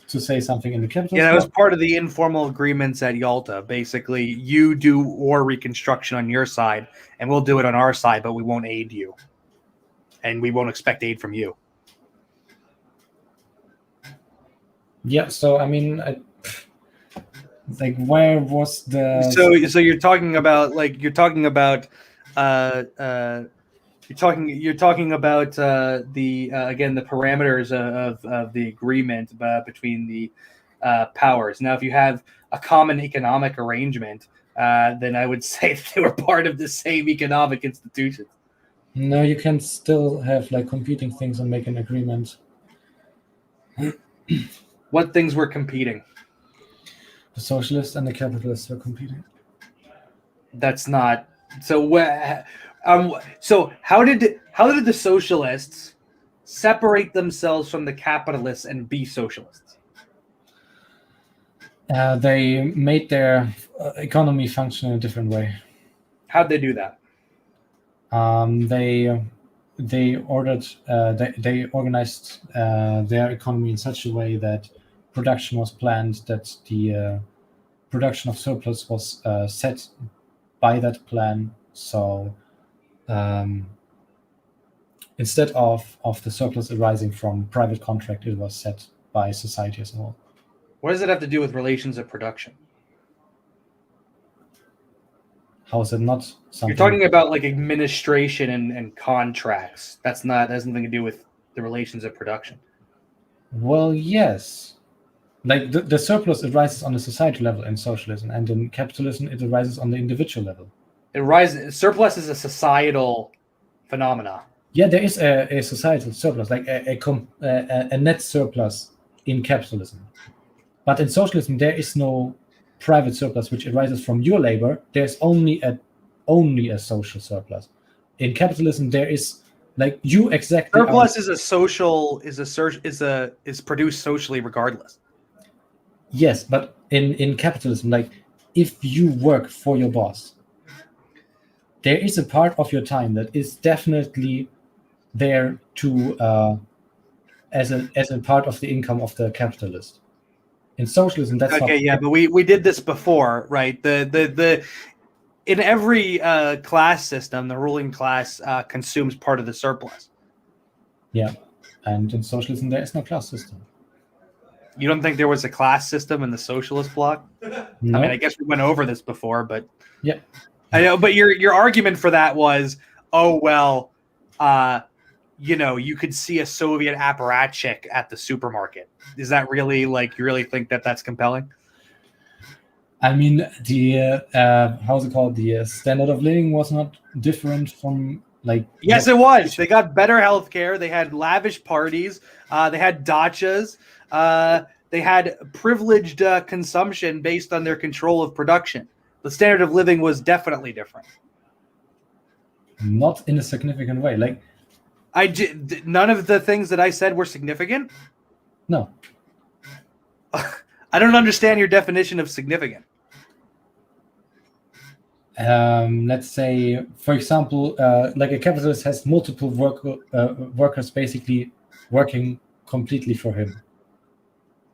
Speaker 2: to say something in the capitalist.
Speaker 1: Yeah, that was part of the informal agreements at Yalta. Basically, you do war reconstruction on your side, and we'll do it on our side, but we won't aid you, and we won't expect aid from you.
Speaker 2: Yeah. So I mean, like, where was the?
Speaker 1: So you're talking about the again the parameters of the agreement between the powers. Now, if you have a common economic arrangement, then I would say they were part of the same economic institutions.
Speaker 2: No, you can still have like competing things and make an agreement.
Speaker 1: What things were competing?
Speaker 2: The socialists and the capitalists were competing.
Speaker 1: That's not so. So how did the socialists separate themselves from the capitalists and be socialists?
Speaker 2: They made their economy function in a different way.
Speaker 1: How'd they do that?
Speaker 2: They organized their economy in such a way that production was planned, that the production of surplus was set by that plan. So instead of the surplus arising from private contract, it was set by society as a whole.
Speaker 1: What does it have to do with relations of production?
Speaker 2: How is it not something?
Speaker 1: You're talking about like administration and contracts. That has nothing to do with the relations of production.
Speaker 2: Well, yes. Like the surplus arises on the society level in socialism, and in capitalism it arises on the individual level.
Speaker 1: Surplus is a societal phenomena.
Speaker 2: Yeah, there is a societal surplus, like a net surplus in capitalism. But in socialism, there is no private surplus which arises from your labor. There's only a social surplus. In capitalism, there is like you exactly.
Speaker 1: Surplus is produced socially regardless.
Speaker 2: Yes, but in capitalism, like if you work for your boss, there is a part of your time that is definitely there to as a part of the income of the capitalist. In socialism, that's
Speaker 1: okay. Yeah, but we did this before, right? The in every class system, the ruling class consumes part of the surplus.
Speaker 2: Yeah, and in socialism, there is no class system.
Speaker 1: You don't think there was a class system in the socialist bloc?
Speaker 2: No.
Speaker 1: I mean, I guess we went over this before, but
Speaker 2: yeah,
Speaker 1: I know. But your argument for that was, oh well, you could see a Soviet apparatchik at the supermarket. Is that really like, you really think that that's compelling?
Speaker 2: I mean, the how's it called? The standard of living was not different from like.
Speaker 1: Yes, it was. They got better healthcare. They had lavish parties. They had dachas. They had privileged consumption based on their control of production. The standard of living was definitely different.
Speaker 2: Not in a significant way. Like,
Speaker 1: none of the things that I said were significant.
Speaker 2: No.
Speaker 1: I don't understand your definition of significant.
Speaker 2: Let's say, for example, like a capitalist has multiple workers basically working completely for him.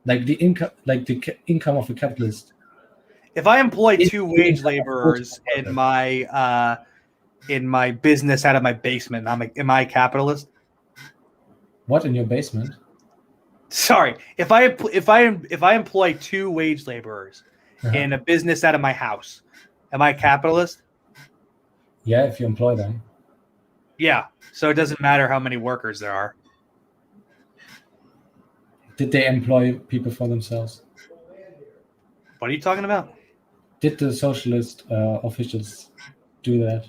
Speaker 2: Like the income of a capitalist.
Speaker 1: If I employ 2 wage laborers in my business out of my basement, am I a capitalist?
Speaker 2: What, in your basement?
Speaker 1: Sorry, if I employ 2 wage laborers in a business out of my house, am I a capitalist?
Speaker 2: Yeah, if you employ them.
Speaker 1: Yeah, so it doesn't matter how many workers there are.
Speaker 2: Did they employ people for themselves?
Speaker 1: What are you talking about?
Speaker 2: Did the socialist officials do that?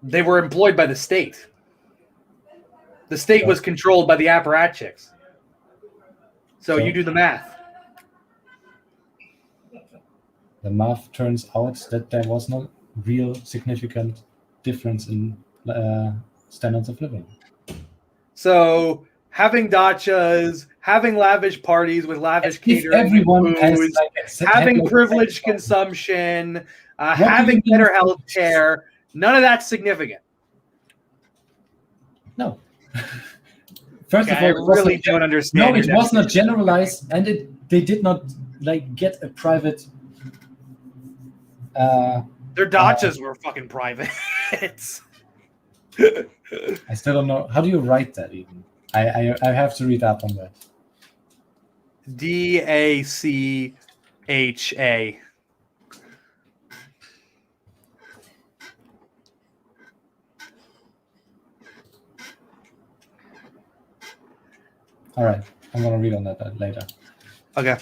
Speaker 1: They were employed by the state. The state was controlled by the apparatchiks. So you do the math.
Speaker 2: The math turns out that there was no real significant difference in standards of living.
Speaker 1: So having dachas, having lavish parties with lavish catering, foods, having privileged consumption, having better health care, none of that's significant.
Speaker 2: No. First of all,
Speaker 1: I really don't understand.
Speaker 2: No, it was not generalized, and they did not like get a private.
Speaker 1: Their dachas were fucking private.
Speaker 2: I still don't know. How do you write that even? I have to read up on that.
Speaker 1: DACHA.
Speaker 2: All right, I'm gonna read on that later.
Speaker 1: Okay.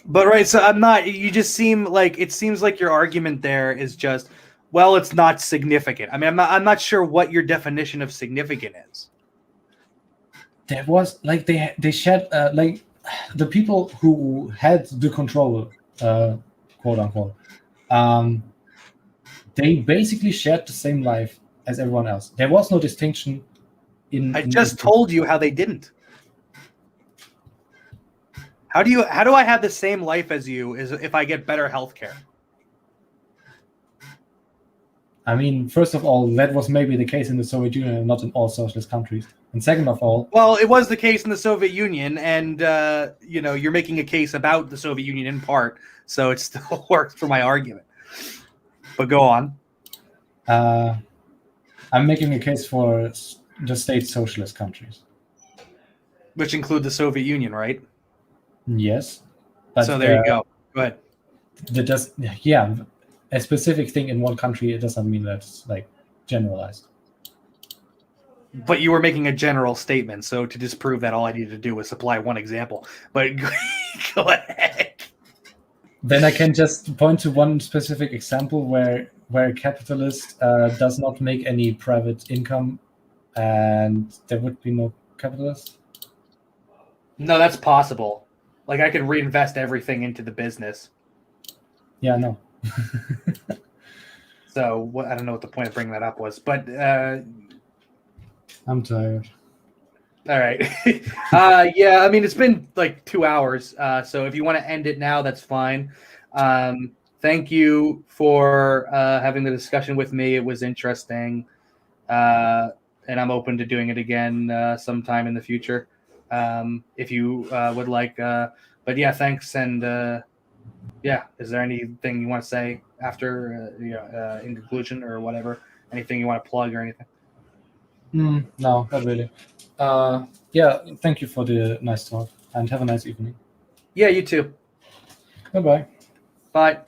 Speaker 1: But right, so I'm not. You just seem like it seems like your argument there is just, well, it's not significant. I mean, I'm not sure what your definition of significant is.
Speaker 2: There was like they shared like the people who had the control, quote unquote. They basically shared the same life as everyone else. There was no distinction.
Speaker 1: I just told you how they didn't. How do I have the same life as you if I get better healthcare?
Speaker 2: I mean, first of all, that was maybe the case in the Soviet Union and not in all socialist countries. And second of all,
Speaker 1: well, it was the case in the Soviet Union, and you're making a case about the Soviet Union in part, so it still works for my argument. But go on.
Speaker 2: I'm making a case for the state socialist countries,
Speaker 1: which include the Soviet Union, right?
Speaker 2: Yes.
Speaker 1: But, so there you go. Go ahead. A specific thing in one country, it doesn't mean that it's like generalized. But you were making a general statement, so to disprove that, all I needed to do was supply one example. But go ahead.
Speaker 2: Then I can just point to one specific example where a capitalist does not make any private income, and there would be no capitalist.
Speaker 1: No, that's possible. Like, I could reinvest everything into the business.
Speaker 2: Yeah, no.
Speaker 1: So I don't know what the point of bringing that up was, but
Speaker 2: I'm tired.
Speaker 1: All right. Yeah, I mean, it's been like 2 hours, so if you want to end it now, that's fine. Thank you for having the discussion with me. It was interesting, and I'm open to doing it again sometime in the future if you would like. But yeah, thanks. And yeah, is there anything you want to say after, in conclusion or whatever? Anything you want to plug or anything?
Speaker 2: No, not really. Yeah, thank you for the nice talk, and have a nice evening.
Speaker 1: Yeah, you too.
Speaker 2: Bye-bye.
Speaker 1: Bye.